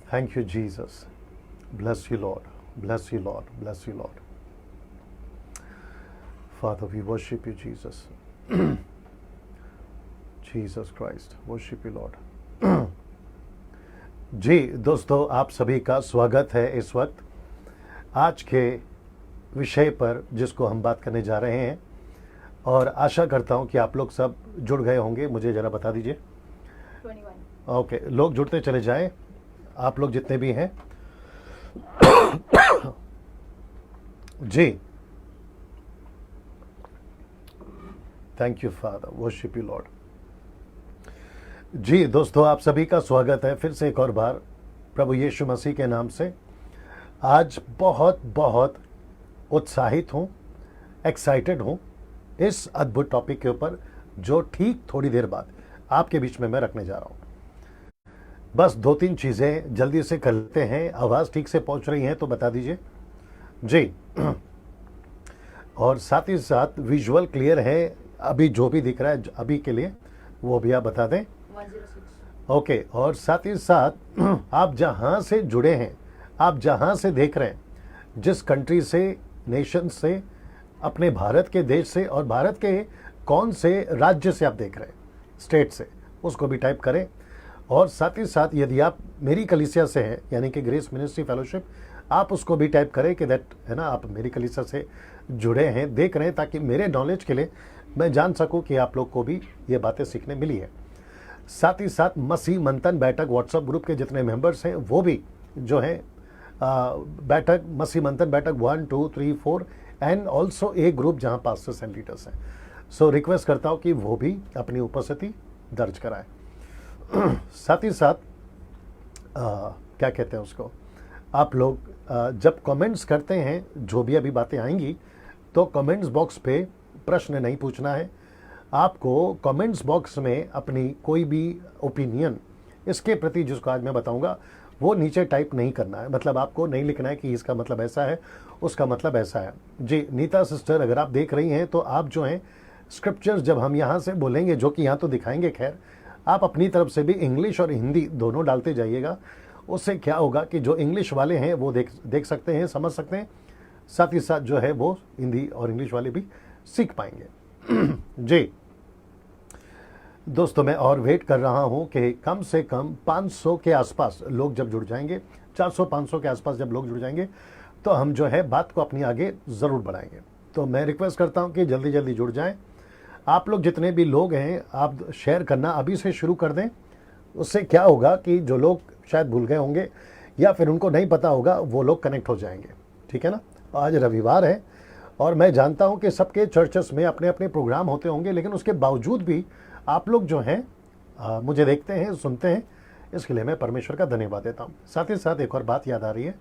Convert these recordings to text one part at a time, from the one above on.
Thank you, Jesus. Bless you, Lord. Bless you, Lord. Bless you, Lord. Father, we worship you, Jesus. Jesus Christ. Worship you, Lord. जी दोस्तों, आप सभी का स्वागत है इस वक्त आज के विषय पर जिसको हम बात करने जा रहे हैं, और आशा करता हूं कि आप लोग सब जुड़ गए होंगे। मुझे ज़रा बता दीजिए। 21। ओके, लोग जुड़ते चले जाएं, आप लोग जितने भी हैं। जी, thank you father, worship you lord. जी दोस्तों, आप सभी का स्वागत है फिर से एक और बार प्रभु यीशु मसीह के नाम से। आज बहुत बहुत उत्साहित हूँ, एक्साइटेड हूँ इस अद्भुत टॉपिक के ऊपर जो ठीक थोड़ी देर बाद आपके बीच में मैं रखने जा रहा हूँ। बस दो तीन चीज़ें जल्दी से कर लेते हैं। आवाज़ ठीक से पहुँच रही है तो बता दीजिए जी। और साथ ही साथ विजुअल क्लियर है अभी जो भी दिख रहा है अभी के लिए, वो भी आप बता दें। 106। ओके, और साथ ही साथ आप जहाँ से जुड़े हैं, आप जहाँ से देख रहे हैं, जिस कंट्री से, नेशन से, अपने भारत के देश से, और भारत के कौन से राज्य से आप देख रहे हैं, स्टेट से, उसको भी टाइप करें। और साथ ही साथ यदि आप मेरी कलीसिया से हैं, यानी कि ग्रेस मिनिस्ट्री फेलोशिप, आप उसको भी टाइप करें कि दैट है ना, आप मेरी कलीसिया से जुड़े हैं, देख रहे हैं, ताकि मेरे नॉलेज के लिए मैं जान सकूं कि आप लोग को भी ये बातें सीखने मिली है। साथ ही साथ मसीह मंथन बैठक व्हाट्सएप ग्रुप के जितने मेंबर्स हैं वो भी जो है बैठक, मसीह मंथन बैठक 1, 2, 3, 4 एंड ऑल्सो ए ग्रुप जहां पास्टर्स एंड लीडर्स हैं। सो रिक्वेस्ट करता हूं कि वो भी अपनी उपस्थिति दर्ज कराएं। साथ ही साथ क्या कहते हैं उसको, आप लोग जब कमेंट्स करते हैं, जो भी अभी बातें आएंगी, तो कमेंट्स बॉक्स पे प्रश्न नहीं पूछना है आपको। कमेंट्स बॉक्स में अपनी कोई भी ओपिनियन इसके प्रति जिसको आज मैं बताऊंगा वो नीचे टाइप नहीं करना है। मतलब आपको नहीं लिखना है कि इसका मतलब ऐसा है, उसका मतलब ऐसा है। जी नीता सिस्टर, अगर आप देख रही हैं तो आप जो हैं स्क्रिप्चर्स जब हम यहाँ से बोलेंगे, जो कि यहाँ तो दिखाएंगे, खैर आप अपनी तरफ से भी इंग्लिश और हिंदी दोनों डालते जाइएगा। उससे क्या होगा कि जो इंग्लिश वाले हैं वो देख सकते हैं, समझ सकते हैं, साथ ही साथ जो है वो हिंदी और इंग्लिश वाले भी सीख पाएंगे। जी दोस्तों, मैं और वेट कर रहा हूं कि कम से कम 500 के आसपास लोग जब जुड़ जाएंगे, 400-500 के आसपास जब लोग जुड़ जाएंगे, तो हम जो है बात को अपनी आगे ज़रूर बढ़ाएंगे। तो मैं रिक्वेस्ट करता हूं कि जल्दी जल्दी जुड़ जाएं। आप लोग जितने भी लोग हैं, आप शेयर करना अभी से शुरू कर दें। उससे क्या होगा कि जो लोग शायद भूल गए होंगे या फिर उनको नहीं पता होगा, वो लोग कनेक्ट हो जाएंगे। ठीक है ना। आज रविवार है और मैं जानता हूं कि सबके चर्चेस में अपने अपने प्रोग्राम होते होंगे, लेकिन उसके बावजूद भी आप लोग जो हैं मुझे देखते हैं, सुनते हैं, इसके लिए मैं परमेश्वर का धन्यवाद देता हूं। साथ ही साथ एक और बात याद आ रही है,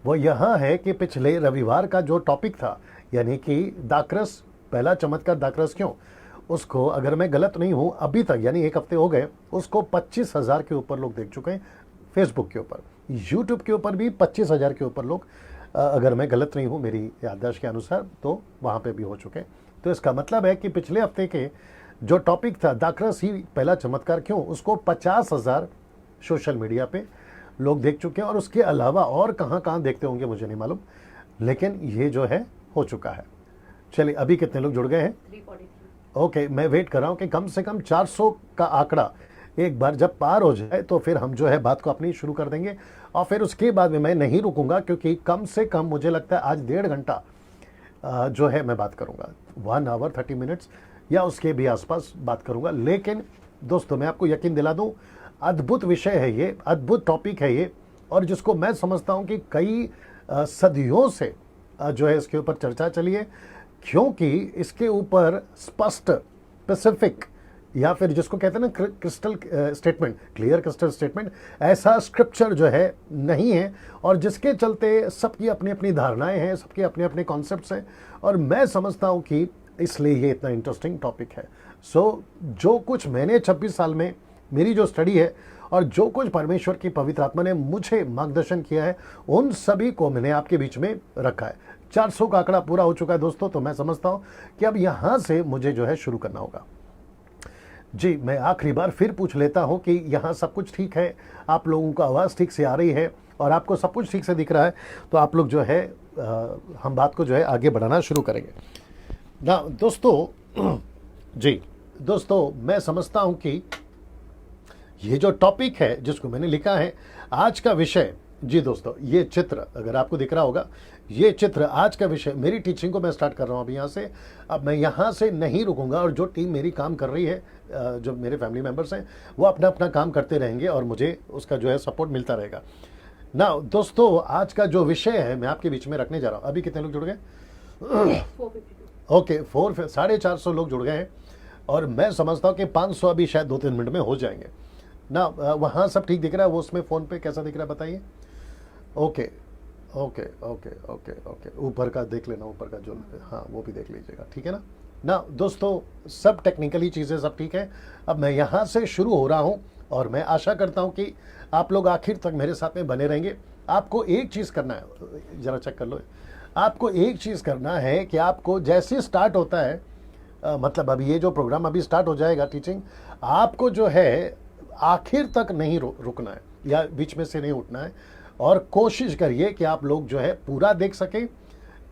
वो यहाँ है कि पिछले रविवार का जो टॉपिक था, यानी कि दाखरस, पहला चमत्कार दाखरस क्यों, उसको अगर मैं गलत नहीं हूँ अभी तक, यानी एक हफ्ते हो गए, उसको 25,000 के ऊपर लोग देख चुके हैं। फेसबुक के ऊपर, यूट्यूब के ऊपर भी 25,000 के ऊपर लोग, अगर मैं गलत नहीं हूँ मेरी याददाश्त के अनुसार, तो वहाँ पे भी हो चुके हैं। तो इसका मतलब है कि पिछले हफ्ते के जो टॉपिक था दाखरस ही पहला चमत्कार क्यों, उसको 50,000 सोशल मीडिया पे लोग देख चुके हैं। और उसके अलावा और कहाँ कहाँ देखते होंगे मुझे नहीं मालूम, लेकिन ये जो है हो चुका है। चलिए, अभी कितने लोग जुड़ गए हैं? 343। ओके, मैं वेट कर रहा हूँ कि कम से कम 400 का आंकड़ा एक बार जब पार हो जाए तो फिर हम जो है बात को अपनी शुरू कर देंगे। और फिर उसके बाद में मैं नहीं रुकूंगा, क्योंकि कम से कम मुझे लगता है आज 1.5 घंटा जो है मैं बात करूंगा, 1 आवर 30 मिनट्स या उसके भी आसपास बात करूंगा। लेकिन दोस्तों, मैं आपको यकीन दिला दूं, अद्भुत विषय है ये, अद्भुत टॉपिक है ये, और जिसको मैं समझता हूं कि कई सदियों से जो है इसके ऊपर चर्चा चली है, क्योंकि इसके ऊपर स्पष्ट, स्पेसिफिक, या फिर जिसको कहते हैं ना crystal statement, clear crystal statement, ऐसा स्क्रिप्चर जो है नहीं है। और जिसके चलते सबकी अपनी अपनी धारणाएं हैं, सबके अपने अपने कॉन्सेप्ट्स हैं, और मैं समझता हूं कि इसलिए ये इतना इंटरेस्टिंग टॉपिक है। सो जो कुछ मैंने 26 साल में, मेरी जो स्टडी है और जो कुछ परमेश्वर की पवित्र आत्मा ने मुझे मार्गदर्शन किया है, उन सभी को मैंने आपके बीच में रखा है। 400 का आंकड़ा पूरा हो चुका है दोस्तों, तो मैं समझता हूं कि अब यहां से मुझे जो है शुरू करना होगा। जी, मैं आखिरी बार फिर पूछ लेता हूं कि यहाँ सब कुछ ठीक है, आप लोगों को आवाज़ ठीक से आ रही है और आपको सब कुछ ठीक से दिख रहा है, तो आप लोग जो है हम बात को जो है आगे बढ़ाना शुरू करेंगे ना दोस्तों। जी दोस्तों, मैं समझता हूं कि ये जो टॉपिक है जिसको मैंने लिखा है आज का विषय, जी दोस्तों, ये चित्र अगर आपको दिख रहा होगा, ये चित्र आज का विषय, मेरी टीचिंग को मैं स्टार्ट कर रहा हूँ अभी यहाँ से। अब मैं यहाँ से नहीं रुकूंगा और जो टीम मेरी काम कर रही है, जो मेरे फैमिली मेम्बर्स हैं, वो अपना अपना काम करते रहेंगे और मुझे उसका जो है सपोर्ट मिलता रहेगा ना दोस्तों। आज का जो विषय है मैं आपके बीच में रखने जा रहा हूँ। अभी कितने लोग जुड़ गए? 452. ओके, 450 लोग जुड़ गए हैं और मैं समझता हूँ कि 500 अभी शायद 2-3 मिनट में हो जाएंगे ना। वहाँ सब ठीक दिख रहा है? वो उसमें फ़ोन पे कैसा दिख रहा है बताइए? Okay okay okay okay okay, ऊपर का देख लेना, ऊपर का जो, हाँ वो भी देख लीजिएगा, ठीक है ना। ना दोस्तों, सब टेक्निकली चीज़ें सब ठीक है। अब मैं यहाँ से शुरू हो रहा हूँ और मैं आशा करता हूँ कि आप लोग आखिर तक मेरे साथ में बने रहेंगे। आपको एक चीज़ करना है, ज़रा चेक कर लो, आपको एक चीज़ करना है कि आपको जैसे स्टार्ट होता है, मतलब अभी ये जो प्रोग्राम अभी स्टार्ट हो जाएगा टीचिंग, आपको जो है आखिर तक नहीं रुकना है या बीच में से नहीं उठना है और कोशिश करिए कि आप लोग जो है पूरा देख सकें,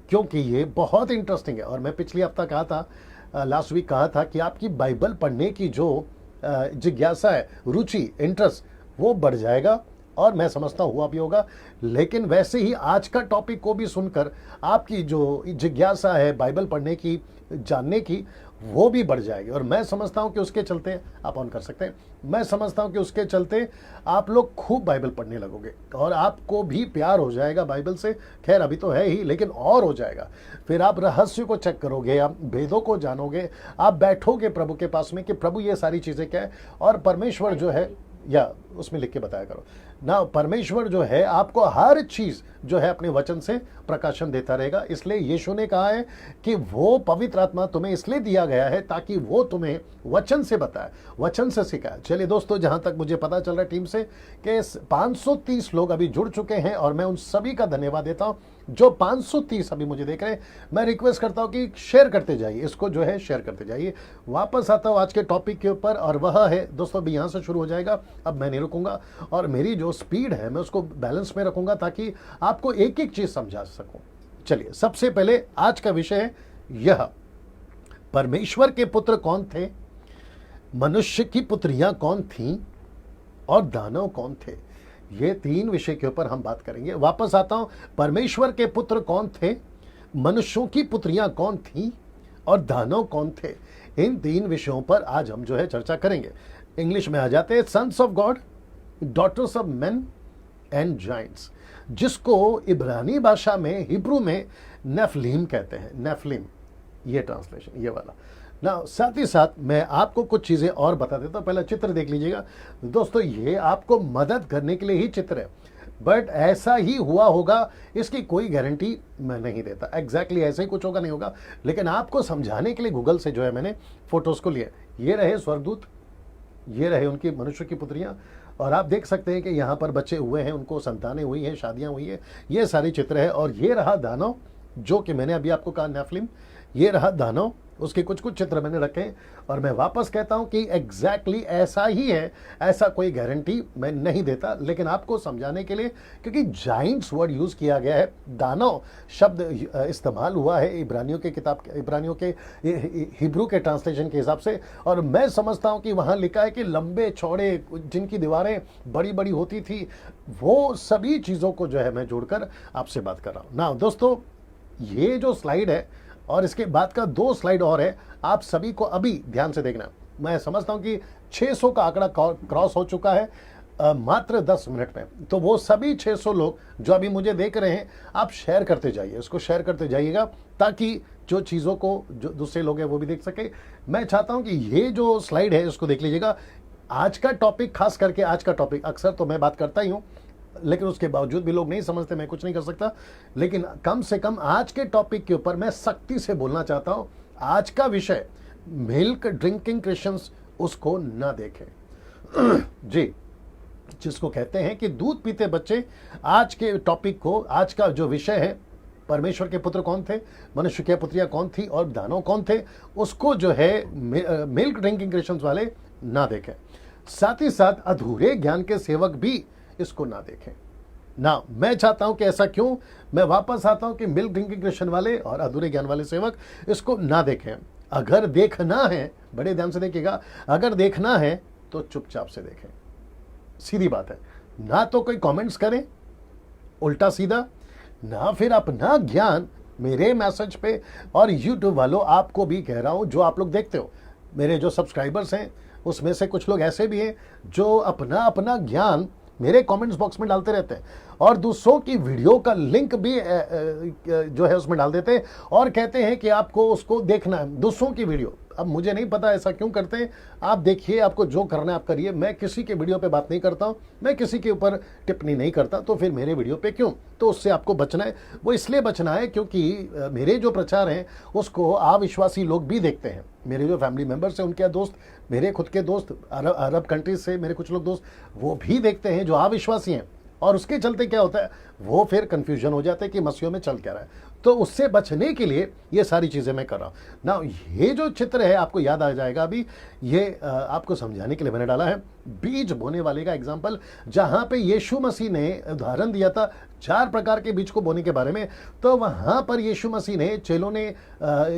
क्योंकि ये बहुत इंटरेस्टिंग है। और मैं पिछली हफ्ता कहा था, लास्ट वीक कहा था कि आपकी बाइबल पढ़ने की जो जिज्ञासा है, रुचि, इंटरेस्ट, वो बढ़ जाएगा और मैं समझता हुआ भी होगा। लेकिन वैसे ही आज का टॉपिक को भी सुनकर आपकी जो जिज्ञासा है बाइबल पढ़ने की, जानने की, वो भी बढ़ जाएगी। और मैं समझता हूं कि उसके चलते, आप ऑन कर सकते हैं, मैं समझता हूं कि उसके चलते आप लोग खूब बाइबल पढ़ने लगोगे और आपको भी प्यार हो जाएगा बाइबल से। खैर अभी तो है ही, लेकिन और हो जाएगा। फिर आप रहस्य को चेक करोगे, आप भेदों को जानोगे, आप बैठोगे प्रभु के पास में कि प्रभु ये सारी चीज़ें क्या है। और परमेश्वर जो है, या उसमें लिख के बताया करो ना, परमेश्वर जो है आपको हर चीज जो है अपने वचन से प्रकाशन देता रहेगा। इसलिए यीशु ने कहा है कि वो पवित्र आत्मा तुम्हें इसलिए दिया गया है ताकि वो तुम्हें वचन से बताए, वचन से सिखाए। चलिए दोस्तों, जहां तक मुझे पता चल रहा है टीम से कि 530 लोग अभी जुड़ चुके हैं और मैं उन सभी का धन्यवाद देता हूं जो 530 अभी मुझे देख रहे हैं। मैं रिक्वेस्ट करता हूं कि शेयर करते जाइए, इसको जो है शेयर करते जाइए। वापस आता हूं आज के टॉपिक के ऊपर और वह है दोस्तों, अभी यहां से शुरू हो जाएगा। अब मैं नहीं रुकूंगा और मेरी जो स्पीड है मैं उसको बैलेंस में रखूंगा ताकि आपको एक एक चीज समझा सकूं। चलिए, सबसे पहले आज का विषय है यह, परमेश्वर के पुत्र कौन थे, मनुष्य की पुत्रियां कौन थीं और दानव कौन थे। ये 3 विषय के ऊपर हम बात करेंगे। वापस आता हूं, परमेश्वर के पुत्र कौन थे, मनुष्यों की पुत्रियां कौन थीं और दानव कौन थे। इन 3 विषयों पर आज हम जो है चर्चा करेंगे। इंग्लिश में आ जाते हैं, sons of God, daughters of men and giants, जिसको इब्रानी भाषा में, हिब्रू में नेफलीम कहते हैं। नेफलीम, ये ट्रांसलेशन, ये वाला ना। साथ ही साथ मैं आपको कुछ चीज़ें और बता देता हूँ। पहला चित्र देख लीजिएगा दोस्तों, ये आपको मदद करने के लिए ही चित्र है, बट ऐसा ही हुआ होगा इसकी कोई गारंटी मैं नहीं देता। एग्जैक्टली ऐसे ही कुछ होगा, नहीं होगा, लेकिन आपको समझाने के लिए गूगल से जो है मैंने फोटोज़ को लिया। ये रहे स्वर्गदूत, ये रहे उनकी मनुष्य की पुत्रियाँ, और आप देख सकते हैं कि यहाँ पर बच्चे हुए हैं, उनको संतानें हुई हैं, शादियाँ हुई हैं, ये सारी चित्र है। और ये रहा दानव, जो कि मैंने अभी आपको कहा नेफिलिम, ये रहा दानव, उसके कुछ कुछ चित्र मैंने रखे हैं। और मैं वापस कहता हूं कि एग्जैक्टली ऐसा ही है, ऐसा कोई गारंटी मैं नहीं देता, लेकिन आपको समझाने के लिए, क्योंकि जाइंट्स वर्ड यूज किया गया है, दानव शब्द इस्तेमाल हुआ है इब्रानियों के किताब, इब्रानियों के हिब्रू के ट्रांसलेशन के हिसाब से। और मैं समझता हूं कि वहां लिखा है कि लंबे चौड़े, जिनकी दीवारें बड़ी बड़ी होती थी, वो सभी चीज़ों को जो है मैं जोड़कर आपसे बात कर रहा हूं ना। दोस्तों, ये जो स्लाइड है और इसके बाद का 2 स्लाइड और है, आप सभी को अभी ध्यान से देखना। मैं समझता हूं कि 600 का आंकड़ा क्रॉस हो चुका है मात्र 10 मिनट में। तो वो सभी 600 लोग जो अभी मुझे देख रहे हैं, आप शेयर करते जाइए, इसको शेयर करते जाइएगा ताकि जो चीज़ों को जो दूसरे लोग हैं वो भी देख सके। मैं चाहता हूं कि ये जो स्लाइड है इसको देख लीजिएगा। आज का टॉपिक, खास करके आज का टॉपिक, अक्सर तो मैं बात करता ही हूँ, लेकिन उसके बावजूद भी लोग नहीं समझते, मैं कुछ नहीं कर सकता। लेकिन कम से कम आज के टॉपिक के ऊपर मैं सख्ती से बोलना चाहता हूं। आज का विषय, मिल्क ड्रिंकिंग क्रिश्चियंस उसको ना देखें। जी, जिसको कहते हैं कि दूध पीते बच्चे, आज के टॉपिक को, आज का जो विषय है, परमेश्वर के पुत्र कौन थे, मनुष्य की पुत्रियां कौन थी और दानव कौन थे, उसको जो है मिल्क ड्रिंकिंग क्रिश्चियंस वाले ना देखें। साथ ही साथ अधूरे ज्ञान के सेवक भी इसको ना देखें ना। मैं चाहता हूं कि ऐसा क्यों, मैं वापस आता हूं कि मिल्क ड्रिंकिंग क्रिश्चियन वाले और अधूरे ज्ञान वाले सेवक इसको ना देखें। अगर देखना है, बड़े ध्यान से देखिएगा, अगर देखना है तो चुपचाप से देखें, सीधी बात है। ना तो कोई कमेंट्स करें उल्टा सीधा, ना फिर अपना ज्ञान मेरे मैसेज पे। और यूट्यूब वालों, आपको भी कह रहा हूं, जो आप लोग देखते हो, मेरे जो सब्सक्राइबर्स हैं उसमें से कुछ लोग ऐसे भी हैं जो अपना अपना ज्ञान मेरे कमेंट्स बॉक्स में डालते रहते हैं और दूसरों की वीडियो का लिंक भी जो है उसमें डाल देते हैं और कहते हैं कि आपको उसको देखना है, दूसरों की वीडियो। अब मुझे नहीं पता ऐसा क्यों करते हैं, आप देखिए, आपको जो करना है आप करिए। मैं किसी के वीडियो पे बात नहीं करता हूं, मैं किसी के ऊपर टिप्पणी नहीं करता, तो फिर मेरे वीडियो पे क्यों? तो उससे आपको बचना है। वो इसलिए बचना है क्योंकि मेरे जो प्रचार हैं उसको अविश्वासी लोग भी देखते हैं। मेरे जो फैमिली मेंबर्स हैं, उनके दोस्त, मेरे खुद के दोस्त, अरब कंट्रीज से मेरे कुछ लोग दोस्त, वो भी देखते हैं जो अविश्वासी हैं। और उसके चलते क्या होता है, वो फिर कंफ्यूजन हो जाता है कि मसीह में चल क्या रहा है। तो उससे बचने के लिए ये सारी चीज़ें मैं कर रहा हूँ ना। ये जो चित्र है आपको याद आ जाएगा अभी, ये आपको समझाने के लिए मैंने डाला है बीज बोने वाले का एग्जाम्पल, जहाँ पे यीशु मसीह ने उदाहरण दिया था 4 प्रकार के बीज को बोने के बारे में। तो वहाँ पर यीशु मसीह ने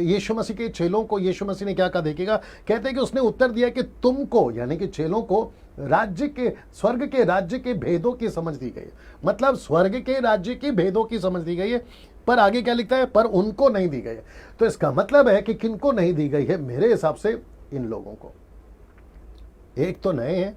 यीशु मसीह के चेलों को यीशु मसीह ने क्या कहा देखिएगा। कहते हैं कि उसने उत्तर दिया कि तुमको, यानी कि चेलों को, स्वर्ग के राज्य के भेदों की समझ दी गई है। मतलब स्वर्ग के राज्य के भेदों की समझ दी गई है, पर आगे क्या लिखता है, पर उनको नहीं दी गई है। तो इसका मतलब है कि किनको नहीं दी गई है, मेरे हिसाब से इन लोगों को। एक तो नए हैं,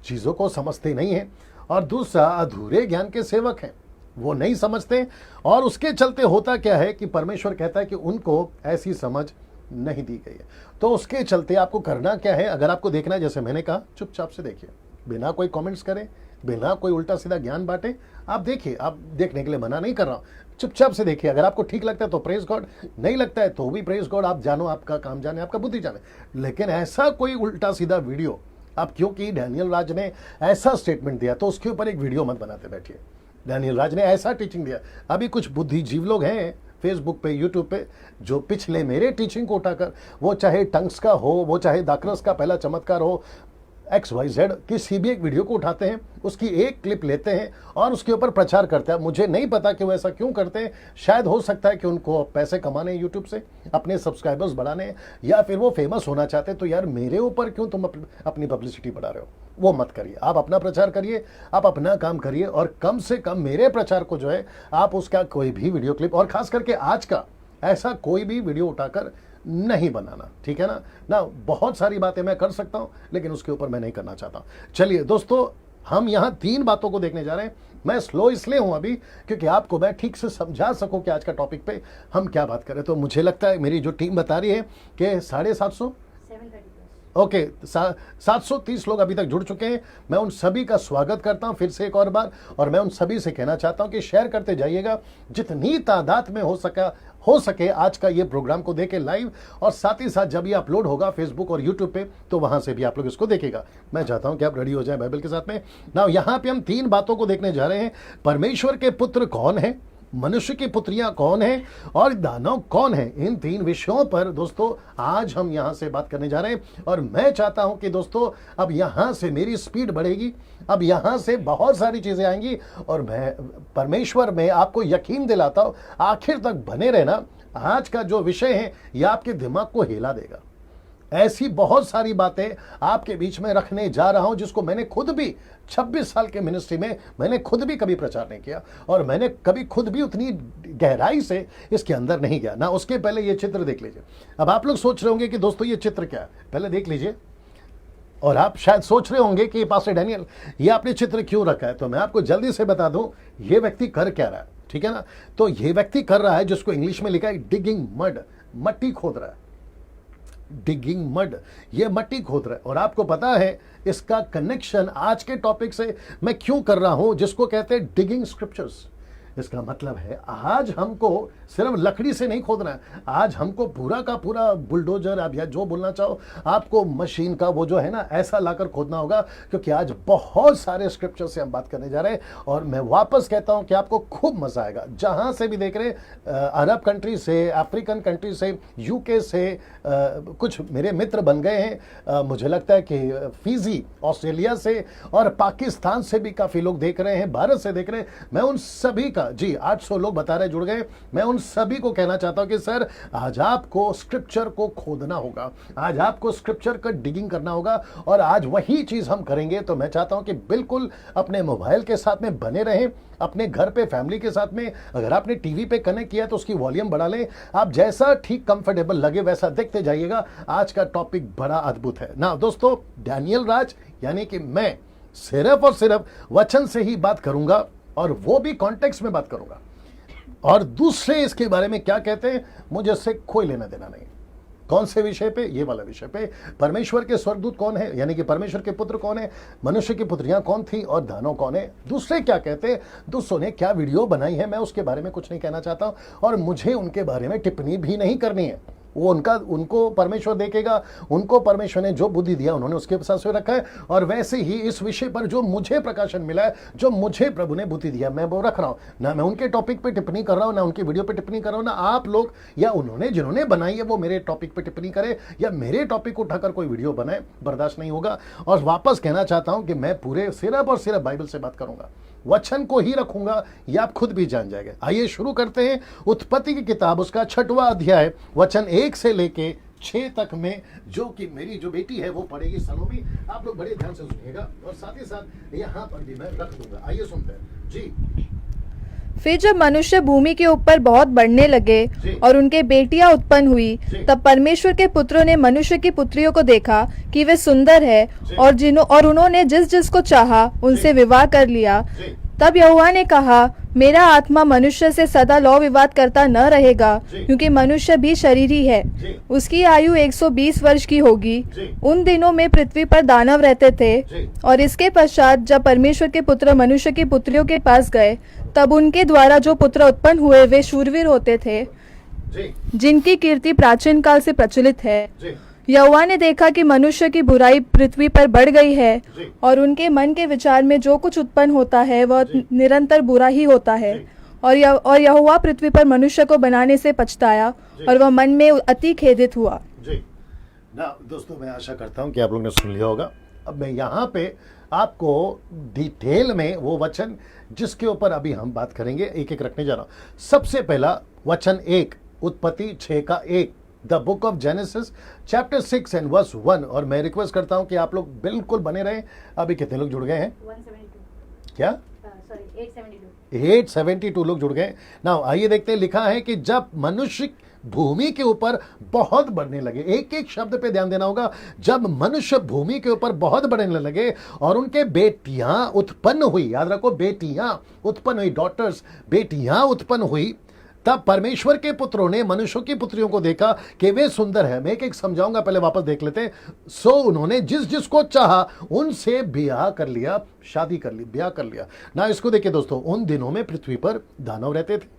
चीजों को समझते नहीं है, और दूसरा अधूरे ज्ञान के सेवक हैं, वो नहीं समझते। और उसके चलते होता क्या है कि परमेश्वर कहता है कि उनको ऐसी समझ नहीं दी गई है। तो उसके चलते आपको करना क्या है, अगर आपको देखना है, जैसे मैंने कहा, चुपचाप से देखिए, बिना कोई कमेंट्स करें, बिना कोई उल्टा सीधा ज्ञान बांटे। आप देखिए, आप देखने के लिए मना नहीं कर रहा हूं, चुपचाप से देखिए। अगर आपको ठीक लगता है तो प्रेज गॉड, नहीं लगता है तो भी प्रेज गॉड। आप जानो, आपका काम जाने, आपका बुद्धि जाने। लेकिन ऐसा कोई उल्टा सीधा वीडियो आप, क्योंकि डैनियल राज ने ऐसा स्टेटमेंट दिया तो उसके ऊपर एक वीडियो मत बनाते बैठिए। डैनियल राज ने ऐसा टीचिंग दिया। अभी कुछ बुद्धिजीव लोग हैं फेसबुक पे, यूट्यूब पे, जो पिछले मेरे टीचिंग को उठाकर, वो चाहे टंग्स का हो, वो चाहे दाकरस का पहला चमत्कार हो, XYZ किसी भी एक वीडियो को उठाते हैं, उसकी एक क्लिप लेते हैं और उसके ऊपर प्रचार करते हैं। मुझे नहीं पता कि वो ऐसा क्यों करते हैं। शायद हो सकता है कि उनको पैसे कमाने हैं यूट्यूब से, अपने सब्सक्राइबर्स बढ़ाने हैं, या फिर वो फेमस होना चाहते हैं। तो यार, मेरे ऊपर क्यों तुम अपनी पब्लिसिटी बढ़ा रहे हो? वो मत करिए। आप अपना प्रचार करिए, आप अपना काम करिए, और कम से कम मेरे प्रचार को जो है, आप उसका कोई भी वीडियो क्लिप, और खास करके आज का, ऐसा कोई भी वीडियो उठाकर नहीं बनाना, ठीक है ना। बहुत सारी बातें मैं कर सकता हूं, लेकिन उसके ऊपर मैं नहीं करना चाहता। चलिए दोस्तों, हम यहां 3 बातों को देखने जा रहे हैं। मैं स्लो इसलिए हूं अभी क्योंकि आपको मैं ठीक से समझा सकूं कि आज का टॉपिक पे हम क्या बात करें। तो मुझे लगता है, मेरी जो टीम बता रही है कि 750 ओके, 730 लोग अभी तक जुड़ चुके हैं। मैं उन सभी का स्वागत करता हूं फिर से एक और बार, और मैं उन सभी से कहना चाहता हूं कि शेयर करते जाइएगा जितनी तादाद में हो सके आज का ये प्रोग्राम को देखें लाइव, और साथ ही साथ जब ये अपलोड होगा फेसबुक और यूट्यूब पे, तो वहां से भी आप लोग इसको देखेगा। मैं चाहता हूं कि आप रेडी हो जाएं बाइबल के साथ में। ना यहां पे हम 3 बातों को देखने जा रहे हैं। परमेश्वर के पुत्र कौन है, मनुष्य की पुत्रियां कौन है, और दानव कौन है। इन 3 विषयों पर दोस्तों आज हम यहां से बात करने जा रहे हैं। और मैं चाहता हूं कि दोस्तों अब यहां से मेरी स्पीड बढ़ेगी, अब यहां से बहुत सारी चीजें आएंगी, और मैं परमेश्वर में आपको यकीन दिलाता हूं, आखिर तक बने रहना। आज का जो विषय है यह आपके दिमाग को हिला देगा। ऐसी बहुत सारी बातें आपके बीच में रखने जा रहा हूं जिसको मैंने खुद भी 26 साल के मिनिस्ट्री में मैंने खुद भी कभी प्रचार नहीं किया, और मैंने कभी खुद भी उतनी गहराई से इसके अंदर नहीं गया ना। उसके पहले ये चित्र देख लीजिए। अब आप लोग सोच रहे होंगे कि दोस्तों ये चित्र क्या है, पहले देख लीजिए। और आप शायद सोच रहे होंगे कि पास्टर डैनियल ये आपने चित्र क्यों रखा है। तो मैं आपको जल्दी से बता दूं ये व्यक्ति कर क्या रहा है, ठीक है ना। तो ये व्यक्ति कर रहा है जिसको इंग्लिश में लिखा है डिगिंग मड, मट्टी खोद रहा है। डिगिंग मड, ये मट्टी खोद रहा है। और आपको पता है इसका कनेक्शन आज के टॉपिक से मैं क्यों कर रहा हूं, जिसको कहते हैं डिगिंग स्क्रिप्चर्स। इसका मतलब है आज हमको सिर्फ लकड़ी से नहीं खोदना है, आज हमको पूरा का पूरा बुलडोजर, आप या जो बोलना चाहो, आपको मशीन का वो जो है ना ऐसा लाकर खोदना होगा, क्योंकि आज बहुत सारे स्क्रिप्चर से हम बात करने जा रहे हैं। और मैं वापस कहता हूं कि आपको खूब मजा आएगा, जहां से भी देख रहे, अरब कंट्री से, अफ्रीकन कंट्री से, यूके से, कुछ मेरे मित्र बन गए हैं, मुझे लगता है कि फीजी ऑस्ट्रेलिया से और पाकिस्तान से भी काफी लोग देख रहे हैं, भारत से देख रहे हैं। मैं उन सभी का, जी 800 लोग बता रहे जुड़ गए, मैं उन सभी को कहना चाहता हूं कि सर आज आपको स्क्रिप्चर को खोदना होगा, आज आपको स्क्रिप्चर का डिगिंग करना होगा, और आज वही चीज हम करेंगे। तो मैं चाहता हूं कि बिल्कुल अपने मोबाइल के साथ में बने रहें, अपने घर पे फैमिली के साथ में, अगर आपने टीवी पे कनेक्ट किया तो उसकी वॉल्यूम बढ़ा लें, आप जैसा ठीक कंफर्टेबल लगे वैसा देखते जाइएगा। आज का टॉपिक बड़ा अद्भुत है ना दोस्तों। डैनियल राज यानी कि मैं सिर्फ और सिर्फ वचन से ही बात करूंगा, और वो भी कॉन्टेक्स्ट में बात करूंगा, और दूसरे इसके बारे में क्या कहते हैं मुझे इससे कोई लेना देना नहीं। कौन से विषय पे? ये वाला विषय पे, परमेश्वर के स्वर्गदूत कौन है, यानी कि परमेश्वर के पुत्र कौन है, मनुष्य की पुत्रियां कौन थी, और दानव कौन है, दूसरे क्या कहते हैं, दूसरों ने क्या वीडियो बनाई है, मैं उसके बारे में कुछ नहीं कहना चाहता, और मुझे उनके बारे में टिप्पणी भी नहीं करनी है। वो उनको परमेश्वर देखेगा, उनको परमेश्वर ने जो बुद्धि दिया उन्होंने उसके साथ से रखा है, और वैसे ही इस विषय पर जो मुझे प्रकाशन मिला है, जो मुझे प्रभु ने बुद्धि दिया, मैं वो रख रहा हूं ना। मैं उनके टॉपिक पे टिप्पणी कर रहा हूं, ना उनकी वीडियो पे टिप्पणी कर रहा हूं, ना आप लोग या उन्होंने जिन्होंने बनाई है वो मेरे टॉपिक पे टिप्पणी करे या मेरे टॉपिक उठाकर कोई वीडियो बनाए, बर्दाश्त नहीं होगा। और वापस कहना चाहता हूं कि मैं पूरे सिर्फ और सिर्फ बाइबल से बात करूंगा, वचन को ही रखूंगा, ये आप खुद भी जान जाएंगे। आइए शुरू करते हैं उत्पत्ति की किताब, उसका 6वां अध्याय, वचन 1 से लेके 6 तक में, जो कि मेरी जो बेटी है वो पढ़ेगी, सलोमी। आप लोग बड़े ध्यान से सुनिएगा, और साथ ही साथ यहाँ पर भी मैं रख दूंगा। आइए सुनते हैं जी। फिर जब मनुष्य भूमि के ऊपर बहुत बढ़ने लगे और उनके बेटियां उत्पन्न हुई, तब परमेश्वर के पुत्रों ने मनुष्य की पुत्रियों को देखा कि वे सुंदर है, और उन्होंने जिस जिस को चाहा उनसे विवाह कर लिया। तब यहोवा ने कहा, मेरा आत्मा मनुष्य से सदा लौ विवाद करता न रहेगा, क्योंकि मनुष्य भी शरीरी है। उसकी आयु 120 वर्ष की होगी। उन दिनों में पृथ्वी पर दानव रहते थे। और इसके पश्चात जब परमेश्वर के पुत्र मनुष्य की पुत्रियों के पास गए, तब उनके द्वारा जो पुत्र उत्पन्न हुए वे शूरवीर होते थे, जिनकी कीर्ति प्राचीन काल से प्रचलित है। यहोवा ने देखा कि मनुष्य की बुराई पृथ्वी पर बढ़ गई है, और उनके मन के विचार में जो कुछ उत्पन्न होता है वह निरंतर बुरा ही होता है। और यहोवा पृथ्वी पर मनुष्य को बनाने से पछताया, और वह मन में अति खेदित हुआ। जी ना दोस्तों, मैं आशा करता हूं कि आप लोगों ने सुन लिया होगा। अब मैं यहाँ पे आपको डिटेल में वो वचन जिसके ऊपर अभी हम बात करेंगे एक एक रखने जा रहा हूं। सबसे पहला वचन 1, उत्पत्ति 6 का 1, the book of Genesis chapter 6 and verse 1। और मैं रिक्वेस्ट करता हूं कि आप लोग बिल्कुल बने रहें। अभी कितने लोग जुड़ गए हैं? 172 क्या? सॉरी 872 872 लोग जुड़ गए। नाउ आइए देखते हैं, लिखा है कि जब मनुष्य भूमि के ऊपर बहुत बढ़ने लगे, एक एक शब्द पे ध्यान देना होगा, जब मनुष्य भूमि के ऊपर बहुत बढ़ने लगे और उनके बेटियां उत्पन्न हुई, याद रखो बेटियां उत्पन्न हुई, डॉटर्स, बेटियां उत्पन्न हुई, तब परमेश्वर के पुत्रों ने मनुष्यों की पुत्रियों को देखा कि वे सुंदर है। मैं एक एक समझाऊंगा, पहले वापस देख लेते हैं। सो उन्होंने जिस जिसको चाहा उनसे ब्याह कर लिया, शादी कर ली, ब्याह कर लिया ना। इसको देखिए दोस्तों, उन दिनों में पृथ्वी पर दानव रहते थे।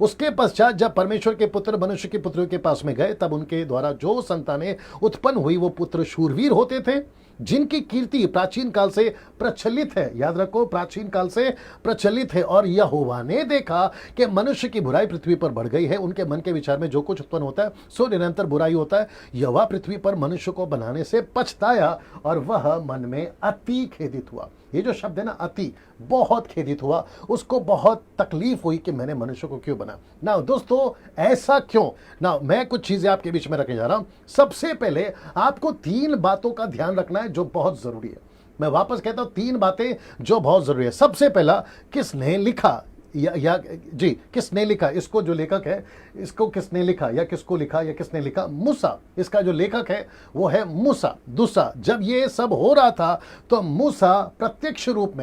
उसके पश्चात जब परमेश्वर के पुत्र मनुष्य की पुत्रियों के पास में गए, तब उनके द्वारा जो संतानें उत्पन्न हुई वो पुत्र शूरवीर होते थे, जिनकी कीर्ति प्राचीन काल से प्रचलित है। याद रखो, प्राचीन काल से प्रचलित है। और यहोवा ने देखा कि मनुष्य की बुराई पृथ्वी पर बढ़ गई है, उनके मन के विचार में जो कुछ उत्पन्न होता है सो निरंतर बुराई होता है। यहोवा पृथ्वी पर मनुष्य को बनाने से पछताया, और वह मन में अति खेदित हुआ। ये जो शब्द है ना, अति, बहुत खेदित हुआ, उसको बहुत तकलीफ हुई कि मैंने मनुष्य को क्यों बना। ना दोस्तों, ऐसा क्यों ना, मैं कुछ चीजें आपके बीच में रखने जा रहा हूं। सबसे पहले आपको 3 बातों का ध्यान रखना है जो बहुत जरूरी है। मैं वापस कहता हूं, 3 बातें जो बहुत जरूरी है। सबसे पहला, किसने लिखा या जी किसने लिखा, इसको जो लेखक है इसको किसने लिखा या किसको लिखा या किसने लिखा? मूसा। इसका जो लेखक है वो है मूसा। दूसरा, जब ये सब हो रहा था तो मूसा प्रत्यक्ष रूप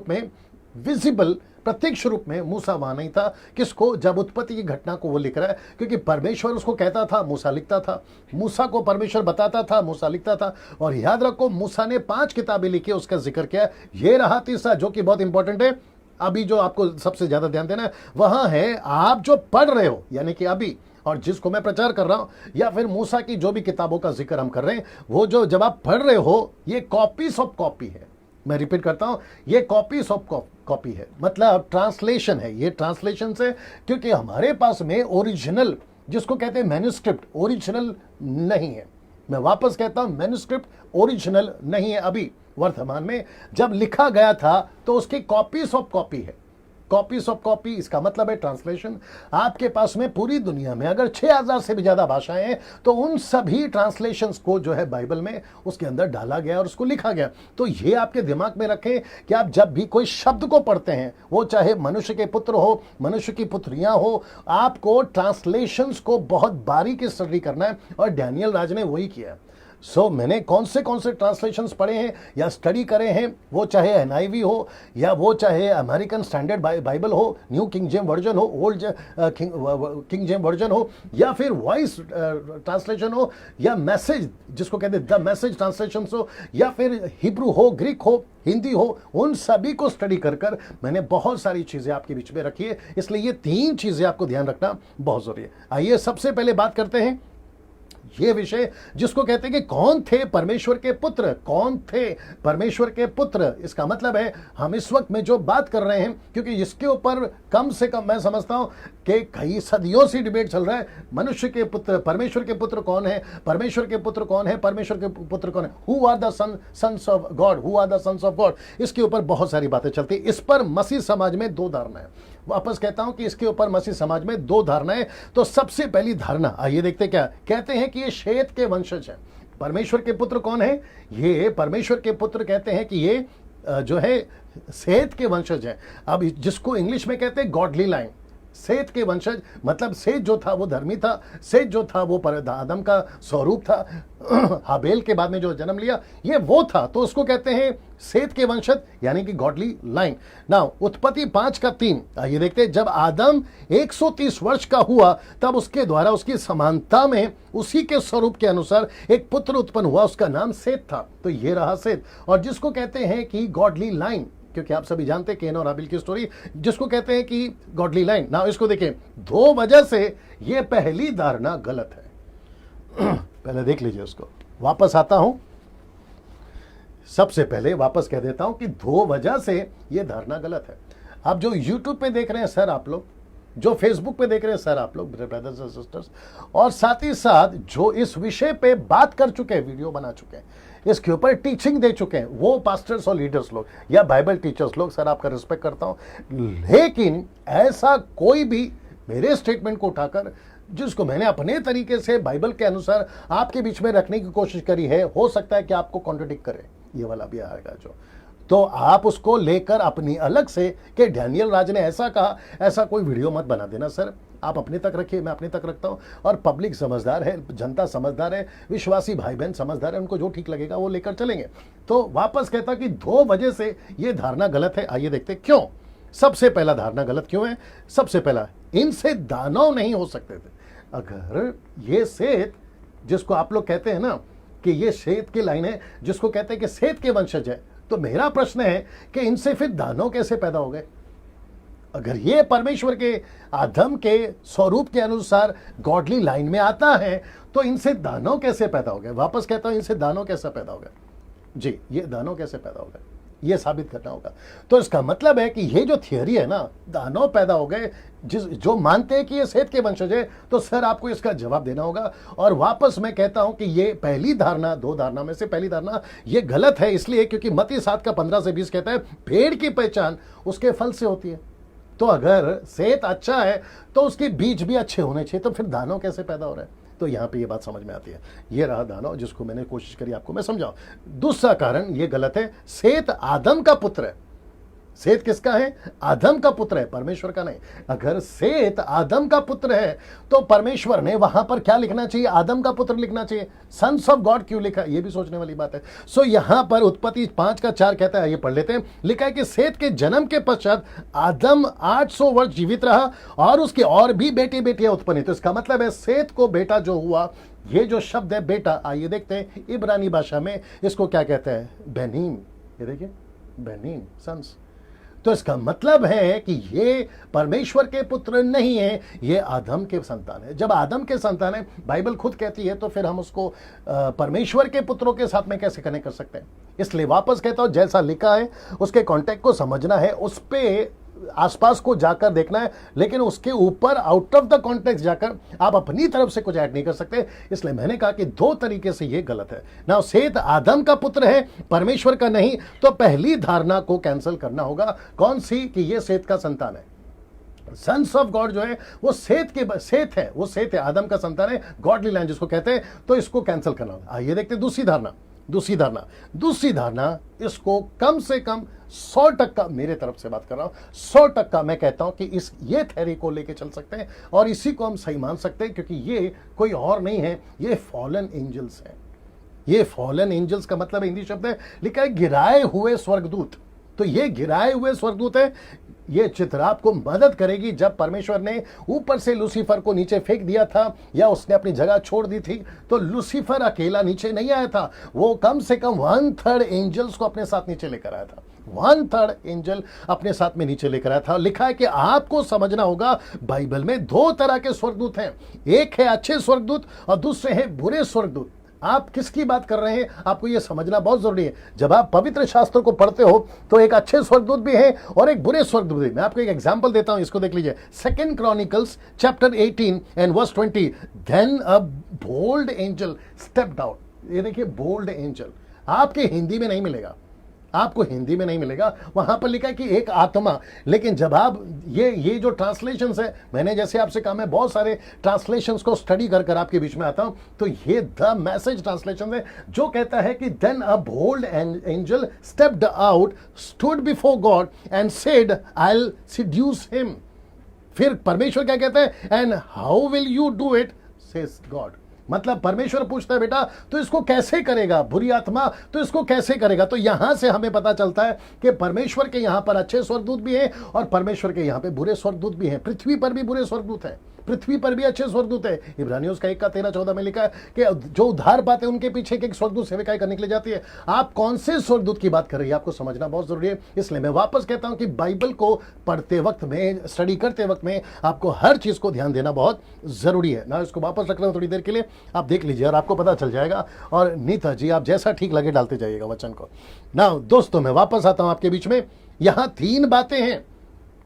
में विजिबल, प्रत्यक्ष रूप में मूसा वहां नहीं था। किसको? जब उत्पत्ति की घटना को वो लिख रहा है, क्योंकि परमेश्वर उसको कहता था, मूसा लिखता था। मूसा को परमेश्वर बताता था, मूसा लिखता था। और याद रखो, मूसा ने 5 किताबें लिखी, उसका जिक्र किया। ये रहा तीसरा जो कि बहुत इंपॉर्टेंट है, अभी जो आपको सबसे ज्यादा ध्यान देना है वहां है आप जो पढ़ रहे हो, यानी कि अभी, और जिसको मैं प्रचार कर रहा हूं, या फिर मूसा की जो भी किताबों का जिक्र हम कर रहे हैं, वो जो जब आप पढ़ रहे हो, ये कॉपीज ऑफ कॉपी है। मैं रिपीट करता हूं, ये कॉपीज ऑफ कॉपी है, मतलब ट्रांसलेशन है। ये ट्रांसलेशन से, क्योंकि हमारे पास में ओरिजिनल, जिसको कहते हैं मैन्युस्क्रिप्ट, ओरिजिनल नहीं है। मैं वापस कहता हूं, मैन्युस्क्रिप्ट ओरिजिनल नहीं है। अभी वर्तमान में जब लिखा गया था तो उसकी कॉपीज ऑफ कॉपी है। कॉपीज ऑफ कॉपी, इसका मतलब है ट्रांसलेशन। आपके पास में पूरी दुनिया में अगर 6000 से भी ज्यादा भाषाएं हैं तो उन सभी ट्रांसलेशंस को जो है बाइबल में उसके अंदर डाला गया और उसको लिखा गया। तो ये आपके दिमाग में रखें कि आप जब भी कोई शब्द को पढ़ते हैं, वो चाहे मनुष्य के पुत्र हो, मनुष्य की पुत्रियां हो, आपको ट्रांसलेशंस को बहुत बारीकी स्टडी करना है, और डैनियल राज ने वही किया। मैंने कौन से ट्रांसलेशंस पढ़े हैं या स्टडी करे हैं, वो चाहे एनआईवी हो, या वो चाहे अमेरिकन स्टैंडर्ड बाइबल हो, न्यू किंग जेम वर्जन हो, ओल्ड किंग जेम वर्जन हो, या फिर वॉइस ट्रांसलेशन हो, या मैसेज, जिसको कहते हैं द मैसेज ट्रांसलेशन हो, या फिर हिब्रू हो, ग्रीक हो, हिंदी हो, उन सभी को स्टडी कर मैंने बहुत सारी चीजें आपके बीच में रखी है। इसलिए ये 3 चीजें आपको ध्यान रखना बहुत जरूरी है। आइए सबसे पहले बात करते हैं ये विषय जिसको कहते हैं कि कौन थे परमेश्वर के पुत्र, कौन थे परमेश्वर के पुत्र। इसका मतलब है हम इस वक्त में जो बात कर रहे हैं, क्योंकि इसके ऊपर कम से कम मैं समझता हूं कि कई सदियों से डिबेट चल रहा है, मनुष्य के पुत्र, परमेश्वर के पुत्र कौन है, परमेश्वर के पुत्र कौन है, परमेश्वर के पुत्र कौन है, who are the sons of God, who are the sons of God. इसके ऊपर बहुत सारी बातें चलती है। इस पर मसीह समाज में 2 धारणाएं, वापस कहता हूं कि इसके ऊपर मसीह समाज में 2 धारणाएं। तो सबसे पहली धारणा, आइए देखते क्या कहते हैं कि ये शेत के वंशज हैं। परमेश्वर के पुत्र कौन है? ये परमेश्वर के पुत्र कहते हैं कि ये जो है सेत के वंशज हैं। अब जिसको इंग्लिश में कहते हैं गॉडली लाइन, सेत के वंशज, मतलब सेत जो था वो धर्मी था, सेत जो था वो आदम का स्वरूप था, हाबेल के बाद में जो जन्म लिया ये वो था, तो उसको कहते हैं सेत के वंशज, यानी कि गॉडली लाइन। नाउ उत्पत्ति 5:3 ये देखते हैं, जब आदम 130 वर्ष का हुआ तब उसके द्वारा उसकी समानता में उसी के स्वरूप के अनुसार एक पुत्र उत्पन्न हुआ, उसका नाम सेत था। तो ये रहा सेत, और जिसको कहते हैं कि गॉडली लाइन, क्योंकि आप सभी जानते हैं केन और हाबिल की स्टोरी, जिसको कहते हैं कि गॉडली लाइन। ना इसको देखें, 2 वजह से ये पहली धारणा गलत है। पहले देख लीजिए उसको, वापस आता हूं, सबसे पहले वापस कह देता हूं कि 2 वजह से ये धारणा गलत है। आप जो YouTube पे देख रहे हैं सर आप लोग, जो फेसबुक पे देख रहे हैं सर आप लोग, ब्रदर्स और सिस्टर्स, और साथ ही साथ जो इस विषय पे बात कर चुके हैं, वीडियो बना चुके हैं, इसके ऊपर टीचिंग दे चुके हैं, वो पास्टर्स और लीडर्स लोग या बाइबल टीचर्स लोग, सर आपका रिस्पेक्ट करता हूं, लेकिन ऐसा कोई भी मेरे स्टेटमेंट को उठाकर, जिसको मैंने अपने तरीके से बाइबल के अनुसार आपके बीच में रखने की कोशिश करी है, हो सकता है कि आपको कॉन्ट्रडिक्ट करे, ये वाला भी आएगा जो, तो आप उसको लेकर अपनी अलग से कि डैनियल राज ने ऐसा कहा, ऐसा कोई वीडियो मत बना देना सर। आप अपने तक रखिए, मैं अपने तक रखता हूं, और पब्लिक समझदार है, जनता समझदार है, विश्वासी भाई बहन समझदार है, उनको जो ठीक लगेगा वो लेकर चलेंगे। तो वापस कहता कि 2 वजह से ये धारणा गलत है। आइए देखते क्यों। सबसे पहला धारणा गलत क्यों है? सबसे पहला, इनसे दानव नहीं हो सकते थे। अगर ये सेत, जिसको आप लोग कहते हैं ना कि ये सेत की लाइन है, जिसको कहते हैं कि सेत के वंशज है, तो मेरा प्रश्न है कि इनसे फिर दानव कैसे पैदा हो गए? अगर ये परमेश्वर के आदम के स्वरूप के अनुसार गॉडली लाइन में आता है, तो इनसे दानव कैसे पैदा हो गए? वापस कहता हूं, इनसे दानव कैसे पैदा हो गए? जी, ये दानव कैसे पैदा हो गए, ये साबित करना होगा। तो इसका मतलब है कि ये जो थियरी है ना, दानव पैदा हो गए, जो मानते हैं कि ये सेत के वंशज है, तो सर आपको इसका जवाब देना होगा। और वापस मैं कहता हूं कि ये पहली धारणा, 2 धारणा में से पहली धारणा ये गलत है, इसलिए क्योंकि मत्ती 7:15-20 कहता है पेड़ की पहचान उसके फल से होती है। तो अगर सेत अच्छा है तो उसके बीज भी अच्छे होने चाहिए, तो फिर दानव कैसे पैदा हो रहा है? तो यहां पे ये बात समझ में आती है। ये रहा दानव, जिसको मैंने कोशिश करी आपको मैं समझाऊं। दूसरा कारण ये गलत है, सेत आदम का पुत्र है। सेत किसका है? आदम का पुत्र है, परमेश्वर का नहीं। अगर सेत आदम का पुत्र है तो परमेश्वर ने वहां पर क्या लिखना चाहिए? आदम का पुत्र लिखना चाहिए। सन्स ऑफ गॉड क्यों लिखा? ये भी सोचने वाली बात है। सो यहां पर उत्पत्ति 5:4 कहता है, ये पढ़ लेते हैं, लिखा है कि सेत के जन्म के पश्चात आदम 800 वर्ष जीवित रहा और उसके और भी बेटे बेटियां उत्पन्न हुई। तो इसका मतलब है सेत को बेटा जो हुआ, ये जो शब्द है बेटा, आइए देखते हैं इब्रानी भाषा में इसको क्या कहते हैं? बेनीन। ये देखिए, बेनीन, सन्स। तो इसका मतलब है कि ये परमेश्वर के पुत्र नहीं है, ये आदम के संतान है। जब आदम के संतान है, बाइबल खुद कहती है, तो फिर हम उसको परमेश्वर के पुत्रों के साथ में कैसे कनेक्ट कर सकते हैं? इसलिए वापस कहता हूं, जैसा लिखा है उसके कॉन्टेक्ट को समझना है, उस पे आसपास को जाकर देखना है, लेकिन उसके ऊपर आउट ऑफ द कॉन्टेक्स्ट जाकर आप अपनी तरफ से कुछ ऐड नहीं कर सकते। इसलिए मैंने कहा कि दो तरीके से ये गलत है ना। सेत आदम का पुत्र है, परमेश्वर का नहीं। तो पहली धारणा को कैंसिल करना होगा। कौन सी? कि ये सेत का संतान है। सन्स ऑफ गॉड जो है वो सेत है, वो सेत है, आदम का संतान है, गॉडली लाइन जिसको कहते हैं। तो इसको कैंसिल करना होगा। आइए देखते हैं दूसरी धारणा इसको कम से कम 100%, मेरे तरफ से बात कर रहा हूं, 100% मैं कहता हूं कि ये थ्योरी को लेके चल सकते हैं और इसी को हम सही मान सकते हैं, क्योंकि ये कोई और नहीं है, ये फॉलन एंजल्स है। ये फॉलन एंजल्स का मतलब हिंदी शब्द है, लिखा है गिराए हुए स्वर्गदूत। तो ये गिराए हुए स्वर्गदूत है। ये चित्र आपको मदद करेगी। जब परमेश्वर ने ऊपर से लूसीफर को नीचे फेंक दिया था या उसने अपनी जगह छोड़ दी थी, तो लूसीफर अकेला नीचे नहीं आया था, वो कम से कम 1/3 एंजल्स को अपने साथ नीचे लेकर आया था। 1/3 एंजल अपने साथ में नीचे लेकर आया था। लिखा है कि आपको समझना होगा, बाइबल में दो तरह के स्वर्गदूत हैं, एक है अच्छे स्वर्गदूत और दूसरे हैं बुरे स्वर्गदूत। आप किसकी बात कर रहे हैं, आपको यह समझना बहुत जरूरी है। जब आप पवित्र शास्त्र को पढ़ते हो तो एक अच्छे स्वर्गदूत भी है और एक बुरे स्वर्गदूत भी। मैं आपको एक एग्जांपल देता हूं, इसको देख लीजिए। 2 Chronicles chapter 18 and verse 20, then a bold angel stepped out। ये देखिए, बोल्ड एंजल आपके हिंदी में नहीं मिलेगा, आपको हिंदी में नहीं मिलेगा। वहां पर लिखा है कि एक आत्मा। लेकिन जब आप ये जो ट्रांसलेशंस है, मैंने जैसे आपसे कहा, मैं बहुत सारे ट्रांसलेशंस को स्टडी कर आपके बीच में आता हूं, तो ये द मैसेज ट्रांसलेशन है जो कहता है कि then a bold angel stepped out, stood before God and said I will seduce him. फिर परमेश्वर क्या कहता है? And how will you do it says God. मतलब परमेश्वर पूछता है, बेटा तो इसको कैसे करेगा? बुरी आत्मा तो इसको कैसे करेगा? तो यहां से हमें पता चलता है कि परमेश्वर के यहां पर अच्छे स्वर्गदूत भी हैं और परमेश्वर के यहां पे बुरे स्वर्गदूत भी हैं। पृथ्वी पर भी बुरे स्वर्गदूत हैं, पृथ्वी पर भी अच्छे स्वर्गदूत है। इब्रानियों का 1:13-14 में लिखा है कि जो उद्धार पाते हैं उनके पीछे एक स्वर्गदूत सेवकाई करने के लिए जाती है। आप कौन से स्वर्गदूत की बात कर रही है, आपको समझना बहुत जरूरी है। इसलिए मैं वापस कहता हूं कि बाइबल को पढ़ते वक्त में, स्टडी करते वक्त में आपको हर चीज को ध्यान देना बहुत जरूरी है ना। इसको वापस रख रहा हूं थोड़ी देर के लिए, आप देख लीजिए और आपको पता चल जाएगा। और नीता जी, आप जैसा ठीक लगे डालते जाइएगा वचन को ना। दोस्तों, मैं वापस आता हूं आपके बीच में। यहां 3 बातें हैं।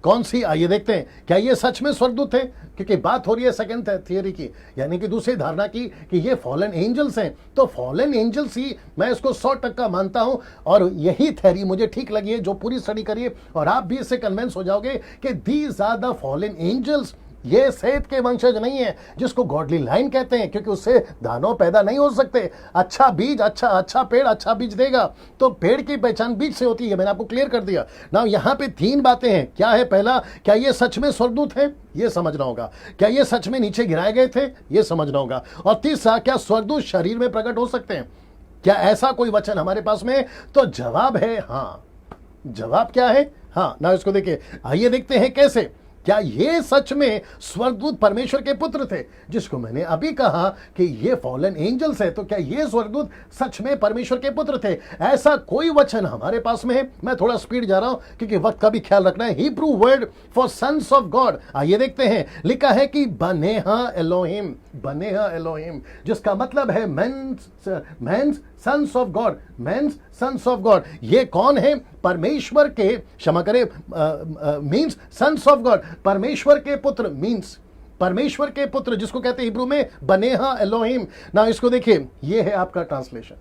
कौन सी? आइए देखते हैं। क्या ये सच में स्वर्गदूत है? क्योंकि बात हो रही है सेकंड थियरी की, यानी कि दूसरी धारणा की, कि ये फॉलन एंजल्स हैं। तो फॉलन एंजल्स ही मैं इसको 100% मानता हूं और यही थियरी मुझे ठीक लगी है, जो पूरी स्टडी करिए और आप भी इससे कन्विंस हो जाओगे कि these are the fallen angels. ये सेत के वंशज नहीं है जिसको गॉडली लाइन कहते हैं, क्योंकि उससे दानव पैदा नहीं हो सकते। अच्छा बीज, अच्छा पेड़ अच्छा बीज देगा। तो पेड़ की पहचान बीज से होती है, मैंने आपको क्लियर कर दिया ना। यहाँ पे 3 बातें हैं। क्या है? पहला, क्या ये सच में स्वर्गदूत है? ये समझना होगा। क्या ये सच में नीचे गिराए गए थे? ये समझना होगा। और तीसरा, क्या स्वर्गदूत शरीर में प्रकट हो सकते हैं? क्या ऐसा कोई वचन हमारे पास में? तो जवाब है हाँ। जवाब क्या है? हाँ ना। इसको देखिए, आइए देखते हैं कैसे। क्या ये सच में स्वर्गदूत परमेश्वर के पुत्र थे, जिसको मैंने अभी कहा कि ये फॉलन एंजल्स है? तो क्या ये स्वर्गदूत सच में परमेश्वर के पुत्र थे? ऐसा कोई वचन हमारे पास में है? मैं थोड़ा स्पीड जा रहा हूं क्योंकि वक्त का भी ख्याल रखना है। Hebrew word for sons of God, आइए देखते हैं। लिखा है कि बनेहा एलोहिम, बनेहा एलोहिम, जिसका मतलब है men's sons of God, men's sons of God. ये कौन है? परमेश्वर के, क्षमा करें, मीन्स सन्स ऑफ गॉड, परमेश्वर के पुत्र, मीन्स परमेश्वर के पुत्र, जिसको कहते हैं हिब्रू में बनेहा एलोहिम ना। इसको देखिए, ये है आपका ट्रांसलेशन।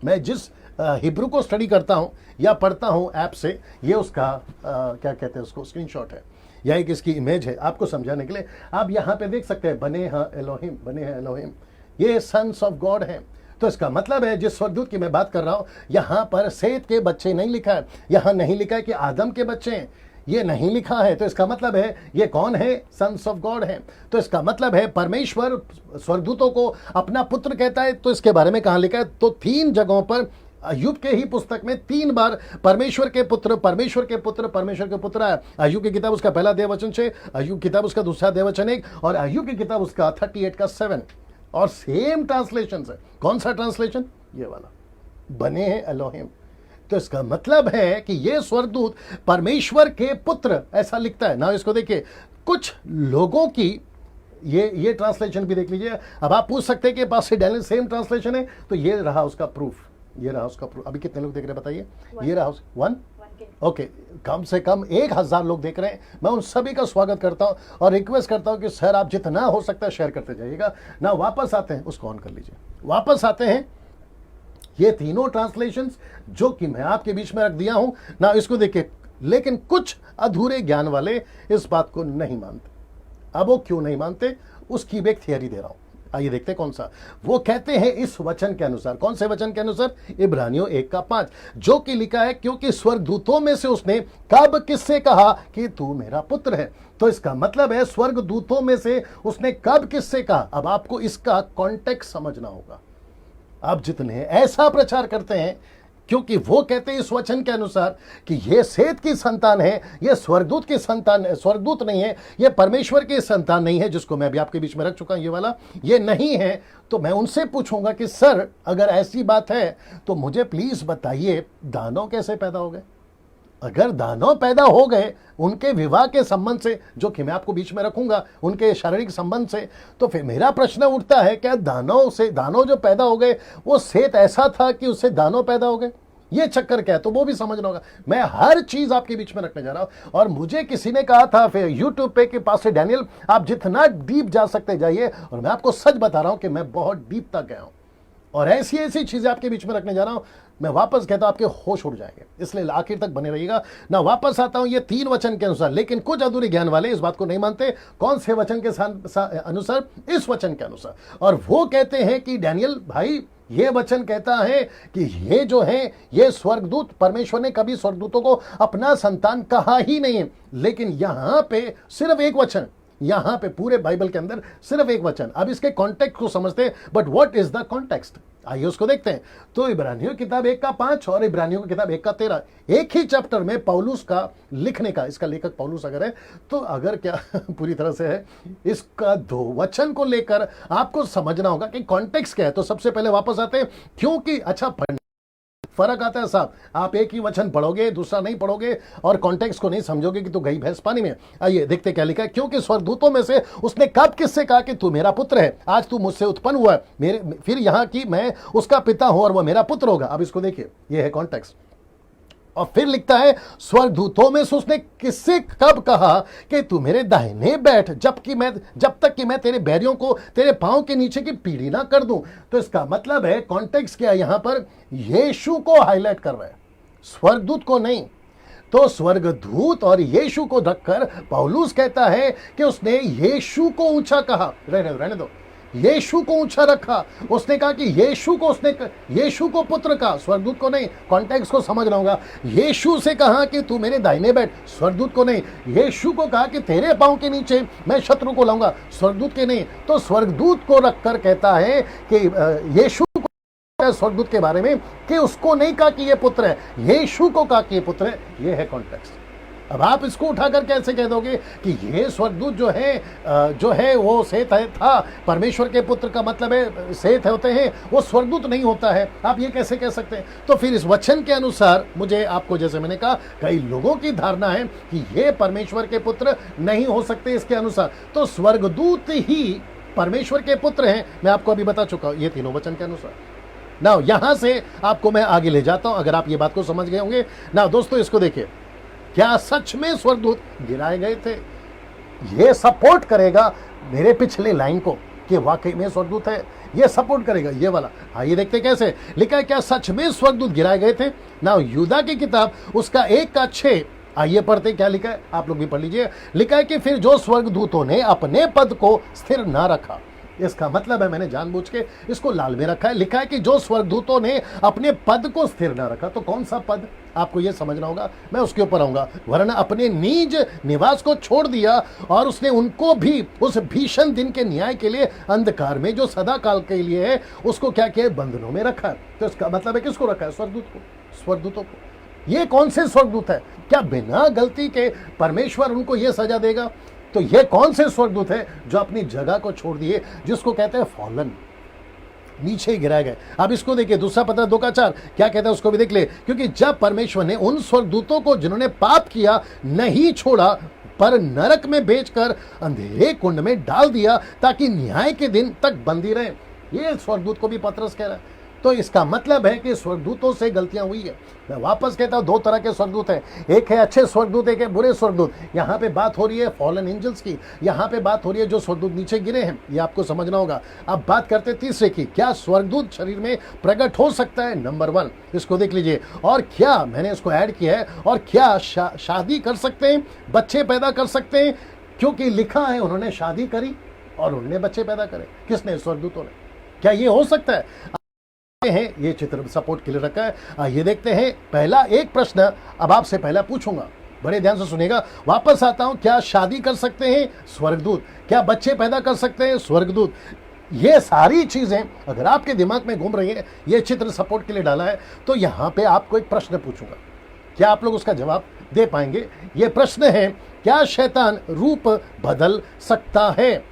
मैं जिस हिब्रू को स्टडी करता हूं या पढ़ता हूं ऐप से, ये उसका क्या कहते हैं उसको, स्क्रीनशॉट है या एक इसकी इमेज है आपको समझाने के लिए। आप यहां पे देख सकते हैं बनेहा एलोहिम, बनेहा एलोहिम, ये सन्स ऑफ गॉड है। तो इसका मतलब है जिस स्वर्गदूत की मैं बात कर रहा हूं, यहां पर सेत के बच्चे नहीं लिखा है, यहां नहीं लिखा है कि आदम के बच्चे हैं, ये नहीं लिखा है। तो इसका मतलब है ये कौन है? सन्स ऑफ गॉड है। तो इसका मतलब है परमेश्वर स्वर्गदूतों को अपना पुत्र कहता है। तो इसके बारे में कहां लिखा है? तो 3 जगहों पर अय्यूब के ही पुस्तक में 3 बार परमेश्वर के पुत्र, परमेश्वर के पुत्र, परमेश्वर के पुत्र है। अय्यूब की किताब उसका पहला अध्याय 6, अय्यूब की किताब उसका दूसरा अध्याय 1 और अय्यूब की किताब उसका 38 का 7। और सेम ट्रांसलेशन है। कौन सा ट्रांसलेशन? ये वाला, बने हैं एलोहिम। तो इसका मतलब है कि ये स्वर्गदूत परमेश्वर के पुत्र, ऐसा लिखता है ना। इसको देखिए, कुछ लोगों की ये ट्रांसलेशन भी देख लीजिए। अब आप पूछ सकते हैं कि पास से डैनियल सेम ट्रांसलेशन है, तो ये रहा उसका प्रूफ, ये रहा उसका प्रूफ। अभी कितने लोग देख रहे हैं बताइए? ये रहा 1 ओके, कम से कम 1000 लोग देख रहे हैं। मैं उन सभी का स्वागत करता हूं और रिक्वेस्ट करता हूं कि सर आप जितना हो सकता है शेयर करते जाइएगा ना। वापस आते हैं, उसको ऑन कर लीजिए, वापस आते हैं। ये तीनों ट्रांसलेशंस जो कि मैं आपके बीच में रख दिया हूं ना, इसको देखिए। लेकिन कुछ अधूरे ज्ञान वाले इस बात को नहीं मानते। अब वो क्यों नहीं मानते, उसकी भी एक थियरी दे रहा हूं। आइए देखते हैं कौन सा। वो कहते हैं इस वचन के अनुसार, कौन से वचन के अनुसार? इब्रानियों 1:5, जो कि लिखा है, क्योंकि स्वर्गदूतों में से उसने कब किससे कहा कि तू मेरा पुत्र है। तो इसका मतलब है स्वर्गदूतों में से उसने कब किससे कहा। अब आपको इसका कॉन्टेक्स्ट समझना होगा। आप जितने ऐसा प्रचार करते हैं, क्योंकि वो कहते हैं इस वचन के अनुसार कि ये सेत की संतान है, ये स्वर्गदूत की संतान है, स्वर्गदूत नहीं है, ये परमेश्वर की संतान नहीं है, जिसको मैं भी आपके बीच में रख चुका हूं, ये वाला ये नहीं है। तो मैं उनसे पूछूंगा कि सर अगर ऐसी बात है तो मुझे प्लीज बताइए दानव कैसे पैदा हो गए। अगर दानव पैदा हो गए उनके विवाह के संबंध से, जो कि मैं आपको बीच में रखूंगा, उनके शारीरिक संबंध से, तो फिर मेरा प्रश्न उठता है, क्या दानव जो पैदा हो गए वो सेत ऐसा था कि उससे दानव पैदा हो गए? ये चक्कर क्या है, तो वो भी समझना होगा। मैं हर चीज आपके बीच में रखने जा रहा हूं। और मुझे किसी ने कहा था फिर यूट्यूब पे कि पास से डैनियल आप जितना डीप जा सकते जाइए, और मैं आपको सच बता रहा हूं कि मैं बहुत डीप तक गया हूं और ऐसी ऐसी चीजें आपके बीच में रखने जा रहा हूं। मैं वापस कहता हूं आपके होश उड़ जाएंगे, इसलिए आखिर तक बने रहिएगा ना। वापस आता हूं ये 3 वचन के अनुसार, लेकिन कुछ अधूरे ज्ञान वाले इस बात को नहीं मानते। कौन से वचन के अनुसार? इस वचन के अनुसार। और वो कहते हैं कि डैनियल भाई ये वचन कहता है कि ये जो है ये स्वर्गदूत, परमेश्वर ने कभी स्वर्गदूतों को अपना संतान कहा ही नहीं है। लेकिन यहां पे सिर्फ एक वचन, यहां पे पूरे बाइबल के अंदर सिर्फ एक वचन। अब इसके कॉन्टेक्स्ट को समझते हैं, but what is the context, आइए उसको देखते हैं। तो इब्रानियों किताब 1:5 और इब्रानियों की किताब 1:13, एक ही चैप्टर में पौलुस का लिखने का, इसका लेखक पौलुस अगर है तो अगर क्या पूरी तरह से है, इसका 2 वचन को लेकर आपको समझना होगा कि कॉन्टेक्स्ट क्या है। तो सबसे पहले वापस आते हैं, क्योंकि अच्छा फर्क आता है साहब, आप एक ही वचन पढ़ोगे दूसरा नहीं पढ़ोगे और कॉन्टेक्स्ट को नहीं समझोगे कि तो गई भैंस पानी में। आइए देखते क्या लिखा है। क्योंकि स्वर्गदूतों में से उसने कब किससे कहा कि तू मेरा पुत्र है, आज तू मुझसे उत्पन्न हुआ है, मेरे फिर यहां की मैं उसका पिता हूं और वह मेरा पुत्र होगा। अब इसको देखिए, यह है कॉन्टेक्स्ट। और फिर लिखता है स्वर्गदूतों में से उसने किससे कब कहा कि तू मेरे दाहिने बैठ, जब तक कि मैं तेरे बैरियों को तेरे पांव के नीचे की पीढ़ी ना कर दूं। तो इसका मतलब है कॉन्टेक्स्ट क्या है, यहां पर यीशु को हाईलाइट कर रहा है, स्वर्गदूत को नहीं। तो स्वर्गदूत और यीशु को रखकर पौलुस कहता है कि उसने यीशु को ऊंचा कहा। रहने दो, यीशु को ऊंचा रखा। उसने कहा कि यीशु को पुत्र कहा, स्वर्गदूत को नहीं। कॉन्टेक्स्ट को समझना होगा। यीशु से कहा कि तू मेरे दाहिने बैठ, स्वर्गदूत को नहीं। यीशु को कहा कि तेरे पांव के नीचे मैं शत्रु को लाऊंगा, स्वर्गदूत के नहीं। तो स्वर्गदूत को रखकर कहता है कि यीशु को स्वर्गदूत के बारे में कि उसको नहीं कहा कि ये पुत्र है, यीशु को कहा कि ये पुत्र है। ये है कॉन्टेक्स्ट। अब आप इसको उठाकर कैसे कह दोगे कि ये स्वर्गदूत जो है वो सेत था, परमेश्वर के पुत्र का मतलब है सेत होते हैं, वो स्वर्गदूत नहीं होता है। आप ये कैसे कह सकते हैं? तो फिर इस वचन के अनुसार मुझे आपको, जैसे मैंने कहा, कई लोगों की धारणा है कि ये परमेश्वर के पुत्र नहीं हो सकते इसके अनुसार। तो स्वर्गदूत ही परमेश्वर के पुत्र हैं। मैं आपको अभी बता चुका हूं ये तीनों वचन के अनुसार। ना यहां से आपको मैं आगे ले जाता हूं, अगर आप ये बात को समझ गए होंगे। ना दोस्तों इसको देखिए, क्या सच में स्वर्गदूत गिराए गए थे? यह सपोर्ट करेगा मेरे पिछले लाइन को कि वाकई में स्वर्गदूत है, यह सपोर्ट करेगा ये वाला। आइए देखते कैसे लिखा है, क्या सच में स्वर्गदूत गिराए गए थे? ना यूदा की किताब उसका 1:6, आइए पढ़ते क्या लिखा है, आप लोग भी पढ़ लीजिए। लिखा है कि फिर जो स्वर्गदूतों ने अपने पद को स्थिर ना रखा, इसका मतलब है, मैंने जानबूझ के इसको लाल में रखा है, लिखा है कि जो स्वर्गदूतों ने अपने पद को स्थिर ना रखा। तो कौन सा पद, आपको यह समझना होगा, मैं उसके ऊपर आऊंगा। वरना अपने निज निवास को छोड़ दिया और उसने उनको भी उस भीषण दिन के न्याय के लिए अंधकार में, जो सदा काल के लिए है, उसको क्या किया, बंधनों में रखा है। तो इसका मतलब है किसको रखा है? स्वर्गदूतों को। ये कौन से स्वर्गदूत है? क्या बिना गलती के परमेश्वर उनको यह सजा देगा? तो ये कौन से स्वर्गदूत है जो अपनी जगह को छोड़ दिए, जिसको कहते हैं फॉलन, नीचे गिराए गए। अब इसको देखिए, दूसरा पत्र 2:4 क्या कहता है उसको भी देख ले। क्योंकि जब परमेश्वर ने उन स्वर्गदूतों को जिन्होंने पाप किया नहीं छोड़ा, पर नरक में बेचकर अंधेरे कुंड में डाल दिया ताकि न्याय के दिन तक बंदी रहे। ये स्वर्गदूत को भी पत्रस कह रहा है। तो इसका मतलब है कि स्वर्गदूतों से गलतियां हुई है। मैं वापस कहता हूं, दो तरह के स्वर्गदूत हैं, एक है अच्छे स्वर्गदूत, एक है बुरे स्वर्गदूत। यहां पे बात हो रही है फॉलन एंजल्स की, यहां पे बात हो रही है जो स्वर्गदूत नीचे गिरे हैं, ये आपको समझना होगा। अब बात करते तीसरे की, क्या स्वर्गदूत शरीर में प्रकट हो सकता है? नंबर 1 इसको देख लीजिए। और क्या, मैंने इसको ऐड किया है, और क्या शादी कर सकते हैं, बच्चे पैदा कर सकते हैं? क्योंकि लिखा है उन्होंने शादी करी और उन्होंने बच्चे पैदा करे। किसने? स्वर्गदूतों ने। क्या ये हो सकता है? हैं ये चित्र सपोर्ट के लिए रखा है। आइए देखते हैं पहला एक प्रश्न अब आपसे पहला पूछूंगा, बड़े ध्यान से सुनिएगा। वापस आता हूं, क्या शादी कर सकते हैं? स्वर्गदूत। क्या बच्चे पैदा कर सकते हैं? स्वर्गदूत। ये सारी चीजें अगर आपके दिमाग में घूम रही है, ये चित्र सपोर्ट के लिए डाला है, तो यहां पे आपको एक प्रश्न पूछूंगा, क्या आप लोग उसका जवाब दे पाएंगे? ये प्रश्न है, क्या शैतान रूप बदल सकता है?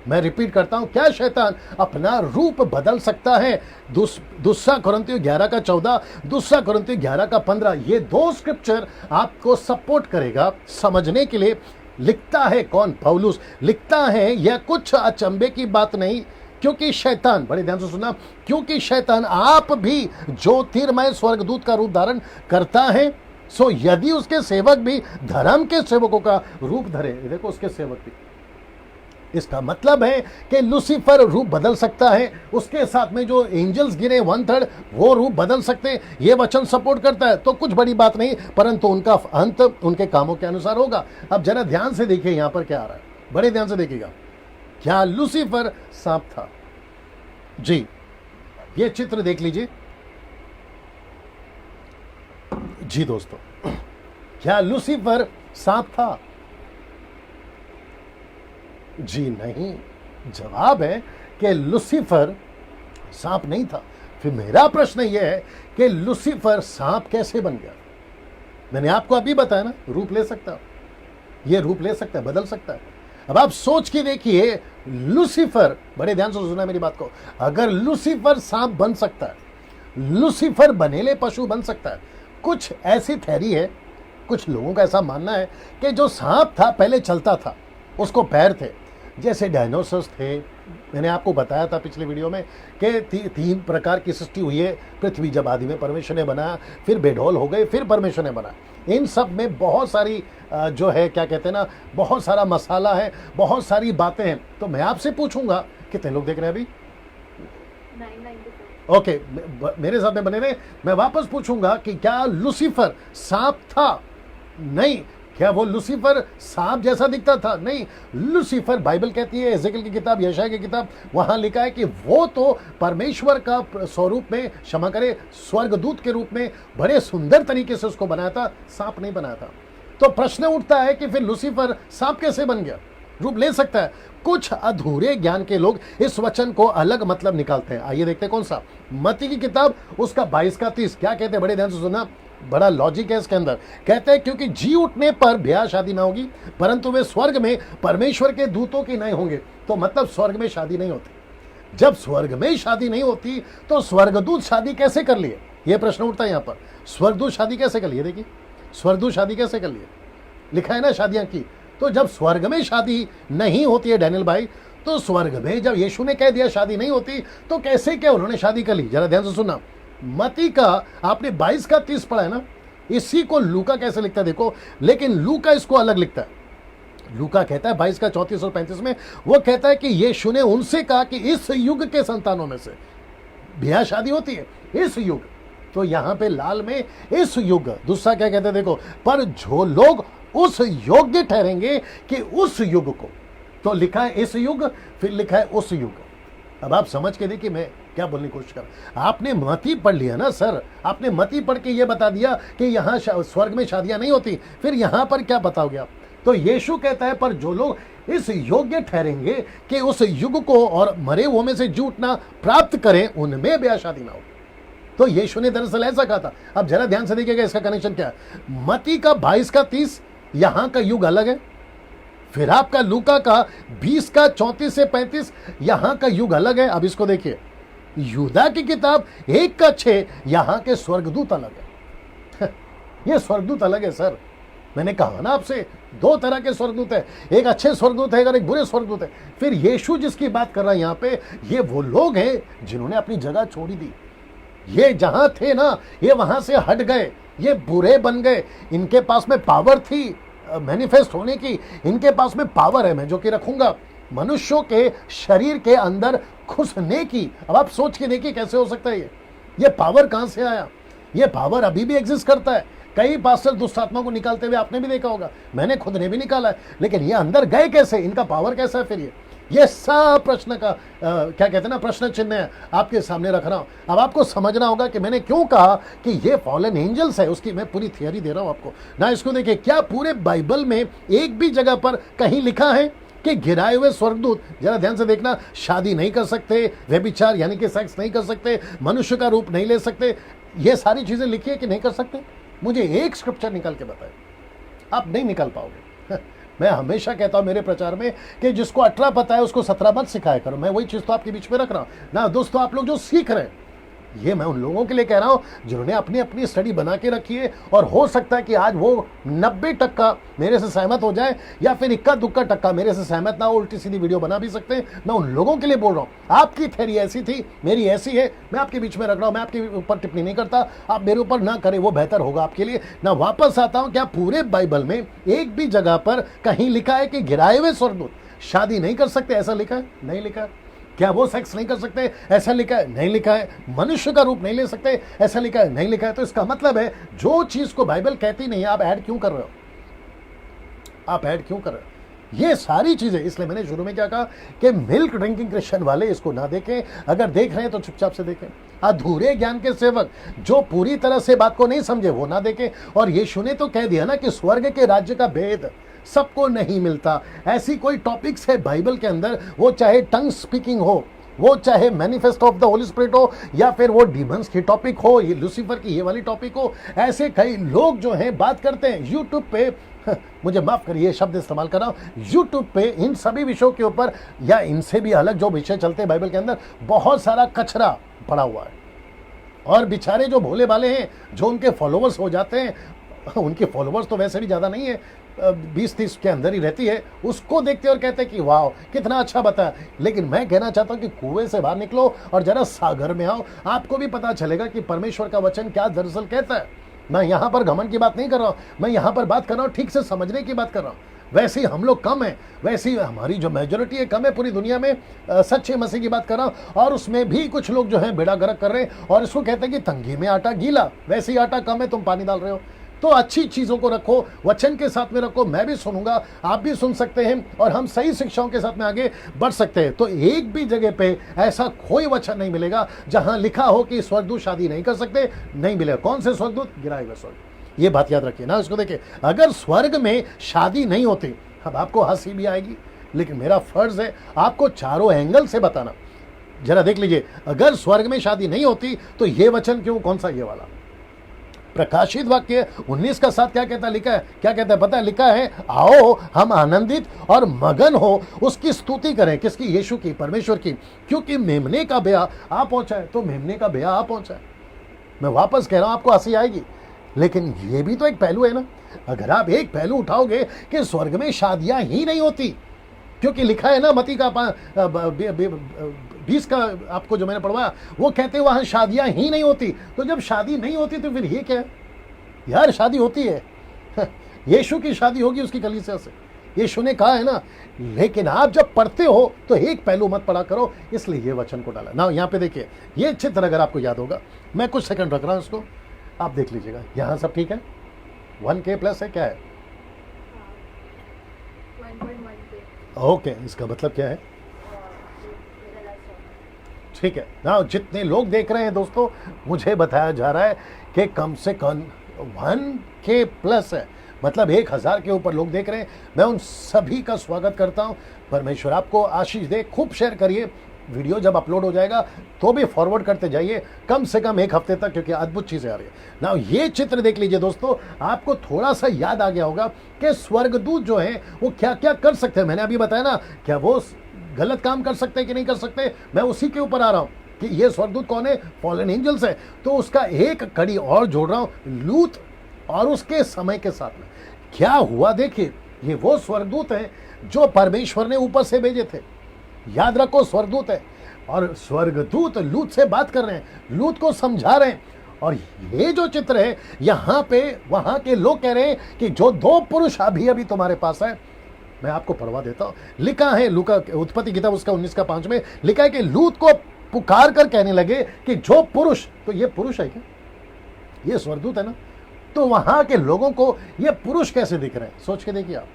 मैं रिपीट करता हूं, क्या शैतान अपना रूप बदल सकता है? दूसरा कुरिन्थियों 11:14, दूसरा कुरिन्थियों 11:15, ये दो स्क्रिप्चर आपको सपोर्ट करेगा समझने के लिए। लिखता है कौन? पौलुस लिखता है। यह कुछ अचंभे की बात नहीं, क्योंकि शैतान, बड़े ध्यान से सुनना, क्योंकि शैतान आप भी ज्योतिर्मय स्वर्गदूत का रूप धारण करता है, सो यदि उसके सेवक भी धर्म के सेवकों का रूप धरे। देखो, उसके सेवक भी, इसका मतलब है कि लूसीफर रूप बदल सकता है, उसके साथ में जो एंजल्स गिरे 1/3 वो रूप बदल सकते हैं। ये वचन सपोर्ट करता है, तो कुछ बड़ी बात नहीं, परंतु उनका अंत उनके कामों के अनुसार होगा। अब जरा ध्यान से देखिए यहां पर क्या आ रहा है, बड़े ध्यान से देखिएगा। क्या लूसीफर सांप था? जी, ये चित्र देख लीजिए। जी दोस्तों, क्या लूसीफर सांप था? जी नहीं। जवाब है कि लूसीफर सांप नहीं था। फिर मेरा प्रश्न यह है कि लूसीफर सांप कैसे बन गया? मैंने आपको अभी बताया ना, रूप ले सकता है, ये रूप ले सकता है, बदल सकता है। अब आप सोच के देखिए, लूसीफर, बड़े ध्यान से सुना मेरी बात को, अगर लूसीफर सांप बन सकता है, लूसीफर बनेले पशु बन सकता है। कुछ ऐसी थ्योरी है, कुछ लोगों का ऐसा मानना है कि जो सांप था पहले चलता था, उसको पैर थे, जैसे डायनासोर्स थे। मैंने आपको बताया था पिछले वीडियो में कि 3 प्रकार की सृष्टि हुई है। पृथ्वी जब आदि में परमेश्वर ने बनाया, फिर बेढौल हो गए, फिर परमेश्वर ने बनाया। इन सब में बहुत सारी जो है, क्या कहते हैं ना, बहुत सारा मसाला है, बहुत सारी बातें हैं। तो मैं आपसे पूछूंगा, कितने लोग देख रहे हैं अभी? 994। ओके, मेरे साथ में बने रहे। मैं वापस पूछूंगा कि क्या लूसीफर सांप था? नहीं। क्या वो लूसीफर सांप जैसा दिखता था? नहीं। लूसीफर, बाइबल कहती है, एजेकियल की किताब, यशायाह की किताब, वहां लिखा है कि वो तो परमेश्वर का स्वरूप में, क्षमा करे, स्वर्गदूत के रूप में बड़े सुंदर तरीके से उसको बनाया था, सांप नहीं बनाया था। तो प्रश्न उठता है कि फिर लूसीफर सांप कैसे बन गया? रूप ले सकता है। कुछ अधूरे ज्ञान के लोग इस वचन को अलग मतलब निकालते हैं। आइए देखते हैं कौन सा। मत्ती की किताब, उसका 22:30 क्या कहते हैं? बड़े ध्यान से सुनना, बड़ा लॉजिक है इसके अंदर। कहते हैं, क्योंकि जी उठने पर ब्याह शादी ना होगी, परंतु वे स्वर्ग में परमेश्वर के दूतों की नए होंगे। तो मतलब स्वर्ग में शादी नहीं होती। जब स्वर्ग में शादी नहीं होती तो स्वर्गदूत शादी कैसे कर लिए? यह प्रश्न उठता है यहां पर। स्वर्गदूत शादी कैसे कर लिए? देखिए, स्वर्गदूत शादी कैसे कर लिए, लिखा है ना, शादियां की। तो जब स्वर्ग में शादी नहीं होती है डैनियल भाई, तो स्वर्ग में जब यीशु ने कह दिया शादी नहीं होती, तो कैसे क्या उन्होंने शादी कर ली? जरा ध्यान से सुनना। मती का आपने 22:30 पढ़ा है ना, इसी को लूका कैसे लिखता है देखो, लेकिन लूका इसको अलग लिखता है। लूका कहता है 22:34 और 35 में, वो कहता है कि यीशु ने उनसे कहा कि इस युग के संतानों में से ब्याह शादी होती है, इस युग। तो यहां पे लाल में इस युग, दूसरा क्या कहते हैं देखो, पर जो लोग उस योग्य ठहरेंगे कि उस युग को, तो लिखा है इस युग, फिर लिखा है उस युग। अब आप समझ के देखिए मैं क्या बोलने की कोशिश कर। आपने मती पढ़ लिया ना सर, आपने मती पढ़ के ये बता दिया कि यहाँ स्वर्ग में शादियां नहीं होती, फिर यहां पर क्या बताओगे आप? तो यीशु कहता है, पर जो लोग इस योग्य ठहरेंगे कि उस युग को और मरे हुओं में से जी उठना प्राप्त करें, उनमें ब्याह शादी ना हो। तो यीशु ने दरअसल ऐसा कहा था। अब जरा ध्यान से देखिएगा इसका कनेक्शन क्या है। मती का 22:30 यहां का युग अलग है, फिर आपका लूका का 20:34 से 35 यहां का युग अलग है। अब इसको देखिए, यूदा की किताब 1:6, यहां के स्वर्गदूत अलग है। ये स्वर्गदूत अलग है सर। मैंने कहा ना आपसे, दो तरह के स्वर्गदूत है, एक अच्छे स्वर्गदूत है और एक बुरे स्वर्गदूत है। फिर यीशु जिसकी बात कर रहा है यहाँ पे, ये वो लोग हैं जिन्होंने अपनी जगह छोड़ी दी। ये जहां थे ना, ये वहां से हट गए, ये बुरे बन गए। इनके पास में पावर थी मैनिफेस्ट होने की, इनके पास में पावर है मैं जो कि रखूंगा मनुष्यों के शरीर के अंदर घुसने की। अब आप सोच के देखिए कैसे हो सकता है ये पावर कहां से आया? ये पावर अभी भी एग्जिस्ट करता है। कई पास्टर दुष्ट आत्मा को निकालते हुए आपने भी देखा होगा, मैंने खुद ने भी निकाला है, लेकिन ये अंदर गए कैसे? इनका पावर कैसा है? फिर ये सब प्रश्न का क्या कहते हैं ना, प्रश्न चिन्ह है आपके सामने रख रहा हूं। अब आपको समझना होगा कि मैंने क्यों कहा कि ये फॉलन एंजल्स है, उसकी मैं पूरी थियरी दे रहा हूं आपको ना। इसको देखिए, क्या पूरे बाइबल में एक भी जगह पर कहीं लिखा है कि गिराए हुए स्वर्गदूत, जरा ध्यान से देखना, शादी नहीं कर सकते, व्यभिचार यानी कि सेक्स नहीं कर सकते, मनुष्य का रूप नहीं ले सकते, ये सारी चीजें लिखी है कि नहीं कर सकते? मुझे एक स्क्रिप्चर निकाल के बताए। आप नहीं निकाल पाओगे। मैं हमेशा कहता हूं मेरे प्रचार में कि जिसको 18 पता है उसको 17 मत सिखाया करो। मैं वही चीज तो आपके बीच में रख रहा हूं ना। दोस्तों, आप लोग जो सीख रहे हैं, ये मैं उन लोगों के लिए कह रहा हूं जिन्होंने अपनी अपनी स्टडी बना के रखी है, और हो सकता है कि आज वो 90% मेरे से सहमत हो जाए, या फिर 1-2% मेरे से सहमत ना हो, उल्टी सीधी वीडियो बना भी सकते हैं। मैं उन लोगों के लिए बोल रहा हूं। आपकी थ्योरी ऐसी थी, मेरी ऐसी है, मैं आपके बीच में रख रहा हूं, मैं आपके ऊपर टिप्पणी नहीं करता। आप मेरे ऊपर ना करें, वो बेहतर होगा आपके लिए ना। वापस आता हूं, क्या पूरे बाइबल में एक भी जगह पर कहीं लिखा है कि गिराए हुए स्वर्गदूत शादी नहीं कर सकते? ऐसा लिखा है? नहीं लिखा है। क्या वो सेक्स नहीं कर सकते? ऐसा लिखा है? नहीं लिखा है। मनुष्य का रूप नहीं ले सकते? ऐसा लिखा है? नहीं लिखा है। तो इसका मतलब है जो चीज को बाइबल कहती नहीं है, आप ऐड क्यों कर रहे हो? आप ऐड क्यों कर रहे हो? ये सारी चीजें, इसलिए मैंने शुरू में क्या कहा कि मिल्क ड्रिंकिंग क्रिश्चियन वाले इसको ना देखें। अगर देख रहे हैं तो चुपचाप से देखें। अधूरे ज्ञान के सेवक जो पूरी तरह से बात को नहीं समझे वो ना देखें। और यीशु ने तो कह दिया ना कि स्वर्ग के राज्य का भेद सबको नहीं मिलता। ऐसी कोई टॉपिक्स है बाइबल के अंदर, वो चाहे टंग स्पीकिंग हो, वो चाहे manifest of the Holi spirit हो, या फिर वो डीमंस की टॉपिक हो, ये लूसीफर की ये वाली टॉपिक हो। ऐसे कई लोग जो हैं बात करते हैं यूट्यूब पे, मुझे माफ करिए शब्द इस्तेमाल कर रहा हूं, यूट्यूब पे इन सभी विषयों के ऊपर या इनसे भी अलग जो विषय चलते हैं बाइबल के अंदर, बहुत सारा कचरा पड़ा हुआ है। और बेचारे जो भोले भाले हैं, जो उनके फॉलोवर्स हो जाते हैं, उनके फॉलोवर्स तो वैसे भी ज़्यादा नहीं है, 20-30 के अंदर ही रहती है, उसको देखते और कहते हैं कि वाह कितना अच्छा बताया। लेकिन मैं कहना चाहता हूं कि कुएं से बाहर निकलो और जरा सागर में आओ, आपको भी पता चलेगा कि परमेश्वर का वचन क्या दरअसल कहता है। मैं यहां पर घमंड की बात नहीं कर रहा हूं, मैं यहां पर बात कर रहा हूं ठीक से समझने की बात कर रहा हूं। वैसे ही हम लोग कम हैं, वैसे ही हमारी जो मेजोरिटी है कम है पूरी दुनिया में। सच्चे मसीह की बात कर रहा हूं, और उसमें भी कुछ लोग जो है बेड़ा गर्क कर रहे हैं और इसको कहते हैं कि तंगी में आटा गीला। वैसे ही आटा कम है, तुम पानी डाल रहे हो। तो अच्छी चीजों को रखो, वचन के साथ में रखो, मैं भी सुनूंगा, आप भी सुन सकते हैं, और हम सही शिक्षाओं के साथ में आगे बढ़ सकते हैं। तो एक भी जगह पे ऐसा कोई वचन नहीं मिलेगा जहां लिखा हो कि स्वर्गदूत शादी नहीं कर सकते, नहीं मिलेगा। कौन से स्वर्गदूत? गिराए हुए स्वर्ग। ये बात याद रखिए ना। इसको देखिए, अगर स्वर्ग में शादी नहीं होती, अब आपको हंसी भी आएगी, लेकिन मेरा फर्ज है आपको चारों एंगल से बताना। जरा देख लीजिए, अगर स्वर्ग में शादी नहीं होती तो ये वचन क्यों? कौन सा? ये वाला प्रकाशित वाक्य 19:7 क्या कहता है? लिखा है, क्या कहता है पता है? लिखा है, आओ हम आनंदित और मगन हो उसकी स्तुति करें। किसकी? यीशु की, परमेश्वर की, क्योंकि मेमने का ब्याह आ पहुंचा है। तो मेमने का ब्याह आ पहुंचा है। मैं वापस कह रहा हूं, आपको हंसी आएगी, लेकिन ये भी तो एक पहलू है ना। अगर आप एक पहलू उठाओगे कि स्वर्ग में शादियां ही नहीं होती, क्योंकि लिखा है ना मती का 20 का आपको जो मैंने पढ़वाया, वो कहते हैं वहां शादियां ही नहीं होती। तो जब शादी नहीं होती तो फिर ये क्या है? यार शादी होती है, यीशु की शादी होगी उसकी कलीसिया से, यीशु ने कहा है ना। लेकिन आप जब पढ़ते हो तो एक पहलू मत पढ़ा करो, इसलिए ये वचन को डाला ना। यहाँ पे देखिए, ये चित्र अगर आपको याद होगा, मैं कुछ सेकंड रख रहा हूं इसको, आप देख लीजिएगा। यहाँ सब ठीक है, 1K प्लस है, क्या है? 1.1K। ओके, इसका मतलब क्या है? ठीक है ना। जितने लोग देख रहे हैं दोस्तों, मुझे बताया जा रहा है कि कम से कम 1K प्लस है, मतलब 1000 के ऊपर लोग देख रहे हैं। मैं उन सभी का स्वागत करता हूं। परमेश्वर आपको आशीष दे। खूब शेयर करिए, वीडियो जब अपलोड हो जाएगा तो भी फॉरवर्ड करते जाइए, कम से कम 1 हफ्ते तक, क्योंकि अद्भुत चीजें आ रही है ना। ये चित्र देख लीजिए दोस्तों, आपको थोड़ा सा याद आ गया होगा कि स्वर्गदूत जो है वो क्या क्या कर सकते हैं। मैंने अभी बताया ना, क्या वो गलत काम कर सकते हैं कि नहीं कर सकते, मैं उसी के ऊपर आ रहा हूं। कि ये स्वर्गदूत कौन है, फॉलन एंजल्स है। तो उसका एक कड़ी और जोड़ रहा हूं, लूत और उसके समय के साथ में क्या हुआ। देखिए, ये वो स्वर्गदूत हैं जो परमेश्वर ने ऊपर से भेजे थे। याद रखो, स्वर्गदूत है और स्वर्गदूत लूत से बात कर रहे हैं, लूत को समझा रहे हैं। और ये जो चित्र है, यहां पे वहां के लोग कह रहे हैं कि जो दो पुरुष अभी अभी तुम्हारे पास है, मैं आपको पढ़वा देता हूं। लिखा है लूका उत्पत्ति किताब उसका 19:5 में लिखा है कि लूत को पुकार कर कहने लगे कि जो पुरुष, तो ये पुरुष है क्या, ये स्वर्गदूत है ना। तो वहां के लोगों को ये पुरुष कैसे दिख रहे हैं, सोच के देखिए आप।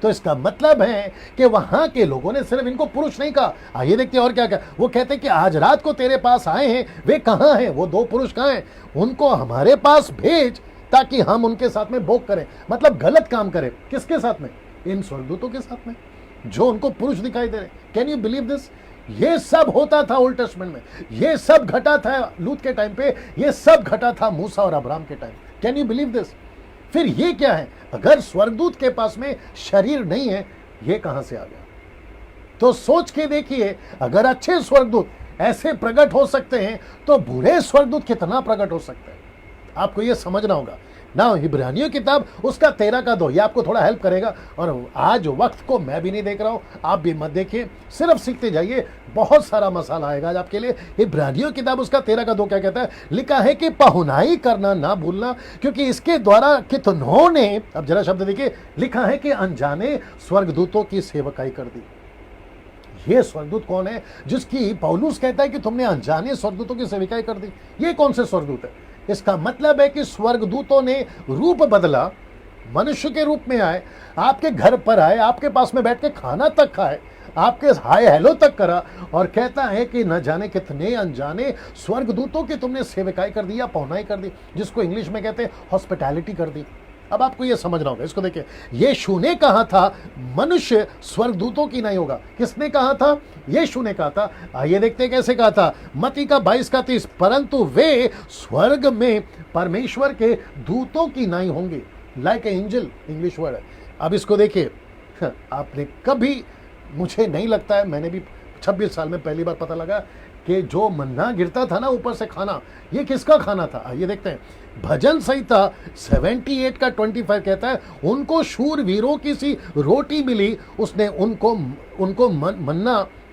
तो इसका मतलब है कि वहां के लोगों ने सिर्फ इनको पुरुष नहीं कहा। आइए देखते हैं और क्या क्या वो कहते हैं कि आज रात को तेरे पास आए हैं, वे कहां हैं, वो दो पुरुष कहां हैं, उनको हमारे पास भेज ताकि हम उनके साथ में भोग करें। मतलब गलत काम करें, किसके साथ में, इन स्वर्गदूतों के साथ में जो उनको पुरुष दिखाई दे रहे। Can you believe this. ये सब होता था ओल्ड टेस्टमेंट में, ये सब घटा था लूत के टाइम पे, ये सब घटा था मूसा और अब्राहम के time. Can you believe this. फिर ये क्या है, अगर स्वर्गदूत के पास में शरीर नहीं है, ये कहां से आ गया। तो सोच के देखिए, अगर अच्छे स्वर्गदूत ऐसे प्रकट हो सकते हैं तो बुरे स्वर्गदूत कितना प्रकट हो सकते हैं, आपको ये समझना होगा ना। इब्रानियों किताब उसका 13:2 ये आपको थोड़ा हेल्प करेगा। और आज वक्त को मैं भी नहीं देख रहा हूं, आप भी मत देखिए, सिर्फ सीखते जाइए, बहुत सारा मसाला आएगा आज आपके लिए। इब्रानियों किताब उसका 13:2 क्या कहता है, लिखा है कि पहुनाई करना ना भूलना, क्योंकि इसके द्वारा कितनों ने, अब जरा शब्द देखिए, लिखा है कि अनजाने स्वर्गदूतों की सेवकाई कर दी। ये स्वर्गदूत कौन है जिसकी पौलुस कहता है कि तुमने अनजाने स्वर्गदूतों की सेवकाई कर दी। ये कौन से स्वर्गदूत है। इसका मतलब है कि स्वर्गदूतों ने रूप बदला, मनुष्य के रूप में आए, आपके घर पर आए, आपके पास में बैठ के खाना तक खाए, आपके हाय हेलो तक करा, और कहता है कि न जाने कितने अनजाने स्वर्गदूतों की तुमने सेवकाई कर दी या पहुनाई कर दी, जिसको इंग्लिश में कहते हैं हॉस्पिटैलिटी कर दी। अब आपको यह समझना होगा, इसको देखिए, यीशु ने कहा था मनुष्य स्वर्गदूतों की नहीं होगा। किसने कहा था, यीशु ने कहा था। आइए देखते हैं कैसे कहा था, मत्ती का 22:30, परंतु वे स्वर्ग में परमेश्वर के दूतों की नहीं होंगे, like a angel, English word है। अब इसको देखिए, आपने कभी, मुझे नहीं लगता है, मैंने भी 26 साल में पहली बार पता लगा कि जो मन्ना गिरता था ना ऊपर से खाना, ये किसका खाना था। आइए देखते हैं, भजन संहिता 78:25 कहता है, उनको शूरवीरों की सी रोटी मिली, उसने उनको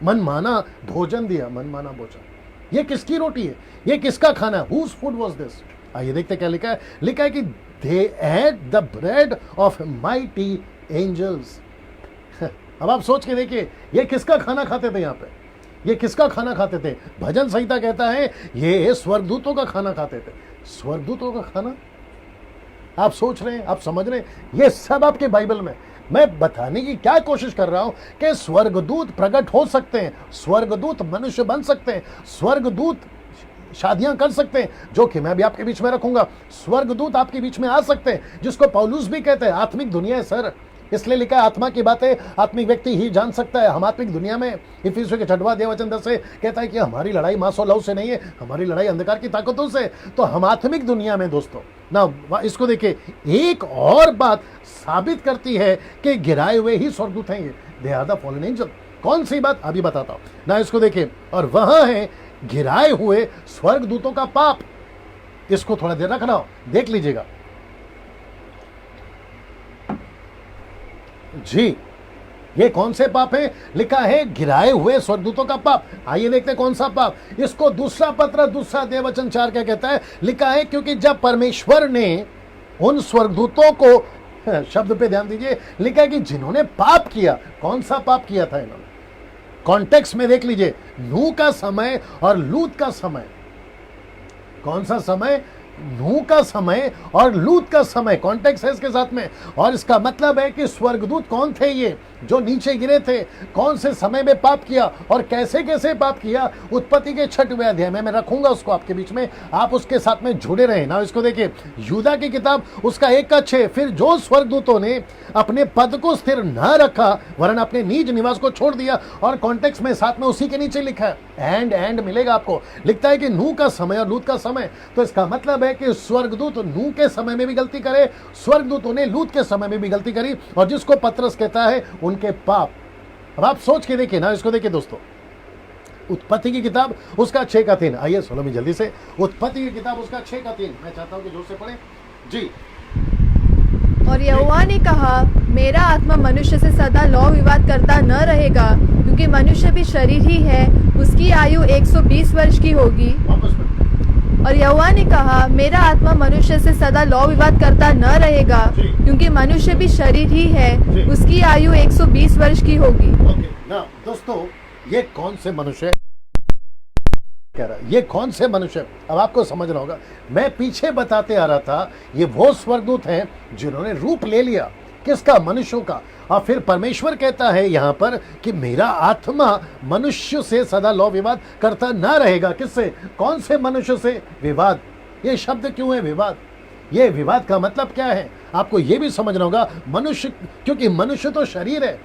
मनमाना भोजन दिया, मनमाना भोजन। ये किसकी रोटी है, ये किसका खाना है, हुज फूड वाज दिस। आइए देखते क्या लिखा है, लिखा है कि they ate the bread of mighty angels. अब आप सोच के देखिए, ये किसका खाना खाते थे, यहाँ पे ये किसका खाना खाते थे। भजन संहिता कहता है ये स्वर्गदूतों का खाना खाते थे। स्वर्गदूतों का खाना, आप सोच रहे हैं, आप समझ रहे हैं, ये सब आपके बाइबल में। मैं बताने की क्या कोशिश कर रहा हूं कि स्वर्गदूत प्रकट हो सकते हैं, स्वर्गदूत मनुष्य बन सकते हैं, स्वर्गदूत शादियां कर सकते हैं, जो कि मैं भी आपके बीच में रखूंगा। स्वर्गदूत आपके बीच में आ सकते हैं, जिसको पौलुस भी कहते हैं आत्मिक दुनिया है सर, इसलिए लिखा है आत्मा की बातें आत्मिक व्यक्ति ही जान सकता है। हम आत्मिक दुनिया में, इफिसियों के 6:10 से कहता है कि हमारी लड़ाई मांस और लहू से नहीं है, हमारी लड़ाई अंधकार की ताकतों से। तो हम आत्मिक दुनिया में दोस्तों ना, इसको देखिए, एक और बात साबित करती है कि गिराए हुए ही स्वर्गदूत हैं, ये they are the fallen angel. कौन सी बात, अभी बताता हूं ना, इसको देखिए, और वहां है गिराए हुए स्वर्गदूतों का पाप। इसको थोड़ा देर रखना, देख लीजिएगा जी, ये कौन से पाप है, लिखा है गिराए हुए स्वर्गदूतों का पाप। आइए देखते हैं कौन सा पाप। इसको दूसरा पत्र 2 वचन 4 क्या कहता है, लिखा है क्योंकि जब परमेश्वर ने उन स्वर्गदूतों को, शब्द पे ध्यान दीजिए, लिखा है कि जिन्होंने पाप किया। कौन सा पाप किया था इन्होंने, कॉन्टेक्स्ट में देख लीजिए, नूह का समय और लूत का समय। कौन सा समय, नूह का समय और लूत का समय, कॉन्टेक्स्ट है इसके साथ में। और इसका मतलब है कि स्वर्गदूत कौन थे, ये जो नीचे गिरे थे, कौन से समय में पाप किया और कैसे कैसे पाप किया, उत्पत्ति के 6वें अध्याय में मैं रखूंगा उसको आपके बीच में, आप उसके साथ में जुड़े रहे ना। इसको देखिए, यूदा की किताब उसका 1:6, फिर जो स्वर्गदूतों ने अपने पद को स्थिर न रखा वरन अपने निज निवास को छोड़ दिया, और कॉन्टेक्स्ट में साथ में उसी के नीचे लिखा है, एंड मिलेगा आपको, लिखता है कि नूह का समय और लूत का समय। तो इसका मतलब है कि स्वर्गदूत नूह के समय में भी गलती करे, स्वर्गदूतों ने लूत के समय में भी गलती करी, और जिसको पतरस कहता है उनके पाप। अब आप सोच के देखिए ना, इसको देखिए दोस्तों, उत्पत्ति की किताब उसका 6 का 3। आइए सोलोमी जल्दी से, उत्पत्ति की किताब उसका 6 का 3। मैं चाहता हूं कि जोर से पढ़ें जी। और यहोवा ने कहा, मेरा आत्मा मनुष्य से सदा लौ विवाद करता न रहेगा, क्योंकि मनुष्य भी शरीर ही है, उसकी आयु 120 वर्ष की होगी। वापस पढ़ें। और यहोवा ने कहा, मेरा आत्मा मनुष्य से सदा लौ विवाद करता न रहेगा, क्योंकि मनुष्य भी शरीर ही है, उसकी आयु 120 वर्ष की होगी। ओके ना दोस्तों, ये कौन से मनुष्य कह रहा है, ये कौन से मनुष्य, अब आपको समझना होगा। मैं पीछे बताते आ रहा था, ये वो स्वर्गदूत हैं जिन्होंने रूप ले लिया किसका, मनुष्यों का। और फिर परमेश्वर कहता है यहां पर कि मेरा आत्मा मनुष्य से सदा लौ विवाद करता ना रहेगा। किससे, कौन से मनुष्य से विवाद। ये शब्द क्यों है विवाद, ये विवाद का मतलब क्या है आपको ये भी समझना होगा। मनुष्य, क्योंकि मनुष्य तो शरीर है,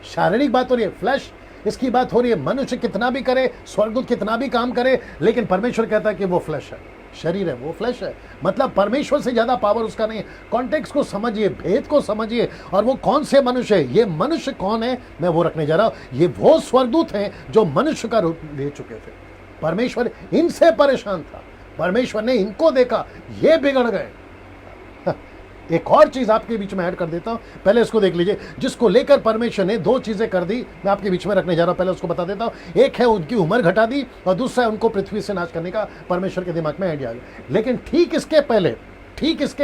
शारीरिक बात हो रही है, फ्लैश, इसकी बात हो रही है। मनुष्य कितना भी करे, स्वर्गदूत कितना भी काम करे, लेकिन परमेश्वर कहता है कि वो फ्लैश है, शरीर है, वो फ्लैश है। मतलब परमेश्वर से ज्यादा पावर उसका नहीं है। कॉन्टेक्स्ट को समझिए, भेद को समझिए। और वो कौन से मनुष्य है, ये मनुष्य कौन है, मैं वो रखने जा रहा हूं। ये वो स्वर्गदूत हैं जो मनुष्य का रूप ले चुके थे। परमेश्वर इनसे परेशान था, परमेश्वर ने इनको देखा, ये बिगड़ गए। एक और चीज आपके बीच में ऐड कर देता हूं, पहले इसको देख लीजिए, जिसको लेकर परमेश्वर ने 2 चीजें कर दी, मैं आपके बीच में रखने जा रहा हूं। पहले उसको बता देता हूं। एक है उनकी उम्र घटा दी, और दूसरा है उनको पृथ्वी से नाश करने का परमेश्वर के दिमाग में आइडिया आ गया। लेकिन ठीक इसके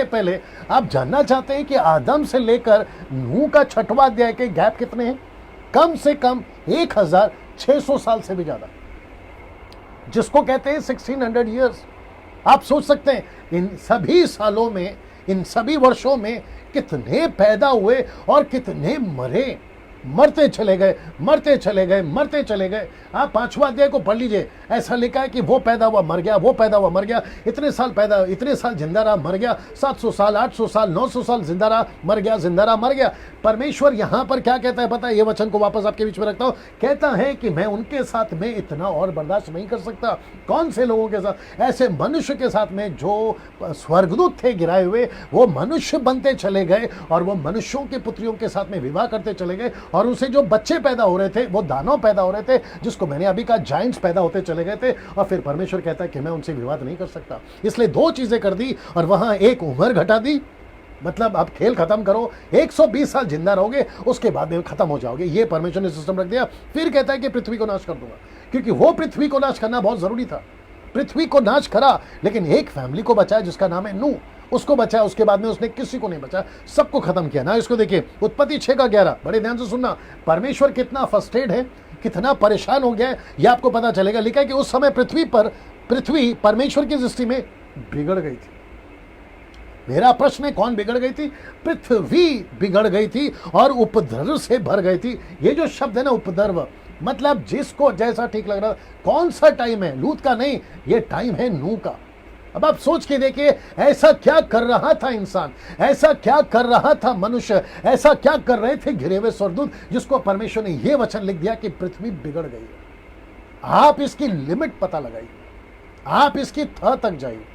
पहले आप जानना चाहते हैं कि आदम से लेकर नूह का 6वां अध्याय के गैप कितने हैं? कम से कम 1600 साल से भी ज्यादा, जिसको कहते हैं 1600 ईयर्स। आप सोच सकते हैं इन सभी सालों में, इन सभी वर्षों में कितने पैदा हुए और कितने मरे, मरते चले गए। आप 5वां अध्याय को पढ़ लीजिए, ऐसा लिखा है कि वो पैदा हुआ मर गया, वो पैदा हुआ मर गया, इतने साल पैदा, इतने साल जिंदा रहा मर गया, 700 साल 800 साल 900 साल जिंदा रहा मर गया। परमेश्वर यहां पर क्या कहता है पता है? ये वचन को वापस आपके बीच में रखता हूं। कहता है कि मैं उनके साथ में इतना और बर्दाश्त नहीं कर सकता। कौन से लोगों के साथ? ऐसे मनुष्य के साथ में जो स्वर्गदूत थे गिराए हुए, वो मनुष्य बनते चले गए और वो मनुष्यों के पुत्रियों के साथ में विवाह करते चले गए, और उनसे जो बच्चे पैदा हो रहे थे वो दानव पैदा हो रहे थे, जिसको मैंने अभी कहा जायंट्स पैदा होते चले गए थे। और फिर परमेश्वर कहता है कि मैं उनसे विवाद नहीं कर सकता, इसलिए 2 चीजें कर दी, और वहां एक उम्र घटा दी। मतलब अब खेल खत्म करो, 120 साल जिंदा रहोगे, उसके बाद में खत्म हो जाओगे। ये परमेश्वर ने सिस्टम रख दिया। फिर कहता है कि पृथ्वी को नाश कर दूंगा, क्योंकि वो पृथ्वी को नाश करना बहुत जरूरी था। पृथ्वी को नाश करा, लेकिन एक फैमिली को बचाया जिसका नाम है नूह, उसको बचाया। उसके बाद में उसने किसी को नहीं बचाया, सबको खत्म किया ना। इसको देखिए, उत्पत्ति 6 का 11, बड़े ध्यान से सुनना। परमेश्वर कितना फ्रस्ट्रेटेड है, कितना परेशान हो गया है, ये आपको पता चलेगा। लिखा है कि उस समय पृथ्वी परमेश्वर की दृष्टि में बिगड़ गई थी। मेरा प्रश्न है, कौन बिगड़ गई थी? पृथ्वी बिगड़ गई थी और उपद्रव से भर गई थी। ये जो शब्द है ना, उपद्रव, मतलब जिसको जैसा ठीक लग रहा। कौन सा टाइम है? लूत का नहीं, ये टाइम है नूह का। अब आप सोच के देखिए, ऐसा क्या कर रहा था इंसान, ऐसा क्या कर रहा था मनुष्य, ऐसा क्या कर रहे थे घिरे हुए स्वर्गदूत, जिसको परमेश्वर ने यह वचन लिख दिया कि पृथ्वी बिगड़ गई है। आप इसकी लिमिट पता लगाइए, आप इसकी तह तक जाइए,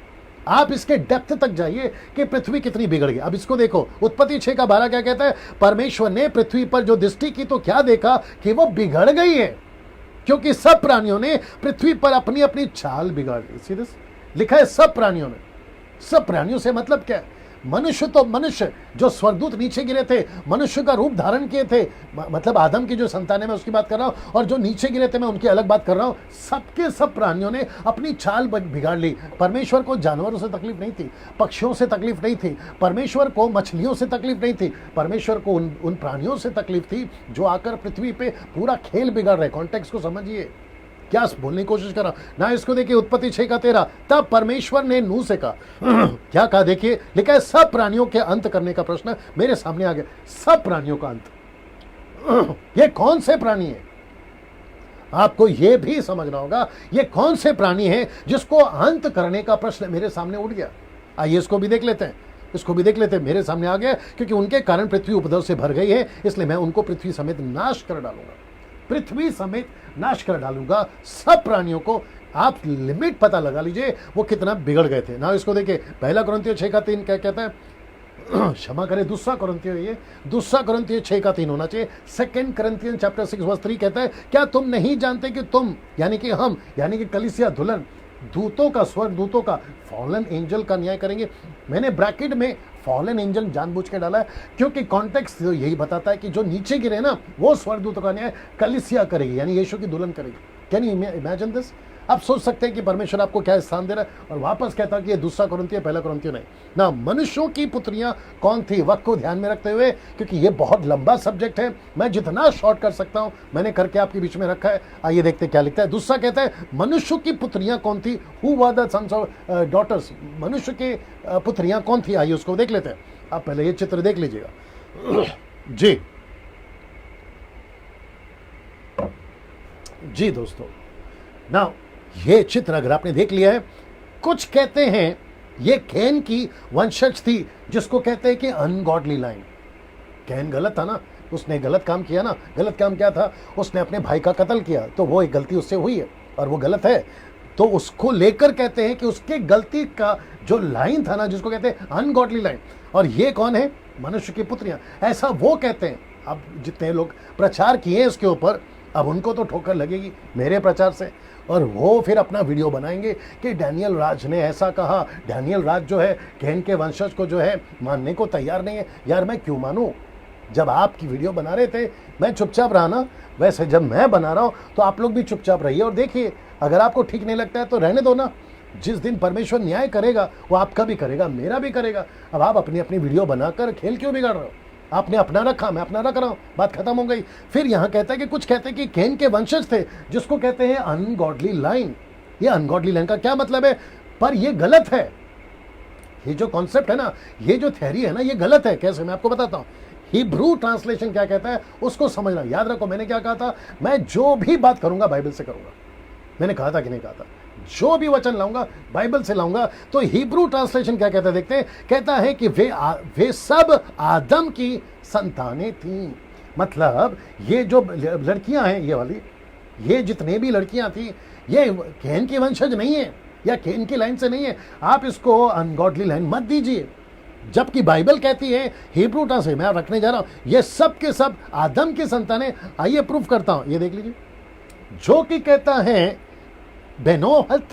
आप इसके डेप्थ तक जाइए कि पृथ्वी कितनी बिगड़ गई। अब इसको देखो, उत्पत्ति 6 का 12 क्या कहता है? परमेश्वर ने पृथ्वी पर जो दृष्टि की तो क्या देखा कि वो बिगड़ गई है, क्योंकि सब प्राणियों ने पृथ्वी पर अपनी अपनी चाल बिगाड़ दी। सीधे लिखा है सब प्राणियों ने। सब प्राणियों से मतलब क्या है? मनुष्य तो मनुष्य, जो स्वर्गदूत नीचे गिरे थे, मनुष्य का रूप धारण किए थे, मतलब आदम की जो संतान है मैं उसकी बात कर रहा हूं, और जो नीचे गिरे थे मैं उनकी अलग बात कर रहा हूं। सबके सब प्राणियों ने अपनी चाल बिगाड़ ली। परमेश्वर को जानवरों से तकलीफ नहीं थी, पक्षियों से तकलीफ नहीं थी, परमेश्वर को मछलियों से तकलीफ नहीं थी, परमेश्वर को उन प्राणियों से तकलीफ थी जो आकर पृथ्वी पे पूरा खेल बिगाड़ रहे। कॉन्टेक्स्ट को समझिए, क्या बोलने की कोशिश कर रहा ना। इसको देखिए, उत्पत्ति 6 का 13, तब परमेश्वर ने नूह से कहा क्या कहा? देखिए, लिखा है सब प्राणियों के अंत करने का प्रश्न मेरे सामने आ गया। सब प्राणियों का अंत ये कौन से प्राणी है? आपको यह भी समझना होगा, ये कौन से प्राणी है जिसको अंत करने का प्रश्न मेरे सामने उठ गया। आइए इसको भी देख लेते हैं, मेरे सामने आ गया, क्योंकि उनके कारण पृथ्वी उपद्रव से भर गई है, इसलिए मैं उनको पृथ्वी समेत नाश कर डालूंगा, पृथ्वी समेत नाश कर डालूंगा सब प्राणियों को। आप लिमिट पता लगा लीजिए वो कितना बिगड़ गए थे ना। इसको देखिए, 1 कुरिन्थियों 6 का 3 क्या कहता है? क्षमा करे, दूसरा कुरिन्थियों 6:3 होना चाहिए। 2 Corinthians chapter 6 verse 3 कहता है, क्या तुम नहीं जानते कि तुम यानी कि हम यानी कि कलीसिया दुल्हन दूतों का, स्वर्ग दूतों का, फॉलन एंजल का न्याय करेंगे। मैंने ब्रैकेट में फॉलन एंजल जानबूझ के डाला है क्योंकि कॉन्टेक्स्ट यही बताता है कि जो नीचे गिरे ना वो स्वर्ग दूतों का न्याय कलीसिया करेगी, यानी यीशु की दुल्हन करेगी। Can you imagine this? आप सोच सकते हैं कि परमेश्वर आपको क्या स्थान दे रहा है। और वापस कहता है कि ये 2 Corinthians 1 Corinthians नहीं ना। मनुष्यों की पुत्रियां कौन थी, वक्त को ध्यान में रखते हुए, क्योंकि ये बहुत लंबा सब्जेक्ट है, मैं जितना शॉर्ट कर सकता हूं मैंने करके आपके बीच में रखा है। आइए देखते क्या लिखता है। दूसरा कहता है मनुष्यों की पुत्रियां कौन थी, who were the sons of daughters, मनुष्य की पुत्रियां कौन थी। आइए उसको देख लेते हैं। आप पहले ये चित्र देख लीजिएगा। जी दोस्तों, नाउ ये चित्र अगर आपने देख लिया है, कुछ कहते हैं ये कैन की वंशज थी, जिसको कहते हैं कि अनगॉडली लाइन। कैन गलत था ना, उसने गलत काम किया ना। गलत काम क्या था? उसने अपने भाई का कत्ल किया, तो वो एक गलती उससे हुई है और वो गलत है। तो उसको लेकर कहते हैं कि उसके गलती का जो लाइन था ना, जिसको कहते हैं अनगॉडली लाइन। और ये कौन है? मनुष्य की पुत्रियां, ऐसा वो कहते हैं। अब जितने लोग प्रचार किए इसके ऊपर, अब उनको तो ठोकर लगेगी मेरे प्रचार से, और वो फिर अपना वीडियो बनाएंगे कि डैनियल राज ने ऐसा कहा। डैनियल राज जो है कैन के वंशज को जो है मानने को तैयार नहीं है। यार मैं क्यों मानूं? जब आपकी वीडियो बना रहे थे मैं चुपचाप रहा ना, वैसे जब मैं बना रहा हूं तो आप लोग भी चुपचाप रहिए और देखिए। अगर आपको ठीक नहीं लगता है तो रहने दो ना। जिस दिन परमेश्वर न्याय करेगा वो आपका भी करेगा, मेरा भी करेगा। अब आप अपनी अपनी वीडियो बनाकर खेल क्यों बिगाड़ रहे हो? आपने अपना रखा, मैं अपना रख रहा हूं, बात खत्म हो गई। फिर यहां कहता है कि कुछ कहते हैं कि कैन के वंशज थे, जिसको कहते हैं अनगॉडली लाइन। ये अनगॉडली लाइन का क्या मतलब है? पर ये गलत है। ये जो कॉन्सेप्ट है ना, ये जो थ्योरी है ना, ये गलत है। कैसे? मैं आपको बताता हूं। हिब्रू ट्रांसलेशन क्या कहता है उसको समझना। याद रखो मैंने क्या कहा था, मैं जो भी बात करूंगा बाइबल से करूंगा। मैंने कहा था कि नहीं कहा था? जो भी वचन लाऊंगा बाइबल से लाऊंगा। तो हिब्रू ट्रांसलेशन क्या कहता है देखते हैं। कहता है कि वे सब आदम की संतानें थीं। मतलब ये जो लड़कियां हैं, ये वाली, ये जितने भी लड़कियां थी, ये कैन की वंशज नहीं है या कैन की लाइन से नहीं है। आप इसको अनगॉडली लाइन मत दीजिए। जबकि बाइबल कहती है, हिब्रू ट्रांसलेशन मैं रखने जा रहा हूं, ये सब के सब आदम की संतानें। आइए प्रूफ करता हूं, ये देख लीजिए। जो कि कहता है बेनोहत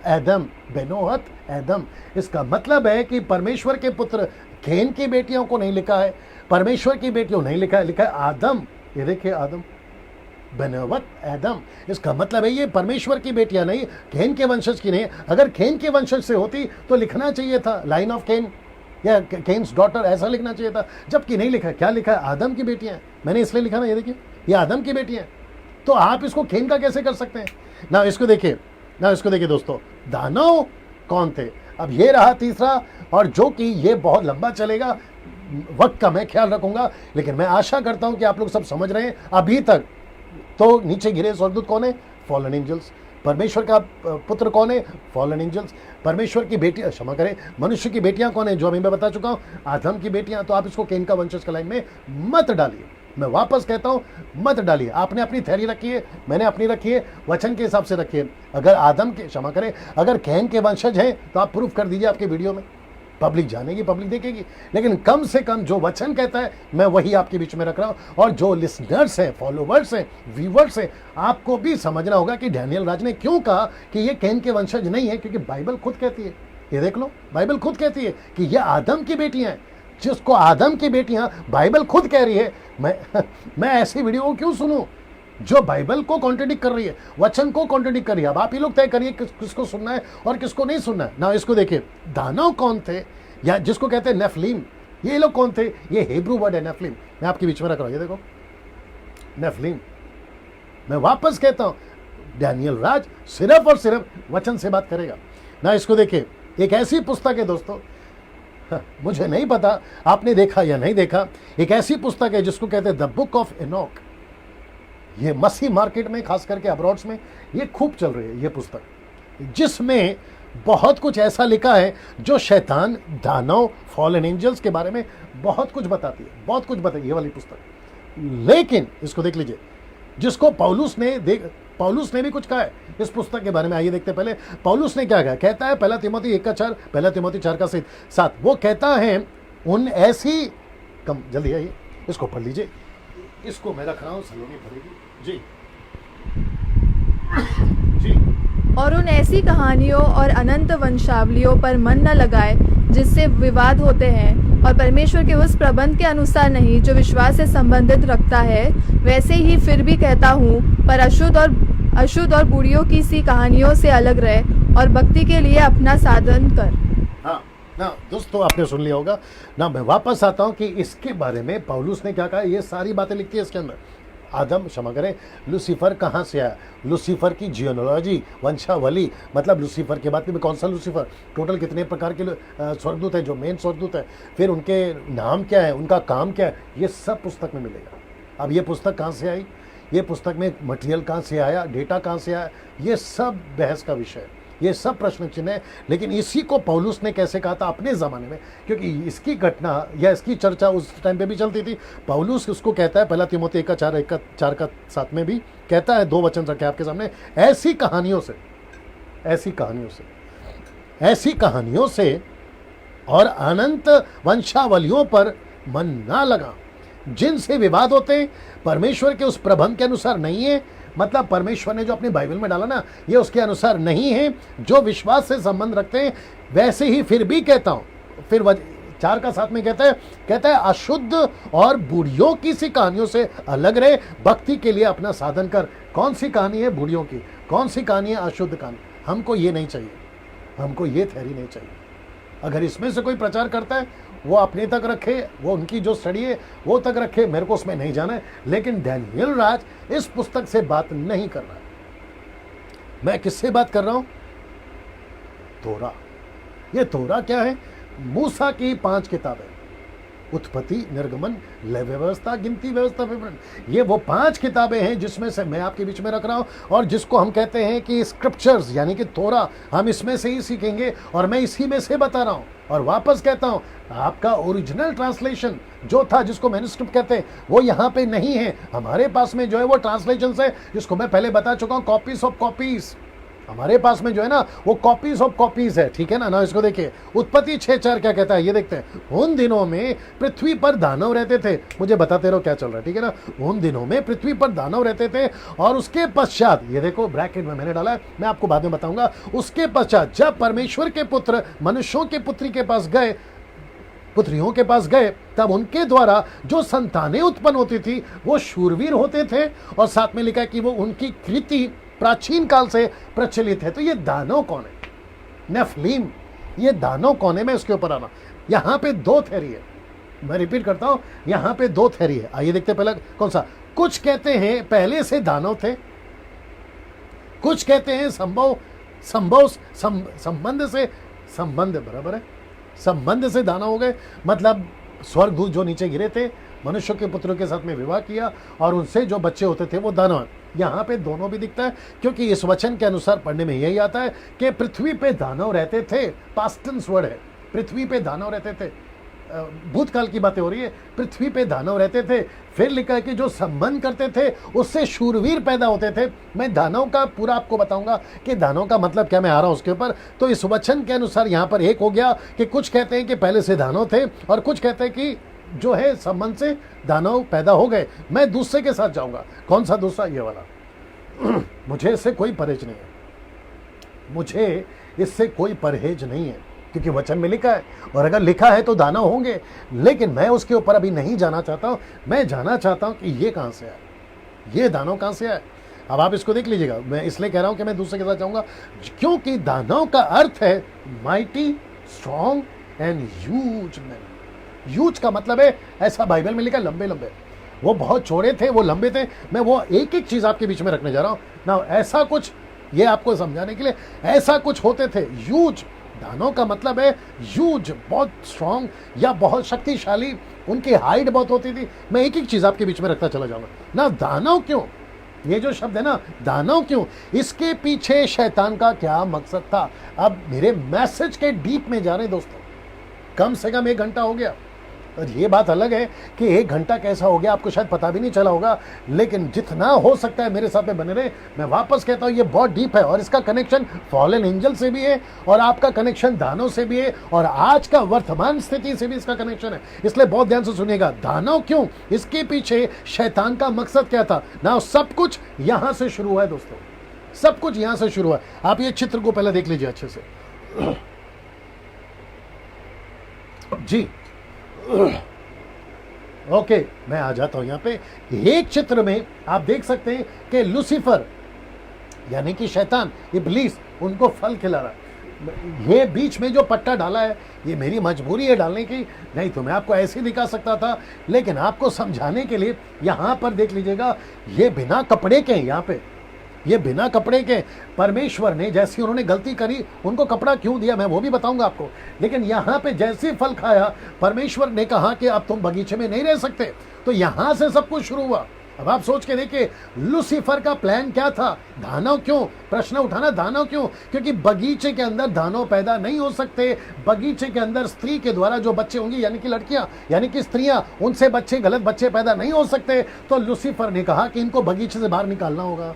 एदम, बेनोहत एदम, इसका मतलब है कि परमेश्वर के पुत्र कैन की बेटियों को नहीं लिखा है, परमेश्वर की बेटियों नहीं लिखा है, लिखा है आदम। ये देखिए आदम, बेनोहत एदम, इसका मतलब है ये परमेश्वर की बेटियां नहीं, कैन के वंशज की नहीं। अगर कैन के वंशज से होती तो लिखना चाहिए था लाइन ऑफ कैन या केन्स डॉटर, ऐसा लिखना चाहिए था। जबकि नहीं लिखा। क्या लिखा है? आदम की बेटियां। मैंने इसलिए लिखा ना, ये देखिए, ये आदम की बेटियां। तो आप इसको कैन का कैसे कर सकते हैं ना? इसको देखिए दोस्तों, दानव कौन थे? अब ये रहा तीसरा, और जो कि ये बहुत लंबा चलेगा, वक्त का मैं ख्याल रखूंगा, लेकिन मैं आशा करता हूं कि आप लोग सब समझ रहे हैं अभी तक। तो नीचे गिरे स्वर्गदूत कौन है? Fallen angels. परमेश्वर का पुत्र कौन है? Fallen angels. परमेश्वर की बेटियां, क्षमा करें, मनुष्य की बेटियां कौन है? जो अभी मैं बता चुका हूं, आदम की बेटियां। तो आप इसको कैन का वंशज का लाइन में मत डालिए। मैं वापस कहता हूं, मत डालिए। आपने अपनी थ्योरी रखी है, मैंने अपनी रखी है, वचन के हिसाब से रखिए। अगर आदम के, क्षमा करें, अगर कैन के वंशज हैं तो आप प्रूफ कर दीजिए आपके वीडियो में। पब्लिक जानेगी, पब्लिक देखेगी, लेकिन कम से कम जो वचन कहता है मैं वही आपके बीच में रख रहा हूं। और जो लिसनर्स हैं, फॉलोवर्स हैं, व्यूवर्स हैं, आपको भी समझना होगा कि डैनियल राज ने क्यों कहा कि ये कैन के वंशज नहीं है, क्योंकि बाइबल खुद कहती है। ये देख लो, बाइबल खुद कहती है कि ये आदम की बेटियां हैं। जिसको आदम की बेटियां बाइबल खुद कह रही है, मैं ऐसी वीडियो को क्यों सुनूं जो बाइबल को कॉन्ट्रडिक्ट कर रही है, वचन को कॉन्ट्रडिक्ट कर रही है। अब आप ही लोग तय करिए किसको सुनना है और किसको नहीं सुनना है ना। इसको देखिए, दानव कौन थे, या जिसको कहते हैं नेफलीम, ये लोग कौन थे? ये हिब्रू वर्ड है नेफलीम, मैं आपके बीच में रख रहा हूं। ये देखो नेफलीम। मैं वापस कहता हूं, डैनियल राज सिर्फ और सिर्फ वचन से बात करेगा ना। इसको देखिए, एक ऐसी पुस्तक है दोस्तों, मुझे नहीं पता आपने देखा या नहीं देखा, एक ऐसी पुस्तक है जिसको कहते हैं द बुक ऑफ एनोक। ये मसीह मार्केट में, खास करके अब्रॉड्स में ये खूब चल रही है ये पुस्तक, जिसमें बहुत कुछ ऐसा लिखा है जो शैतान, दानव, फॉलन एंजल्स के बारे में बहुत कुछ बताती है, बहुत कुछ बताती है ये वाली पुस्तक। लेकिन इसको देख लीजिए, जिसको पौलुस ने भी कुछ कहा है इस पुस्तक के बारे में। आइए देखते हैं पहले पौलुस ने क्या कहा। कहता है 1 तिमोथी 1:4, 1 तिमोथी 4:7, वो कहता है उन ऐसी कम जल्दी आइए, इसको पढ़ लीजिए, इसको मैं रख रहा हूँ, सलोनी पढ़ेगी जी जी। और उन ऐसी कहानियों और अनंत वंशावलियों पर मन न लगाए जिससे विवाद होते हैं और परमेश्वर के उस प्रबंध के अनुसार नहीं जो विश्वास से संबंधित रखता है। वैसे ही फिर भी कहता हूँ, पर अशुद्ध और बुढ़ियों की सी कहानियों से अलग रहे और भक्ति के लिए अपना साधन कर। हाँ ना दोस्तों, आपने सुन लिया होगा ना। मैं वापस आता हूं कि इसके बारे में पौलुस ने क्या कहा, ये सारी बातें लिखती है इसके अंदर। आदम, क्षमा करें, लूसीफर कहाँ से आया, लूसीफर की जियोनोलॉजी, वंशावली, मतलब लूसीफर के बाद में कौन सा लूसीफर, टोटल कितने प्रकार के स्वर्गदूत हैं जो मेन स्वर्गदूत है, फिर उनके नाम क्या है, उनका काम क्या है, ये सब पुस्तक में मिलेगा। अब ये पुस्तक कहाँ से आई, ये पुस्तक में मटेरियल कहाँ से आया, डेटा कहाँ से आया, ये सब बहस का विषय है, ये सब प्रश्न चिन्ह है। लेकिन इसी को पौलुस ने कैसे कहा था अपने ज़माने में, क्योंकि इसकी घटना या इसकी चर्चा उस टाइम पे भी चलती थी। पौलुस उसको कहता है, पहला तीमुथियुस 1:4 में भी कहता है, 2 वचन रखे आपके सामने, ऐसी कहानियों से और अनंत वंशावलियों पर मन ना लगा जिनसे विवाद होते हैं, परमेश्वर के उस प्रबंध के अनुसार नहीं है। मतलब परमेश्वर ने जो अपनी बाइबल में डाला ना, ये उसके अनुसार नहीं है, जो विश्वास से संबंध रखते हैं। वैसे ही फिर भी कहता हूं, फिर 4:7 में कहता है अशुद्ध और बुढ़ियों की सी कहानियों से अलग रहे, भक्ति के लिए अपना साधन कर। कौन सी कहानी है बुढ़ियों की, कौन सी कहानी है अशुद्ध कहानी? हमको ये नहीं चाहिए, हमको ये थ्योरी नहीं चाहिए। अगर इसमें से कोई प्रचार करता है वो अपने तक रखे, वो उनकी जो स्टडी है वो तक रखे, मेरे को उसमें नहीं जाना है। लेकिन डैनियल राज इस पुस्तक से बात नहीं कर रहा है। मैं किससे बात कर रहा हूं? तोरा। ये तोरा क्या है? मूसा की 5 किताबें, उत्पत्ति, निर्गमन, लय व्यवस्था, गिनती व्यवस्था, विवरण। ये वो 5 किताबें हैं जिसमें से मैं आपके बीच में रख रहा हूं, और जिसको हम कहते हैं कि स्क्रिप्चर्स यानी कि तोरा। हम इसमें से ही सीखेंगे और मैं इसी में से बता रहा हूं। और वापस कहता हूं, आपका ओरिजिनल ट्रांसलेशन जो था, जिसको मैन्युस्क्रिप्ट कहते हैं, वो यहाँ पे नहीं है। हमारे पास में जो है वो ट्रांसलेशन है, जिसको मैं पहले बता चुका हूँ, कॉपीज ऑफ कॉपीज। हमारे पास में जो है ना वो कॉपीज ऑफ कॉपीज है, ठीक है ना। इसको देखिए, उत्पत्ति 6:4 क्या कहता है, ये देखते हैं। उन दिनों में पृथ्वी पर दानव रहते थे। मुझे बताते रहो क्या चल रहा है, ठीक है ना। उन दिनों में पृथ्वी पर दानव रहते थे, और उसके पश्चात, ये देखो ब्रैकेट में मैंने डाला है, मैं आपको बाद में बताऊंगा। उसके पश्चात जब परमेश्वर के पुत्र मनुष्यों के पुत्रियों के पास गए, तब उनके द्वारा जो संतानें उत्पन्न होती थी वो शूरवीर होते थे, और साथ में लिखा है कि वो उनकी कृति प्राचीन काल से प्रचलित है। तो ये दानव कौन है? नेफलीम। ये दानव कौन है? मैं इसके ऊपर आना। यहां पे 2 थ्योरी है, मैं रिपीट करता हूं, यहां पे 2 थ्योरी है। आइए देखते हैं पहला कौन सा। कुछ कहते हैं पहले से दानव थे, कुछ कहते हैं संबंध से दानव हो गए। मतलब स्वर्गदूत जो नीचे गिरे थे, मनुष्य के पुत्रों के साथ में विवाह किया, और उनसे जो बच्चे होते थे वो दानव। यहाँ पे दोनों भी दिखता है, क्योंकि इस वचन के अनुसार पढ़ने में यही आता है कि पृथ्वी पे दानव रहते थे। पास्ट टेंस वर्ड है, पृथ्वी पे दानव रहते थे। भूतकाल की बातें हो रही है, पृथ्वी पे दानव रहते थे। फिर लिखा है कि जो संबंध करते थे उससे शूरवीर पैदा होते थे। मैं दानव का पूरा आपको बताऊंगा कि दानव का मतलब क्या, मैं आ रहा हूं उसके ऊपर। तो इस वचन के अनुसार यहाँ पर एक हो गया कि कुछ कहते हैं कि पहले से दानव थे, और कुछ कहते हैं कि जो है संबंध से दानव पैदा हो गए। मैं दूसरे के साथ जाऊंगा। कौन सा दूसरा? ये वाला। मुझे इससे कोई परहेज नहीं है, मुझे इससे कोई परहेज नहीं है, क्योंकि वचन में लिखा है, और अगर लिखा है तो दानव होंगे। लेकिन मैं उसके ऊपर अभी नहीं जाना चाहता हूं। मैं जाना चाहता हूं कि ये कहां से आया, ये दानव कहां से आया। अब आप इसको देख लीजिएगा। मैं इसलिए कह रहा हूं कि मैं दूसरे के साथ जाऊंगा, क्योंकि दानव का अर्थ है mighty, strong and huge man. Huge का मतलब है, ऐसा बाइबल में लिखा, लंबे लंबे। वो बहुत चौड़े थे, वो लंबे थे। मैं वो एक एक चीज आपके बीच में रखने जा रहा हूं ना। ऐसा कुछ, ये आपको समझाने के लिए, ऐसा कुछ होते थे ह्यूज। दानव का मतलब है ह्यूज, बहुत स्ट्रॉन्ग या बहुत शक्तिशाली। उनकी हाइट बहुत होती थी। मैं एक एक चीज आपके बीच में रखता चला जाऊंगा ना। दानव क्यों, ये जो शब्द है ना, दानव क्यों, इसके पीछे शैतान का क्या मकसद था। अब मेरे मैसेज के डीप में जा रहे हैं दोस्तों। कम से कम 1 घंटा हो गया। और ये बात अलग है कि 1 घंटा कैसा हो गया आपको शायद पता भी नहीं चला होगा, लेकिन जितना हो सकता है मेरे साथ में बने रहे। मैं वापस कहता हूँ ये बहुत डीप है और इसका कनेक्शन फॉलन एंजल से भी है और आपका कनेक्शन दानव से भी है और आज का वर्तमान स्थिति से भी इसका कनेक्शन है। इसलिए बहुत ध्यान से सुनिएगा। दानव क्यों, इसके पीछे शैतान का मकसद क्या था ना, सब कुछ यहां से शुरू हुआ है दोस्तों, सब कुछ यहां से शुरू हुआ है। आप ये चित्र को पहले देख लीजिए अच्छे से जी। ओके, मैं आ जाता हूं यहां पे। एक चित्र में आप देख सकते हैं कि लूसीफर यानी कि शैतान, इब्लीस, उनको फल खिला रहा है। ये बीच में जो पट्टा डाला है ये मेरी मजबूरी है डालने की, नहीं तो मैं आपको ऐसे ही दिखा सकता था, लेकिन आपको समझाने के लिए यहां पर देख लीजिएगा। ये बिना कपड़े के हैं, यहां पे ये बिना कपड़े के। परमेश्वर ने जैसी उन्होंने गलती करी उनको कपड़ा क्यों दिया मैं वो भी बताऊंगा आपको, लेकिन यहां पे जैसे फल खाया परमेश्वर ने कहा कि अब तुम बगीचे में नहीं रह सकते, तो यहां से सब कुछ शुरू हुआ। अब आप सोच के देखिए लूसीफर का प्लान क्या था। दानव क्यों, प्रश्न उठाना दानव क्यों, क्योंकि बगीचे के अंदर दानव पैदा नहीं हो सकते। बगीचे के अंदर स्त्री के द्वारा जो बच्चे होंगे यानी कि लड़कियां यानी कि स्त्रियां, उनसे बच्चे, गलत बच्चे पैदा नहीं हो सकते। तो लूसीफर ने कहा कि इनको बगीचे से बाहर निकालना होगा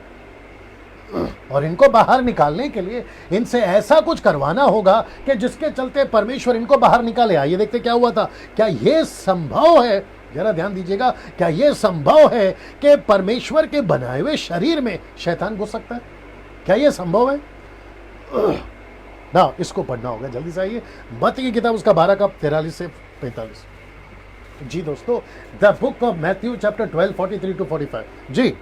और इनको बाहर निकालने के लिए इनसे ऐसा कुछ करवाना होगा कि जिसके चलते परमेश्वर इनको बाहर निकाले। आइए देखते क्या हुआ था। क्या यह संभव है, जरा ध्यान दीजिएगा, क्या यह संभव है कि परमेश्वर के बनाए हुए शरीर में शैतान घुस सकता है? क्या यह संभव है ना? इसको पढ़ना होगा जल्दी से। आइए मत्ती की किताब उसका 12 का 43 से 45। जी दोस्तों, the book of Matthew chapter 12 43 to 45। जी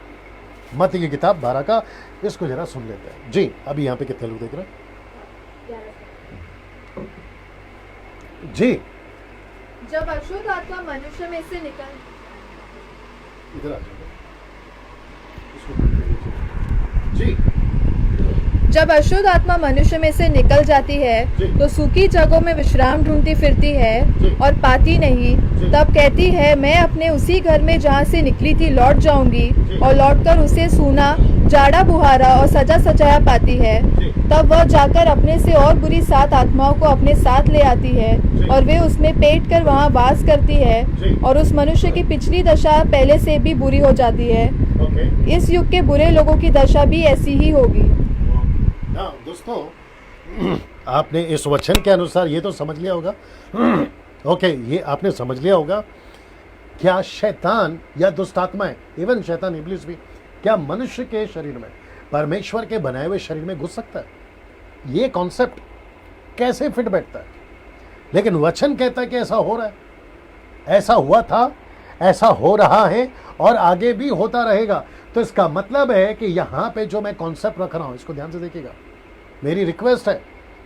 मत्ती की किताब 12 का, इसको जरा सुन लेते हैं जी। अभी यहाँ पे कितने लोग देख रहे हैं जी? जब अशुद्ध आत्मा मनुष्य में से निकल इधर आ जाओ जी। जब अशुद्ध आत्मा मनुष्य में से निकल जाती है तो सूखी जगहों में विश्राम ढूंढती फिरती है और पाती नहीं। तब कहती है मैं अपने उसी घर में जहाँ से निकली थी लौट जाऊंगी, और लौटकर उसे सूना, जाड़ा बुहारा और सजा सजाया पाती है। तब वह जाकर अपने से और बुरी 7 आत्माओं को अपने साथ ले आती है और वे उसमें पेट कर वहाँ वास करती है, और उस मनुष्य की पिछली दशा पहले से भी बुरी हो जाती है। इस युग के बुरे लोगों की दशा भी ऐसी ही होगी। दोस्तों, आपने इस वचन के अनुसार ये तो समझ लिया होगा ओके, ये आपने समझ लिया होगा। क्या शैतान या दुष्ट आत्माएं, इवन शैतान इब्लिस भी, क्या मनुष्य के शरीर में, परमेश्वर के बनाए हुए शरीर में घुस सकता है? ये कॉन्सेप्ट कैसे फिट बैठता है? लेकिन वचन कहता है कि ऐसा हो रहा है, ऐसा हुआ था, ऐसा हो रहा है और आगे भी होता रहेगा। तो इसका मतलब है कि यहां पे जो मैं कॉन्सेप्ट रख रहा हूं, इसको ध्यान से देखिएगा। मेरी रिक्वेस्ट है,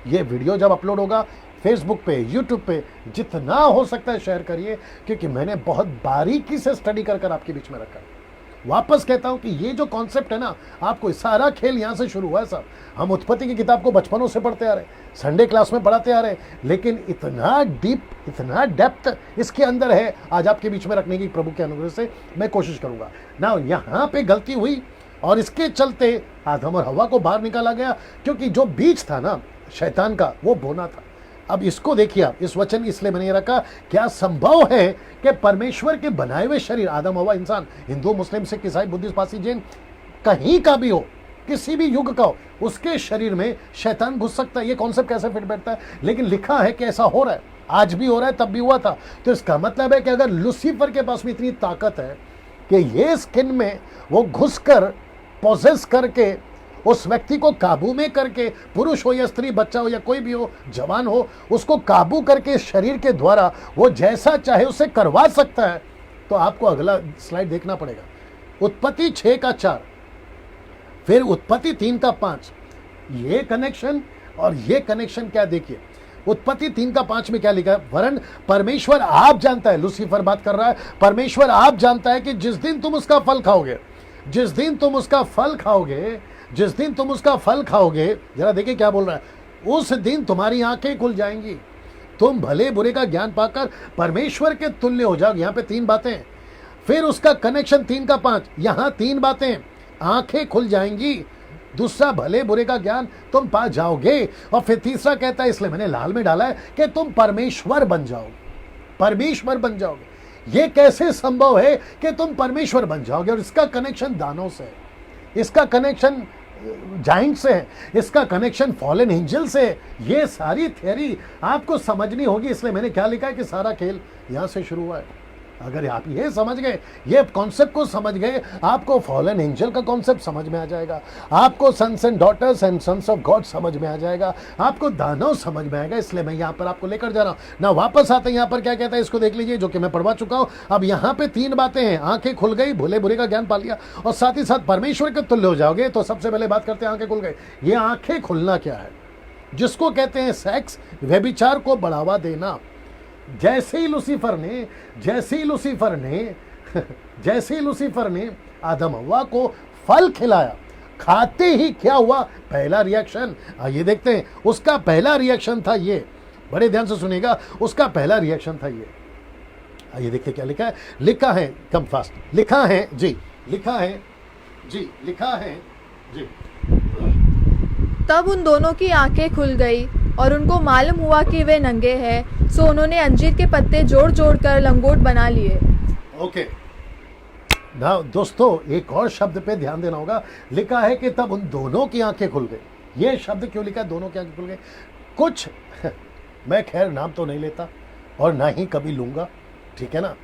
ये वीडियो जब अपलोड होगा फेसबुक पे, यूट्यूब पे, जितना हो सकता है शेयर करिए, क्योंकि मैंने बहुत बारीकी से स्टडी कर आपके बीच में रखा है। वापस कहता हूं कि ये जो कॉन्सेप्ट है ना, आपको सारा खेल यहां से शुरू हुआ है साहब। हम उत्पत्ति की किताब को बचपनों से पढ़ते आ रहे, संडे क्लास में पढ़ाते आ रहे, लेकिन इतना डीप, इतना डेप्थ इसके अंदर है, आज आपके बीच में रखने की प्रभु के अनुग्रह से मैं कोशिश करूंगा ना। यहां पे गलती हुई और इसके चलते आदम और हवा को बाहर निकाला गया, क्योंकि जो बीज था ना शैतान का, वो बोना था। अब इसको देखिए आप, इस वचन इसलिए मैंने रखा, क्या संभव है कि परमेश्वर के बनाए हुए शरीर, आदम हवा, इंसान, हिंदू, मुस्लिम, सिख, ईसाई, बुद्धिस्ट, पारसी, जैन, कहीं का भी हो, किसी भी युग का हो, उसके शरीर में शैतान घुस सकता है? ये कॉन्सेप्ट कैसे फिट बैठता है? लेकिन लिखा है कि ऐसा हो रहा है, आज भी हो रहा है, तब भी हुआ था। तो इसका मतलब है कि अगर लूसीफर के पास में इतनी ताकत है कि ये स्किन में वो घुसकर पोजेस करके उस व्यक्ति को काबू में करके, पुरुष हो या स्त्री, बच्चा हो या कोई भी हो, जवान हो, उसको काबू करके शरीर के द्वारा वो जैसा चाहे उसे करवा सकता है, तो आपको अगला स्लाइड देखना पड़ेगा। उत्पत्ति 6 का 4, फिर उत्पत्ति 3 का 5, ये कनेक्शन और ये कनेक्शन क्या देखिए। उत्पत्ति 3 का 5 में क्या लिखा है? वरन परमेश्वर आप जानता है, लूसीफर बात कर रहा है, परमेश्वर आप जानता है कि जिस दिन तुम उसका फल खाओगे, जिस दिन तुम उसका फल खाओगे, जिस दिन तुम उसका फल खाओगे, जरा देखिए क्या बोल रहा है, उस दिन तुम्हारी आंखें खुल जाएंगी, तुम भले बुरे का ज्ञान पाकर परमेश्वर के तुल्य हो जाओगे। यहाँ पे 3 बातें, फिर उसका कनेक्शन 3 का 5, यहाँ 3 बातें, आंखें खुल जाएंगी, दूसरा भले बुरे का ज्ञान तुम पा जाओगे, और फिर तीसरा कहता है, इसलिए मैंने लाल में डाला है, कि तुम परमेश्वर बन जाओ। परमेश्वर बन जाओगे। ये कैसे संभव है कि तुम परमेश्वर बन जाओगे? और इसका कनेक्शन दानों से है, इसका कनेक्शन जाइंट से है, इसका कनेक्शन फॉलन एंजल से है। ये सारी थियरी आपको समझनी होगी। इसलिए मैंने क्या लिखा है कि सारा खेल यहां से शुरू हुआ है। अगर आप ये समझ गए, ये कॉन्सेप्ट को समझ गए, आपको फॉलन एंजल का कॉन्सेप्ट समझ में आ जाएगा, आपको sons and daughters and sons of God समझ में आ जाएगा, आपको दानव समझ में आएगा। इसलिए मैं यहाँ पर आपको लेकर जा रहा हूँ ना। वापस आते हैं यहाँ पर क्या कहता है, इसको देख लीजिए, जो कि मैं पढ़वा चुका हूँ। अब यहाँ पे 3 बातें हैं। आंखें खुल गई, भूले बुरे का ज्ञान पा लिया, और साथ ही साथ परमेश्वर के तुल्य हो जाओगे। तो सबसे पहले बात करते हैं आंखें खुल गई। ये आंखें खुलना क्या है? जिसको कहते हैं सेक्स, व्यभिचार को बढ़ावा देना। जैसे ही लूसीफर ने आदम हव्वा को फल खिलाया, खाते ही क्या हुआ? पहला रिएक्शन ये देखते हैं। उसका पहला रिएक्शन था ये, बड़े ध्यान से सुनिएगा, उसका पहला रिएक्शन था ये। आइए देखते क्या लिखा है। लिखा है, कम फास्ट, लिखा है जी, लिखा है जी। तब उन दोनों की आंखें खुल गई और उनको मालूम हुआ कि वे नंगे हैं। सो उन्होंने अंजीर के पत्ते जोड़ जोड़ कर लंगोट बना लिए। ओके ना दोस्तों, एक और शब्द पे ध्यान देना होगा। लिखा है कि तब उन दोनों की आंखें खुल गई। ये शब्द क्यों लिखा? दोनों की आंखें खुल गई। कुछ मैं खैर नाम तो नहीं लेता और ना ही कभी लूंगा, ठीक है ना।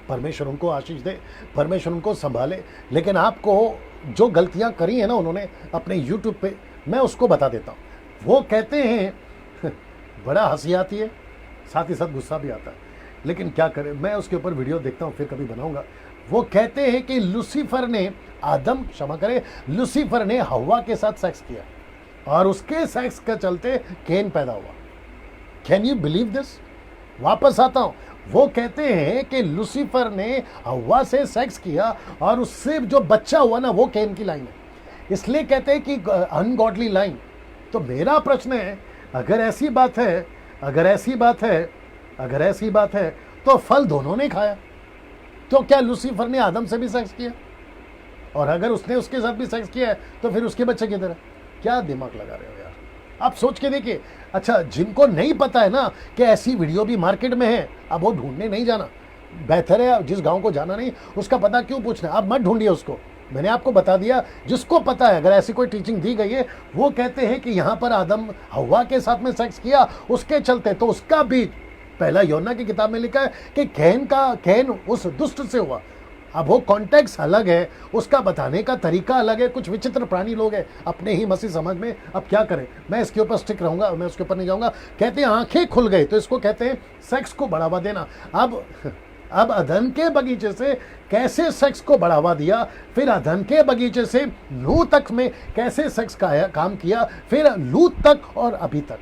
परमेश्वर उनको आशीष दे, परमेश्वर उनको संभाले। लेकिन आपको जो गलतियां करी है ना उन्होंने अपने यूट्यूब पे, मैं उसको बता देता हूँ। वो कहते हैं, बड़ा हंसी आती है, साथ ही साथ गुस्सा भी आता है, लेकिन क्या करें, मैं उसके ऊपर वीडियो देखता हूँ, फिर कभी बनाऊंगा। वो कहते हैं कि लूसीफर ने लूसीफर ने हव्वा के साथ सेक्स किया और उसके सेक्स के चलते केन पैदा हुआ। Can you believe this? वापस आता हूं। वो कहते हैं कि लूसीफर ने हव्वा से सेक्स किया और उससे जो बच्चा हुआ ना, वो केन की लाइन है। इसलिए कहते हैं कि अनगॉडली लाइन। तो मेरा प्रश्न है, अगर ऐसी बात है तो फल दोनों ने खाया, तो क्या लूसीफर ने आदम से भी सेक्स किया? और अगर उसने उसके साथ भी सेक्स किया है तो फिर उसके बच्चे किधर है? क्या दिमाग लगा रहे हो यार, आप सोच के देखिए। अच्छा, जिनको नहीं पता है ना कि ऐसी वीडियो भी मार्केट में है, अब वो ढूंढने नहीं जाना। बेहतर है जिस गांव को जाना नहीं उसका पता क्यों पूछना, अब मत ढूंढिए उसको। मैंने आपको बता दिया, जिसको पता है, अगर ऐसी कोई टीचिंग दी गई है, वो कहते हैं कि यहाँ पर आदम हव्वा के साथ में सेक्स किया, उसके चलते तो उसका बीज, पहला योना की किताब में लिखा है कि कैन उस दुष्ट से हुआ। अब वो कॉन्टेक्स्ट अलग है, उसका बताने का तरीका अलग है। कुछ विचित्र प्राणी लोग हैं अपने ही मसीह समझ में। अब क्या करें, मैं इसके ऊपर स्टिक रहूंगा, मैं उसके ऊपर नहीं जाऊंगा। कहते हैं आंखें खुल गई, तो इसको कहते हैं सेक्स को बढ़ावा देना। अब अदन के बगीचे से कैसे सेक्स को बढ़ावा दिया, फिर अदन के बगीचे से लूत तक में कैसे सेक्स का काम किया, फिर लूत तक और अभी तक,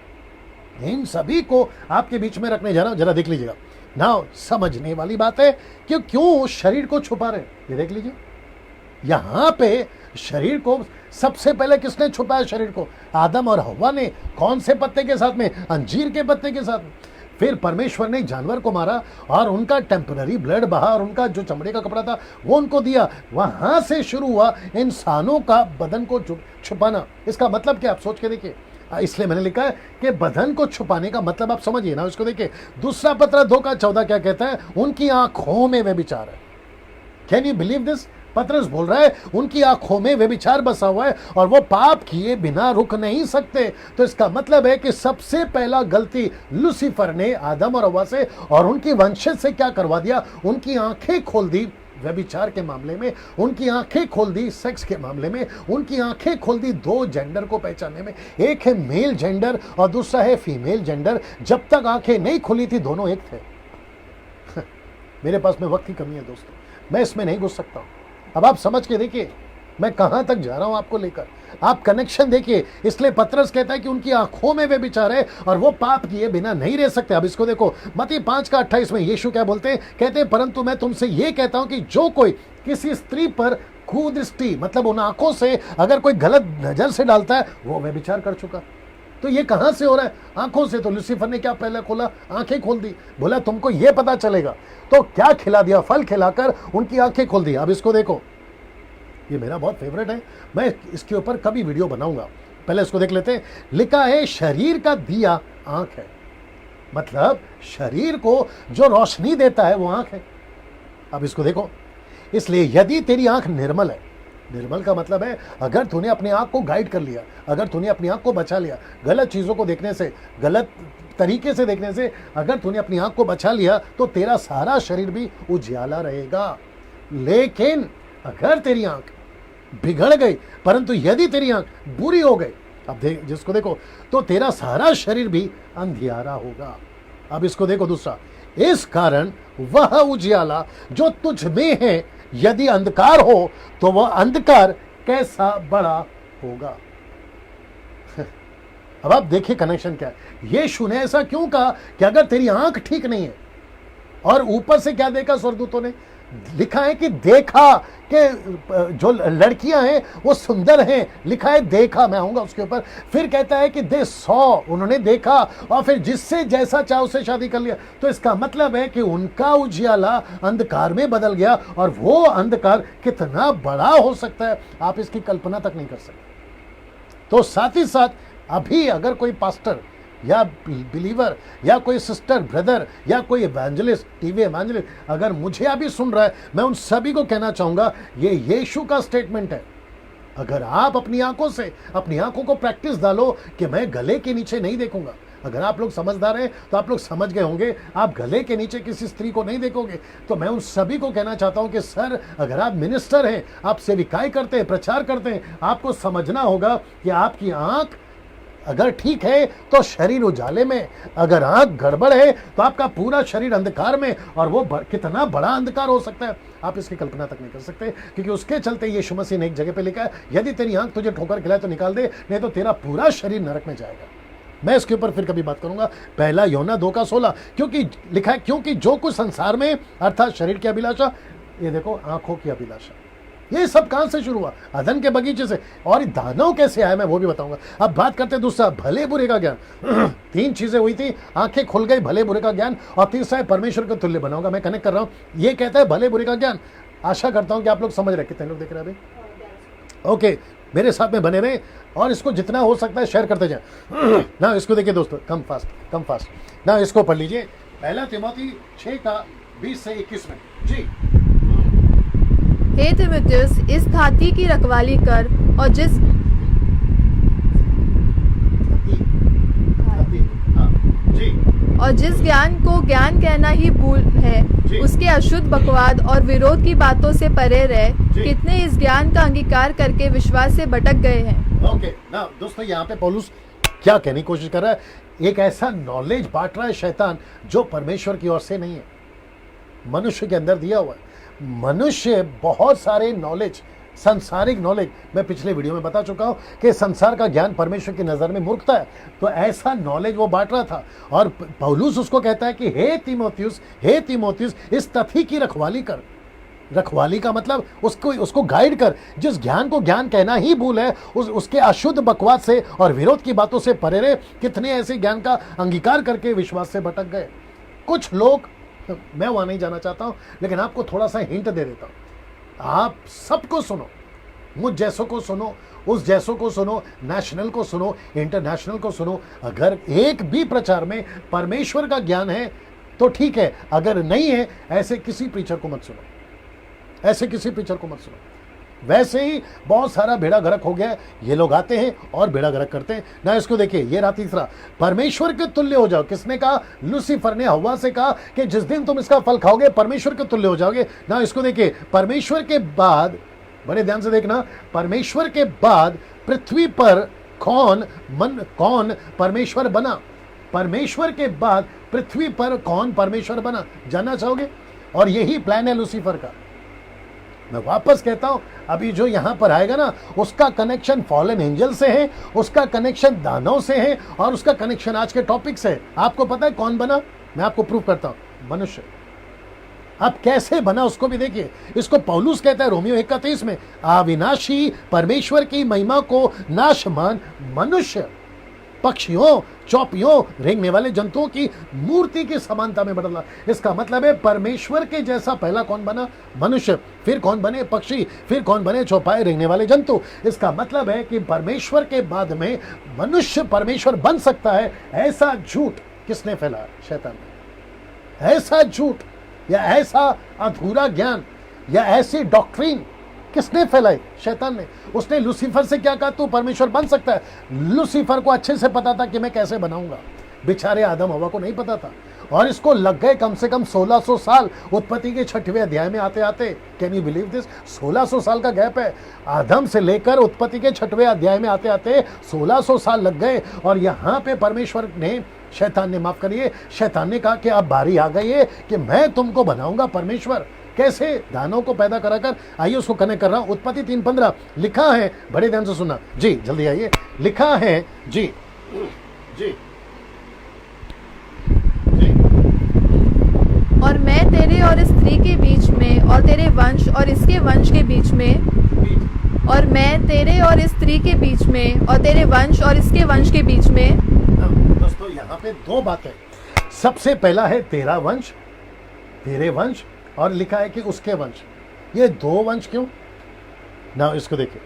इन सभी को आपके बीच में रखने जा रहा हूं। जरा देख लीजिएगा ना, समझने वाली बात है कि क्यों शरीर को छुपा रहे। ये देख लीजिए, यहां पे शरीर को सबसे पहले किसने छुपाया? शरीर को आदम और हव्वा ने। कौन से पत्ते के साथ में? अंजीर के पत्ते के साथ में। फिर परमेश्वर ने जानवर को मारा और उनका टेम्पररी ब्लड बहा और उनका जो चमड़े का कपड़ा था वो उनको दिया। वहां से शुरू हुआ इंसानों का बदन को छुपाना। इसका मतलब क्या, आप सोच के देखिए। इसलिए मैंने लिखा है कि बदन को छुपाने का मतलब आप समझिए ना। उसको देखिए, दूसरा पत्र 2:14 क्या कहता है? उनकी आंखों में व्यभिचार है। Can you believe this? पत्रस बोल रहा है उनकी आंखों में व्यभिचार बसा हुआ है और वो पाप किए बिना रुक नहीं सकते। तो इसका मतलब है कि सबसे पहला गलती लूसीफर ने आदम और हव्वा से और उनकी वंशज से क्या करवा दिया? उनकी आंखें खोल दी व्यभिचार के मामले में, उनकी आंखें खोल दी सेक्स के मामले में, उनकी आंखें खोल दी 2 जेंडर को पहचानने में। एक है मेल जेंडर और दूसरा है फीमेल जेंडर। जब तक आंखें नहीं खुली थी दोनों एक थे। मेरे पास में वक्त की कमी है दोस्तों, मैं इसमें नहीं घुस सकता हूं। अब आप समझ के देखिए मैं कहां तक जा रहा हूं आपको लेकर, आप कनेक्शन देखिए। इसलिए पतरस कहता है कि उनकी आंखों में वे विचार है और वो पाप किए बिना नहीं रह सकते। अब इसको देखो, मत्ती 5:28 में यीशु क्या बोलते हैं? कहते हैं परंतु मैं तुमसे ये कहता हूं कि जो कोई किसी स्त्री पर कुदृष्टि, मतलब उन आंखों से अगर कोई गलत नजर से डालता है, वो व्यभिचार कर चुका। तो ये कहां से हो रहा है? आंखों से। तो लूसीफर ने क्या पहले खोला? आंखें खोल दी। बोला तुमको ये पता चलेगा, तो क्या खिला दिया? फल खिलाकर उनकी आंखें खोल दी। अब इसको देखो, ये मेरा बहुत फेवरेट है, मैं इसके ऊपर कभी वीडियो बनाऊंगा। पहले इसको देख लेते हैं। लिखा है शरीर का दिया आंख है। मतलब शरीर को जो रोशनी देता है वो आंख है। अब इसको देखो, इसलिए यदि तेरी आंख निर्मल है, निर्मल का मतलब है अगर तूने अपनी आंख को गाइड कर लिया, अगर तूने अपनी आंख को बचा लिया गलत चीजों को देखने से, गलत तरीके से देखने से, अगर तूने अपनी आंख को बचा लिया तो तेरा सारा शरीर भी उजियाला रहेगा। लेकिन अगर तेरी आंख बिगड़ गई, परंतु यदि तेरी आंख बुरी हो गई, अब जिसको देखो, तो तेरा सारा शरीर भी अंधियारा होगा। अब इसको देखो दूसरा, इस कारण वह उजियाला जो तुझ में है यदि अंधकार हो तो वह अंधकार कैसा बड़ा होगा। अब आप देखिए कनेक्शन क्या है। यीशु ने ऐसा क्यों कहा कि अगर तेरी आंख ठीक नहीं है, और ऊपर से क्या देखा स्वर्गदूतों ने, लिखा है कि देखा कि जो लड़कियां हैं वो सुंदर हैं, लिखा है देखा, मैं आऊंगा उसके ऊपर। फिर कहता है कि दे सॉ, उन्होंने देखा और फिर जिससे जैसा चाह उससे शादी कर लिया। तो इसका मतलब है कि उनका उजियाला अंधकार में बदल गया, और वो अंधकार कितना बड़ा हो सकता है आप इसकी कल्पना तक नहीं कर सकते। तो साथ ही साथ अभी अगर कोई पास्टर या बिलीवर या कोई सिस्टर ब्रदर या कोई एवेंजलिस्ट, टीवी एवेंजलिस्ट अगर मुझे अभी सुन रहा है, मैं उन सभी को कहना चाहूंगा ये यीशु का स्टेटमेंट है। अगर आप अपनी आंखों से, अपनी आंखों को प्रैक्टिस डालो कि मैं गले के नीचे नहीं देखूंगा। अगर आप लोग समझदार हैं तो आप लोग समझ गए होंगे, आप गले के नीचे किसी स्त्री को नहीं देखोगे। तो मैं उन सभी को कहना चाहता हूं कि सर, अगर आप मिनिस्टर हैं, आप सेविकाई करते हैं, प्रचार करते हैं, आपको समझना होगा कि आपकी आंख अगर ठीक है तो शरीर उजाले में, अगर आंख गड़बड़ है तो आपका पूरा शरीर अंधकार में, और वो कितना बड़ा अंधकार हो सकता है आप इसकी कल्पना तक नहीं कर सकते। क्योंकि उसके चलते यीशु मसीह ने एक जगह पे लिखा है, यदि तेरी आंख तुझे ठोकर खिलाए तो निकाल दे, नहीं तो तेरा पूरा शरीर नरक में जाएगा। मैं इसके ऊपर फिर कभी बात करूंगा। पहला यूहन्ना 2:16, क्योंकि लिखा है, क्योंकि जो कुछ संसार में अर्थात शरीर की अभिलाषा, ये देखो आंखों की अभिलाषा, ये सब कहां से शुरू हुआ? अदन के बगीचे से। और दानव कैसे आया मैं वो भी बताऊंगा। अब बात करते हैं दूसरा, भले बुरे का ज्ञान। तीन चीजें हुई थी, आंखें खुल गई, भले बुरे का ज्ञान, और तीसरा है परमेश्वर को तुल्य बनाऊंगा। मैं कनेक्ट कर रहा हूं, ये कहता है भले बुरे का ज्ञान। आशा करता हूं कि आप लोग समझ रहे। कितने लोग देख रहे हैं अभी? ओके, मेरे साथ में बने रहे और इसको जितना हो सकता है शेयर करते जाए ना। इसको देखिए दोस्तों, कम फास्ट ना, इसको पढ़ लीजिए। पहला तिमोथी 6:20 से 21 में जी। हे तीमुथियुस, इस धाती की रखवाली कर, और जिस ज्ञान को ज्ञान कहना ही भूल है, उसके अशुद्ध बकवाद और विरोध की बातों से परे रह। कितने इस ज्ञान का अंगीकार करके विश्वास से भटक गए हैं। ओके ना दोस्तों, यहाँ पे पौलुस क्या कहने की कोशिश कर रहा है? एक ऐसा नॉलेज बांट रहा है शैतान जो परमेश्वर की ओर से नहीं है, मनुष्य के अंदर दिया हुआ है। मनुष्य बहुत सारे नॉलेज, संसारिक नॉलेज, मैं पिछले वीडियो में बता चुका हूं कि संसार का ज्ञान परमेश्वर की नजर में मूर्खता है। तो ऐसा नॉलेज वो बांट रहा था, और पौलुस उसको कहता है कि हे तीमुथियुस, इस तथ्य की रखवाली कर। रखवाली का मतलब उसको गाइड कर। जिस ज्ञान को ज्ञान कहना ही भूल है, उसके अशुद्ध बकवास से और विरोध की बातों से परे रहे। कितने ऐसे ज्ञान का अंगीकार करके विश्वास से भटक गए। कुछ लोग, मैं वहां नहीं जाना चाहता हूं, लेकिन आपको थोड़ा सा हिंट दे देता हूं। आप सबको सुनो, मुझ जैसों को सुनो, उस जैसों को सुनो, नेशनल को सुनो, इंटरनेशनल को सुनो। अगर एक भी प्रचार में परमेश्वर का ज्ञान है तो ठीक है, अगर नहीं है ऐसे किसी प्रीचर को मत सुनो, ऐसे किसी प्रीचर को मत सुनो। वैसे ही बहुत सारा बेड़ा गर्क हो गया है, ये लोग आते हैं और बेड़ा गर्क करते हैं ना। इसको देखिए, ये रहा तीसरा, परमेश्वर के तुल्य हो जाओ। किसने कहा? लूसीफर ने हव्वा से कहा कि जिस दिन तुम इसका फल खाओगे परमेश्वर के तुल्य हो जाओगे ना। इसको देखिए, परमेश्वर के बाद, बड़े ध्यान से देखना, परमेश्वर के बाद पृथ्वी पर कौन परमेश्वर बना? परमेश्वर के बाद पृथ्वी पर कौन परमेश्वर बना? जानना चाहोगे? और यही प्लान है लूसीफर का। मैं वापस कहता हूं, अभी जो यहां पर आएगा ना, उसका कनेक्शन फॉलन एंजल से है, उसका कनेक्शन दानव से है, और उसका कनेक्शन आज के टॉपिक से है। आपको पता है कौन बना? मैं आपको प्रूव करता हूं, मनुष्य। अब कैसे बना उसको भी देखिए। इसको पौलुस कहता है रोमियो 1:23 में, अविनाशी परमेश्वर की महिमा को नाशमान मनुष्य पक्षियों, चौपियों, रेंगने वाले जंतुओं की मूर्ति की समानता में बदला। इसका मतलब है परमेश्वर के जैसा पहला कौन बना? मनुष्य। फिर कौन बने? पक्षी। फिर कौन बने? चौपाए, रेंगने वाले जंतु। इसका मतलब है कि परमेश्वर के बाद में मनुष्य परमेश्वर बन सकता है, ऐसा झूठ किसने फैलाया? शैतान ने। ऐसा झूठ या ऐसा अधूरा ज्ञान या ऐसी डॉक्ट्रीन किसने फैलाई? शैतान ने। उसने लूसीफर से क्या कहा? तू परमेश्वर बन सकता है। लूसीफर को अच्छे से पता था कि मैं कैसे बनाऊंगा, बेचारे आदम हवा को नहीं पता था। और इसको लग गए कम से कम 1600 साल उत्पत्ति के 6वें अध्याय में आते आते। Can you believe this? 1600 साल का गैप है। आदम से लेकर उत्पत्ति के 6वें अध्याय में आते आते 1600 साल लग गए। और यहाँ पे परमेश्वर ने, शैतान ने, माफ करिए, शैतान ने कहा कि अब बारी आ गई है कि मैं तुमको बनाऊंगा परमेश्वर। कैसे? दानों को पैदा कराकर। आइए उसको कनेक्ट कर रहा हूं। उत्पत्ति 3:15 लिखा है, बड़े ध्यान से सुनना जी, जल्दी आइए। लिखा है जी जी और मैं तेरे और इस स्त्री के बीच में और तेरे वंश और इसके वंश के बीच में, और मैं तेरे और इस स्त्री के बीच में और तेरे वंश और इसके वंश के बीच में। दोस्तों यहाँ पे दो बातें। सबसे पहला है तेरा वंश, तेरे वंश, और लिखा है कि उसके वंश। ये दो वंश क्यों ना? इसको देखिए,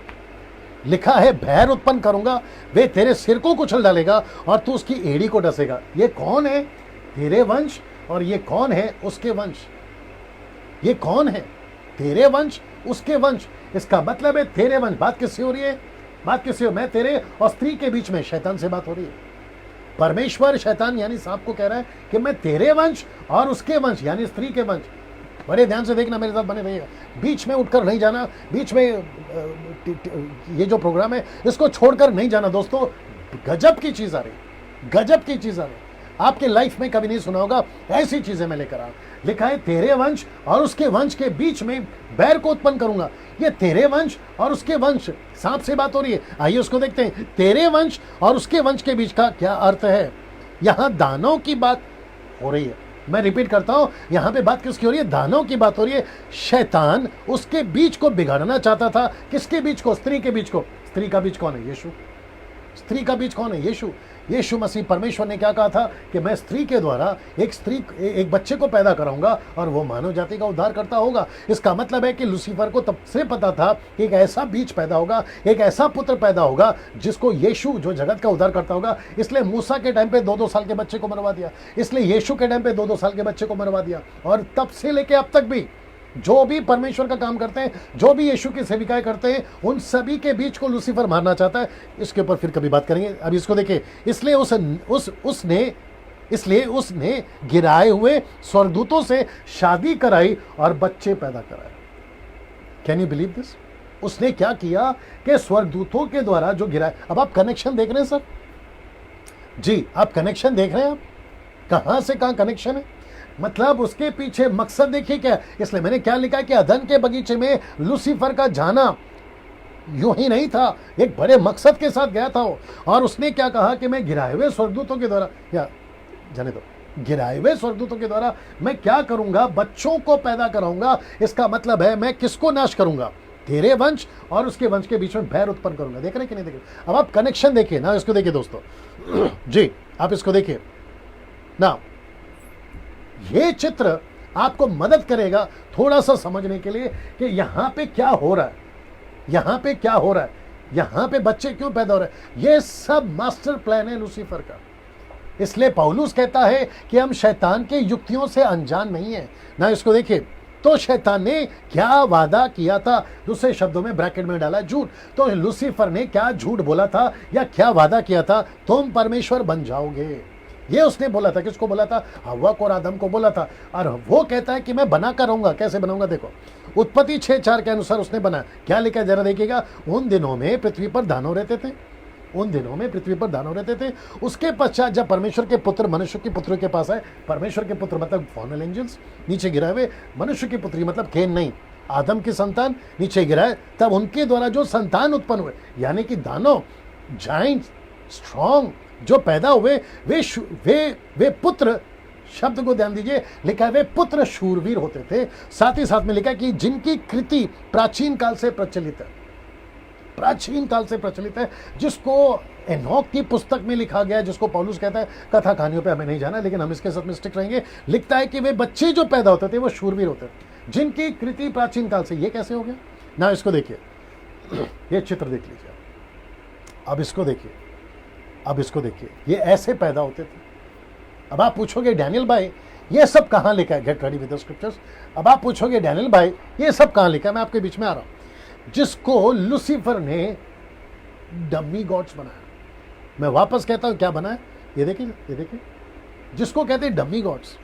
लिखा है भैर उत्पन्न करूंगा, वे तेरे सिर को कुचल डालेगा और तू उसकी एड़ी को डसेगा। ये कौन है? तेरे वंश। और ये कौन है? उसके वंश। ये कौन है? तेरे वंश, उसके वंश। इसका मतलब है तेरे वंश। बात किससे हो रही है? बात किससे हो? मैं तेरे और स्त्री के बीच में, शैतान से बात हो रही है। परमेश्वर शैतान यानी सांप को कह रहा है कि मैं तेरे वंश और उसके वंश यानी स्त्री के वंश। बड़े ध्यान से देखना, मेरे साथ बने रहिएगा, बीच में उठकर नहीं जाना, बीच में ये जो प्रोग्राम है इसको छोड़कर नहीं जाना। दोस्तों गजब की चीज आ रही, गजब की चीज आ रही, आपके लाइफ में कभी नहीं सुना होगा, ऐसी चीजें मैं लेकर आ। लिखा है तेरे वंश और उसके वंश के बीच में बैर को उत्पन्न करूंगा। ये तेरे वंश और उसके वंश, सांप से बात हो रही है। आइए उसको देखते हैं। तेरे वंश और उसके वंश के बीच का क्या अर्थ है? यहां दानों की बात हो रही है। मैं रिपीट करता हूं, यहां पे बात किसकी हो रही है? दानों की बात हो रही है। शैतान उसके बीच को बिगाड़ना चाहता था। किसके बीच को? स्त्री के बीच को। स्त्री का बीच कौन है? यीशु। स्त्री का बीच कौन है? यीशु। यीशु मसीह। परमेश्वर ने क्या कहा था कि मैं स्त्री के द्वारा एक बच्चे को पैदा कराऊंगा और वो मानव जाति का उद्धार करता होगा। इसका मतलब है कि लूसीफर को तब से पता था कि एक ऐसा बीज पैदा होगा, एक ऐसा पुत्र पैदा होगा जिसको यीशु, जो जगत का उद्धार करता होगा। इसलिए मूसा के टाइम पे 2-2 साल के बच्चे को मरवा दिया, इसलिए यीशु के टाइम पे 2-2 साल के बच्चे को मरवा दिया। और तब से लेके अब तक भी जो भी परमेश्वर का काम करते हैं, जो भी यीशु की सेविकाएं करते हैं, उन सभी के बीच को लूसीफर मारना चाहता है। इसके ऊपर फिर कभी बात करेंगे। अब इसको देखिए। इसलिए उसने गिराए हुए स्वर्गदूतों से शादी कराई और बच्चे पैदा कराए। Can you believe this? उसने क्या किया कि स्वर्गदूतों के द्वारा जो गिराए। अब आप कनेक्शन देख रहे हैं सर जी, आप कनेक्शन देख रहे हैं। आप कहां से कहां कनेक्शन है, मतलब उसके पीछे मकसद देखिए क्या। इसलिए मैंने क्या लिखा कि अदन के बगीचे में लूसीफर का जाना यूं ही नहीं था, एक बड़े मकसद के साथ गया था वो। और उसने क्या कहा कि मैं गिराए हुए स्वर्गदूतों के द्वारा, या जाने दो, गिराए हुए स्वर्गदूतों के द्वारा मैं क्या करूंगा? बच्चों को पैदा कराऊंगा। इसका मतलब है मैं किसको नाश करूंगा? तेरे वंश और उसके वंश के बीच में भैर उत्पन्न करूंगा। देख रहे कि नहीं देख रहे? अब आप कनेक्शन देखिए ना, इसको देखिए दोस्तों जी, आप इसको देखिए ना। ये चित्र आपको मदद करेगा थोड़ा सा समझने के लिए कि यहां पे क्या हो रहा है, यहां पे क्या हो रहा है, यहां पे बच्चे क्यों पैदा हो रहे हैं। ये सब मास्टर प्लान है लूसीफर का। इसलिए पौलुस कहता है कि हम शैतान के युक्तियों से अनजान नहीं है ना। इसको देखिए, तो शैतान ने क्या वादा किया था? दूसरे शब्दों में ब्रैकेट में डाला झूठ। तो लूसीफर ने क्या झूठ बोला था या क्या वादा किया था? तुम परमेश्वर बन जाओगे, ये उसने बोला था। किसको बोला था? हव्वा को और आदम को बोला था। और वो कहता है कि मैं बना कर रहूंगा। कैसे बनाऊंगा? देखो, उत्पत्ति 6:4 के अनुसार उसने बना। क्या लिखा है जरा देखिएगा। उन दिनों में पृथ्वी पर दानव रहते थे, उन दिनों में पृथ्वी पर दानव रहते थे। उसके पश्चात जब परमेश्वर के पुत्र मनुष्य के पुत्र के पास आए, परमेश्वर के पुत्र मतलब फॉर्नल एंजल्स नीचे गिराए हुए, मनुष्य की पुत्री मतलब केन नहीं, आदम की संतान नीचे गिराए, तब उनके द्वारा जो संतान उत्पन्न हुए, यानी कि दानव, जाइंट, स्ट्रॉन्ग जो पैदा हुए, वे पुत्र, शब्द को ध्यान दीजिए, लिखा है वे पुत्र शूरवीर होते थे। साथ ही साथ में लिखा है कि जिनकी कृति प्राचीन काल से प्रचलित है, प्राचीन काल से प्रचलित है, जिसको एनोक की पुस्तक में लिखा गया, जिसको पौलुस कहता है। कथा कहानियों पे हमें नहीं जाना, लेकिन हम इसके साथ में स्टिक रहेंगे। लिखता है कि वे बच्चे जो पैदा होते थे वो शूरवीर होते थे, जिनकी कृति प्राचीन काल से। ये कैसे हो गया ना? इसको देखिए, ये चित्र देख लीजिए। अब इसको देखिए, अब इसको देखिए, ये ऐसे पैदा होते थे, अब आप पूछोगे डैनियल भाई ये सब कहाँ लिखा है, get ready with the scriptures. अब आप पूछोगे डैनियल भाई ये सब कहाँ लिखा है, मैं आपके बीच में आ रहा हूं। जिसको लूसीफर ने डमी गॉड्स बनाया, मैं वापस कहता हूं क्या बनाया, ये देखिए, ये देखिए, जिसको कहते हैं डमी गॉड्स,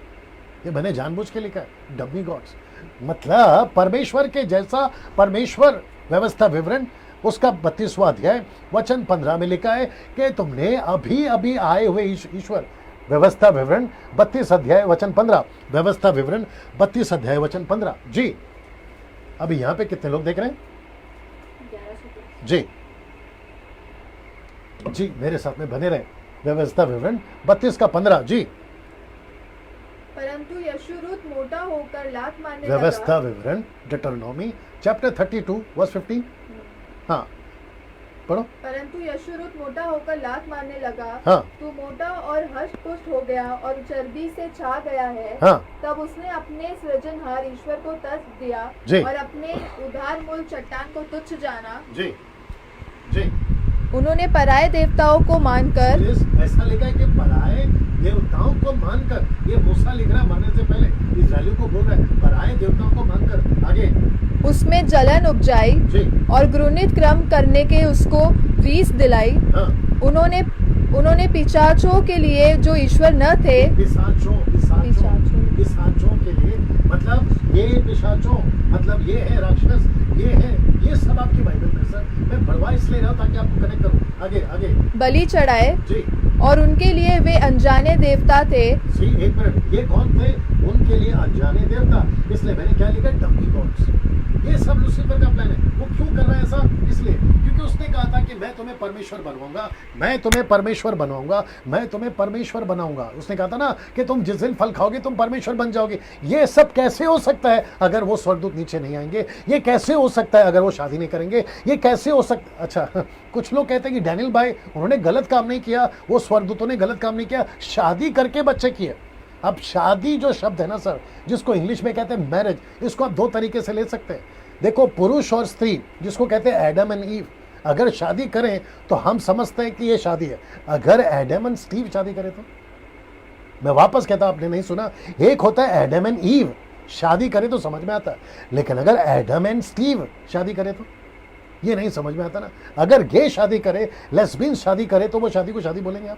ये मैंने जानबूझ के लिखा है डमी गॉड्स, मतलब परमेश्वर के जैसा परमेश्वर व्यवस्था विवरण, उसका 32वां अध्याय वचन 15 में लिखा है कि तुमने अभी अभी आए हुए ईश्वर, व्यवस्था विवरण 32 अध्याय वचन 15, व्यवस्था विवरण 32 अध्याय वचन 15। जी अभी यहां पे कितने लोग देख रहे हैं? 1100 जी जी मेरे साथ में बने रहे। व्यवस्था विवरण 32 का 15। जी परंतु यशुरूत मोटा होकर लात मारने व्यवस्था विवरण डिटरनॉमी चैप्टर 32 वर्स 15। हाँ पढ़ो। परंतु यशुरूत मोटा होकर लात मारने लगा। हाँ। तू मोटा और हष्ट पुष्ट हो गया और चर्बी से छा गया है। हाँ। तब उसने अपने सृजनहार ईश्वर को तर्क दिया जी। और अपने उधार मूल चट्टान को तुच्छ जाना। जी जी उन्होंने पराये देवताओं को मानकर, ऐसा लिखा है कि पराये देवताओं को मानकर, ये मूसा लिख रहा है मरने से पहले, इस्राएलियों को बोल रहा है पराये देवताओं को मानकर। आगे उसमें जलन उपजाई जी। और घृणित क्रम करने के उसको रीस दिलाई। हाँ। उन्होंने पिशाचों के लिए जो ईश्वर न थे, पिशाचों के लिए, मतलब ये पिशाचों मतलब ये है राक्षस, ये सब आपकी बाइबल में सर, मैं बढ़वा इसलिए रहा हूं ताकि आपको कनेक्ट करूं। आगे आगे बलि चढ़ाए जी। और उनके लिए वे अनजाने देवता थे। जी एक मिनट, ये कौन थे? उनके लिए अनजाने देवता, इसलिए मैंने क्या लिखा, डमी गॉड्स। ये सब लूसीफर का प्लान है। वो क्यों कर रहा है ऐसा? इसलिए क्योंकि उसने कहा था कि मैं तुम्हें परमेश्वर बनवाऊंगा, मैं तुम्हें परमेश्वर बनाऊंगा, मैं तुम्हें परमेश्वर बनाऊंगा। उसने कहा था ना कि तुम जिस दिन फल खाओगे तुम परमेश्वर बन जाओगे। ये सब कैसे हो सकता है अगर वो स्वर्गदूत नीचे नहीं आएंगे? ये कैसे हो सकता है अगर वो शादी नहीं करेंगे? ये कैसे हो सकता? अच्छा कुछ लोग कहते हैं कि डैनियल भाई उन्होंने गलत काम नहीं किया, वो स्वर्गदूतों ने गलत काम नहीं किया, शादी करके बच्चे किए। अब शादी जो शब्द है ना सर, जिसको इंग्लिश में कहते हैं मैरिज, इसको आप दो तरीके से ले सकते हैं। देखो पुरुष और स्त्री, जिसको कहते हैं एडम एंड ईव, अगर शादी करें तो हम समझते हैं कि ये शादी है। अगर एडम एंड स्टीव शादी करें तो, मैं वापस कहता, आपने नहीं सुना, एक होता है एडम एंड ईव, शादी करे तो समझ में आता है, लेकिन अगर एडम एंड स्टीव शादी करे तो ये नहीं समझ में आता ना। अगर गे शादी करे, लेस्बियन शादी करे, तो वो शादी को शादी बोलेंगे आप?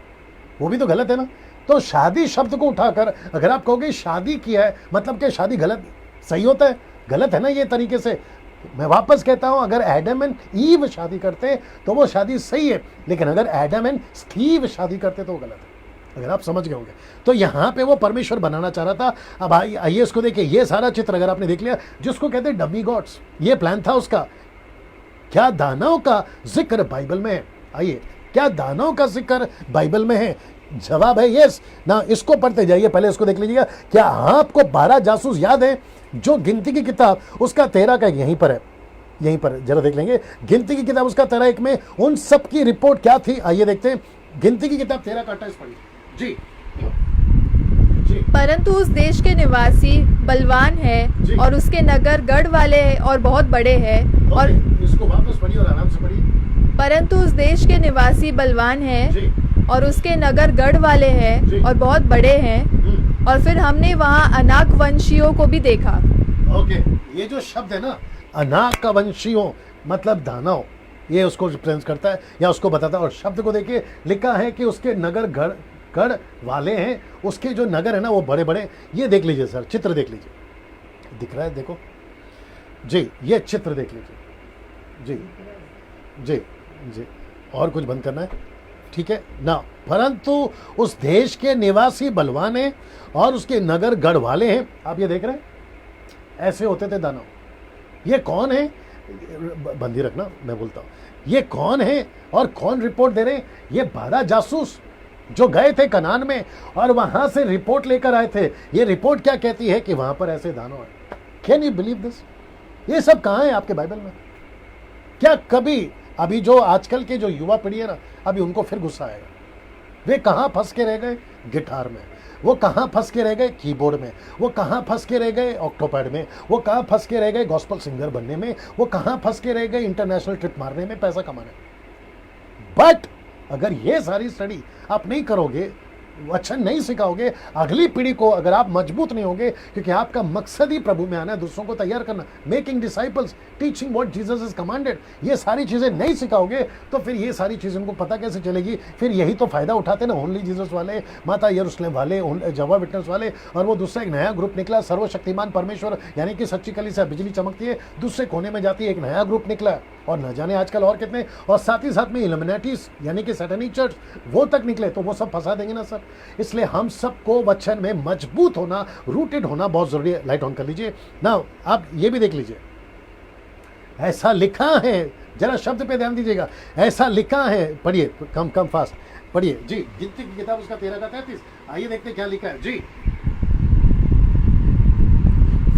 वो भी तो गलत है ना। तो शादी शब्द को उठाकर अगर आप कहोगे शादी किया है, मतलब कि शादी गलत, सही होता है? गलत है ना ये तरीके से। मैं वापस कहता हूं, अगर एडम एंड ईव शादी करते तो वो शादी सही है, लेकिन अगर एडम एंड स्टीव शादी करते तो वो गलत है। अगर आप समझ गए होंगे तो यहां पे वो परमेश्वर बनाना चाह रहा था। अब आइए इसको देखिए, ये सारा चित्र अगर आपने देख लिया, जिसको कहते हैं डमी गॉड्स, ये प्लान था उसका। क्या दानव का जिक्र बाइबल में है? आइए, क्या दानव का जिक्र बाइबल में है? जवाब है यस ना। इसको पढ़ते जाइए, पहले इसको देख लीजिएगा। क्या आपको 12 जासूस याद है? जो गिनती की किताब उसका 13 का यहीं पर है, यहीं पर जरा देख लेंगे। गिनती की किताब उसका 13 में उन सब की रिपोर्ट क्या थी, आइए देखते हैं। गिनती की किताब 13 का 28 पढ़िए जी। जी परंतु उस देश के निवासी बलवान है और उसके नगर गढ़ वाले हैं और बहुत बड़े हैं। और इसको वापस पढ़िए और आराम से पढ़िए। परंतु उस देश के निवासी बलवान है और उसके नगर गढ़ वाले हैं और बहुत बड़े हैं। और फिर हमने वहाँ अनाक वंशियों को भी देखा। ओके, ये जो शब्द है ना, अनाक वंशियों मतलब दानव, ये उसको रिप्रेजेंट करता है या उसको बताता है। और शब्द को देखिए, लिखा है कि उसके नगर गढ़ वाले हैं, उसके जो नगर है ना वो बड़े बड़े। ये देख लीजिए सर, चित्र देख लीजिए, दिख रहा है? देखो जी, ये चित्र देख लीजिए जी जी जी। और कुछ बंद करना है? ठीक है ना। परंतु उस देश के निवासी बलवान हैं और उसके नगर गढ़ वाले हैं। आप ये देख रहे हैं, ऐसे होते थे दानव। ये कौन है? बंदी रखना, मैं बोलता हूं। ये कौन है और कौन रिपोर्ट दे रहे हैं? ये 12 जासूस जो गए थे कनान में और वहां से रिपोर्ट लेकर आए थे। ये रिपोर्ट क्या कहती है कि वहां पर ऐसे दानव है। Can you believe this? ये सब कहां है आपके बाइबल में? क्या कभी अभी जो आजकल के जो युवा पीढ़ी है ना, अभी उनको फिर गुस्सा आएगा। वे कहां फंस के रह गए? गिटार में। वो कहां फंस के रह गए? कीबोर्ड में। वो कहां फंस के रह गए? ऑक्टोपैड में। वो कहां फंस के रह गए? गॉस्पेल सिंगर बनने में। वो कहां फंस के रह गए? इंटरनेशनल ट्रिप मारने में, पैसा कमाने में। बट अगर ये सारी स्टडी आप नहीं करोगे वचन नहीं सिखाओगे अगली पीढ़ी को, अगर आप मजबूत नहीं होंगे, क्योंकि आपका मकसद ही प्रभु में आना है, दूसरों को तैयार करना, making disciples, teaching what Jesus is commanded, ये सारी चीजें नहीं सिखाओगे तो फिर ये सारी चीजें उनको पता कैसे चलेगी? फिर यही तो फायदा उठाते ना ओनली जीसस वाले, माता यरूशलेम वाले, जवा विटनेस वाले, और वो दूसरा एक नया ग्रुप निकला, सर्वशक्तिमान परमेश्वर यानी कि सच्ची कलीसिया बिजली चमकती है दूसरे कोने में जाती है, एक नया ग्रुप निकला, और न जाने आजकल और कितने, और साथ ही साथ में इल्यूमिनेटीज यानी कि सैटेनिक चर्च वो तक निकले, तो वो सब फंसा देंगे ना सर। इसलिए हम सबको वचन में मजबूत होना, रूटेड होना बहुत जरूरी है। लाइट ऑन कर लीजिए ना, आप ये भी देख लीजिए, ऐसा लिखा है, जरा शब्द पे ध्यान दीजिएगा, ऐसा लिखा है, पढ़िए, कम फास्ट पढ़िए जी, गिनती की किताब उसका 13 का 33, आइए देखते क्या लिखा है जी।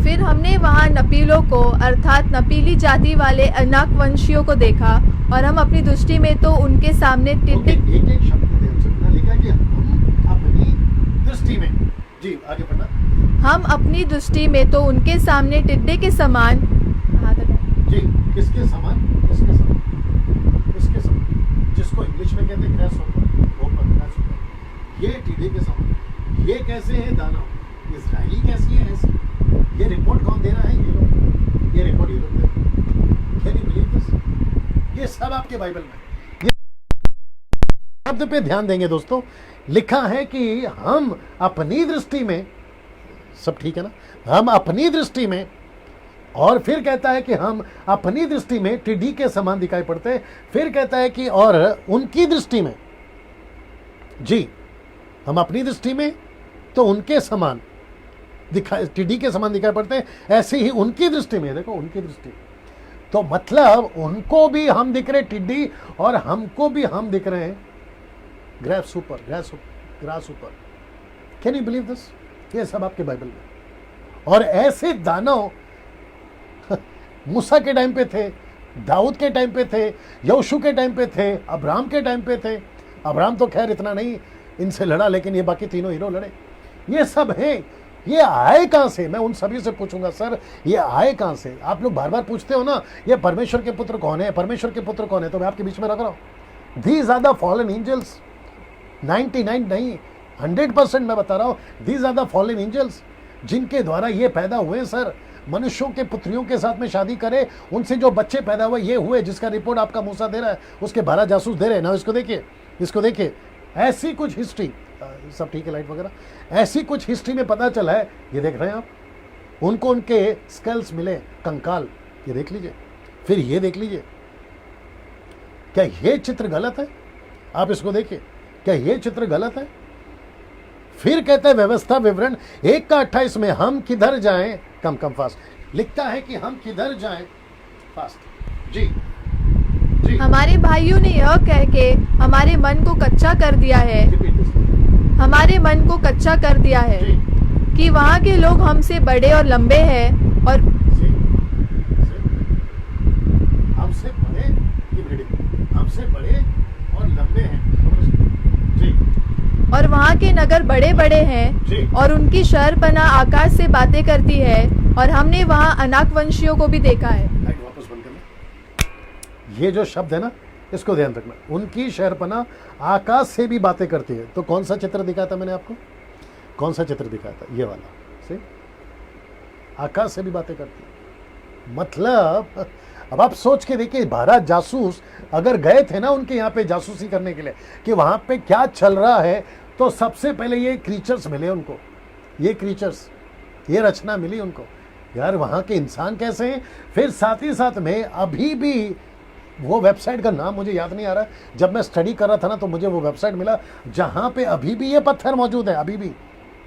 फिर हमने वहाँ नपीलों को अर्थात नपीली जाति वाले अनाक वंशियों को देखा, और हम अपनी दृष्टि में तो उनके सामने टिड्डी, एक शब्द ध्यान से पढ़ना, लिखा है कि हम अपनी दृष्टि में, जी आगे पढ़ना, हम अपनी दृष्टि में तो उनके सामने टिड्डे के समान, जी किसके समान, किसके समान, किसके समान, जिसको इंग्लिश में कहते हैं ग्रासहोपर, ये टिड्डे के समान। ये कैसे है दाना, इजराइली कैसी है ऐसी, ये रिपोर्ट कौन दे रहा है? ये लोग, ये रिपोर्ट ये लोग दे रहे हैं। Can you believe this? ये सब आपके बाइबल में, ये शब्द पे ध्यान देंगे दोस्तों, लिखा है कि हम अपनी दृष्टि में, सब ठीक है ना, हम अपनी दृष्टि में, और फिर कहता है कि हम अपनी दृष्टि में टिड्डी के समान दिखाई पड़ते हैं, फिर कहता है कि और उनकी दृष्टि में, जी हम अपनी दृष्टि में तो उनके समान दिखाई, टिड्डी के समान दिखाई पड़ते हैं, ऐसे ही उनकी दृष्टि में, देखो उनकी दृष्टि, तो मतलब उनको भी हम दिख रहे टिड्डी, और हमको भी हम दिख रहे हैं ग्रास ऊपर। Can you believe this? ये सब आपके बाइबल में। और ऐसे दानव मूसा के टाइम पे थे, दाऊद के टाइम पे थे, यहोशू के टाइम पे थे, अब्राहम के टाइम पे थे। अब्राहम तो खैर इतना नहीं इनसे लड़ा, लेकिन ये बाकी तीनों हीरो लड़े। ये सब हैं, ये आए कहां से? मैं उन सभी से पूछूंगा, सर ये आए कहां से? आप लोग बार बार पूछते हो ना, ये परमेश्वर के पुत्र कौन है, परमेश्वर के पुत्र कौन है, तो मैं आपके बीच में रख रहा हूं, these are the fallen angels. 99 नहीं, 100% मैं बता रहा हूं, these are the fallen angels, जिनके द्वारा ये पैदा हुए सर। मनुष्यों के पुत्रियों के साथ में शादी करे, उनसे जो बच्चे पैदा हुए ये हुए, जिसका रिपोर्ट आपका मूसा दे रहा है, उसके 12 जासूस दे रहे हैं ना। इसको देखिए, इसको देखिए, ऐसी कुछ हिस्ट्री, सब ठीक है लाइट वगैरह, ऐसी कुछ हिस्ट्री में पता चला है। ये देख रहे हैं आप, उनको उनके स्केल्स मिले, कंकाल, ये देख लीजिए, फिर ये देख लीजिए, क्या ये चित्र गलत है? आप इसको देखिए, क्या ये चित्र गलत है? फिर कहता है व्यवस्था विवरण 1 का 28 में, हम किधर जाएं, कम फास्ट लिखता है कि हम किधर जाएं, फास्ट जी जी। हमारे भाइयों ने यह कह के हमारे मन को कच्चा कर दिया है, हमारे मन को कच्चा कर दिया है कि वहाँ के लोग हमसे बड़े और लंबे हैं, और हमसे बड़े और लंबे हैं जी, और वहाँ के नगर बड़े बड़े हैं, और उनकी शहरपना आकाश से बातें करती है, और हमने वहाँ अनाक वंशियों को भी देखा है। वापस बंद करना, ये जो शब्द है ना, इसको ध्यान रखना, उनकी शहरपना आकाश से भी बातें करती है। तो कौन सा चित्र दिखाया था मैंने आपको, कौन सा चित्र दिखाया था? ये वाला, से आकाश से भी बातें करती है। मतलब अब आप सोच के देखिए, 12 जासूस अगर गए थे ना उनके यहाँ पे जासूसी करने के लिए कि वहां पे क्या चल रहा है, तो सबसे पहले ये क्रीचर्स मिले उनको, ये क्रीचर्स, ये रचना मिली उनको, यार वहां के इंसान कैसे हैं। फिर साथ ही साथ में अभी भी वो वेबसाइट का नाम मुझे याद नहीं आ रहा, जब मैं स्टडी कर रहा था ना तो मुझे वो वेबसाइट मिला जहां पे अभी भी ये पत्थर मौजूद है, अभी भी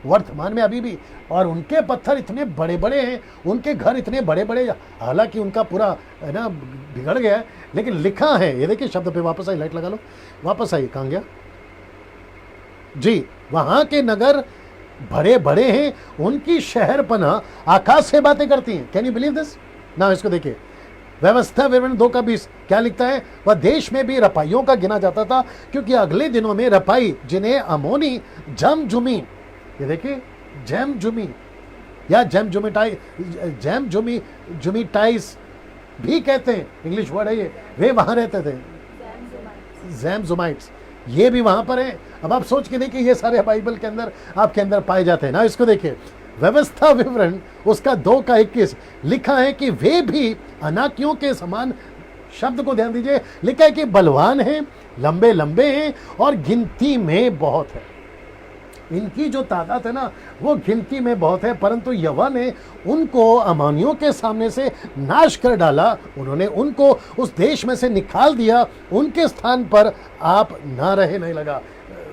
वर्तमान में अभी भी, और उनके पत्थर इतने बड़े बड़े हैं, उनके घर इतने बड़े बड़े, हालांकि उनका पूरा है ना बिगड़ गया है, लेकिन लिखा है, ये देखिए शब्द पे वापस आई, लाइट लगा लो, वापस आई, कहाँ गया जी। वहां के नगर बड़े बड़े हैं, उनकी शहरपना आकाश से बातें करती हैं। कैन यू बिलीव दिस ना? इसको देखिए, व्यवस्था विवरण 2 का 20 क्या लिखता है? वह देश में भी रपाइयों का गिना जाता था, क्योंकि अगले दिनों में रपाई, जिन्हें अमोनी जमजुमी, ये देखिए जमजुमी या जुमीटाइस भी कहते हैं, इंग्लिश वर्ड है ये, वे वहां रहते थे, जैमजुमाइट्स, ये भी वहां पर है। अब आप सोच के देखिए, ये सारे बाइबल के अंदर आपके अंदर पाए जाते हैं ना। इसको देखिए, व्यवस्था विवरण उसका 2:21 लिखा है कि वे भी अनाकियों के समान, शब्द को ध्यान दीजिए, लिखा है कि बलवान हैं, लंबे लंबे हैं और गिनती में बहुत है। इनकी जो तादाद है ना वो गिनती में बहुत है, परंतु यहोवा ने उनको अमानियों के सामने से नाश कर डाला। उन्होंने उनको उस देश में से निकाल दिया। उनके स्थान पर आप ना रहे, नहीं लगा,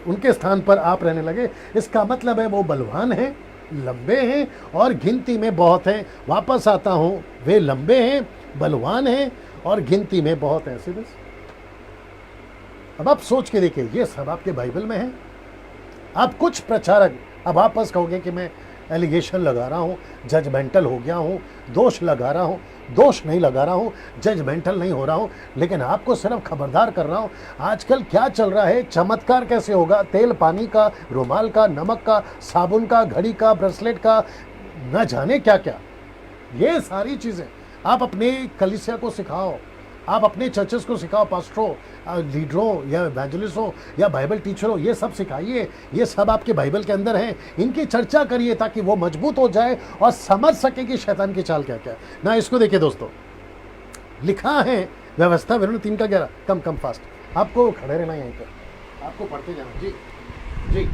उनके स्थान पर आप रहने लगे। इसका मतलब है वो बलवान हैं, लंबे हैं और गिनती में बहुत हैं। वापस आता हूं, वे लंबे हैं, बलवान हैं और गिनती में बहुत हैं। सीधे अब आप सोच के देखिए, ये सब आपके बाइबल में है। आप कुछ प्रचारक अब वापस कहोगे कि मैं एलिगेशन लगा रहा हूँ, जजमेंटल हो गया हूँ, दोष लगा रहा हूँ। दोष नहीं लगा रहा हूँ, जजमेंटल नहीं हो रहा हूँ, लेकिन आपको सिर्फ खबरदार कर रहा हूँ। आजकल क्या चल रहा है, चमत्कार कैसे होगा, तेल पानी का, रुमाल का, नमक का, साबुन का, घड़ी का, ब्रेसलेट का, न जाने क्या क्या, ये सारी चीज़ें आप अपने कलीसिया को सिखाओ, आप अपने चर्चेस को सिखाओ, पास्टरों, लीडरों या इवेंजलिस्टों या बाइबल टीचरों, ये सब सिखाइए। ये सब आपके बाइबल के अंदर हैं, इनकी चर्चा करिए ताकि वो मजबूत हो जाए और समझ सके कि शैतान की चाल क्या क्या है ना। इसको देखिए दोस्तों, लिखा है व्यवस्था विवरण 3:11। कम फास्ट, आपको खड़े रहना यहीं पर, आपको पढ़ते जाना। जी जी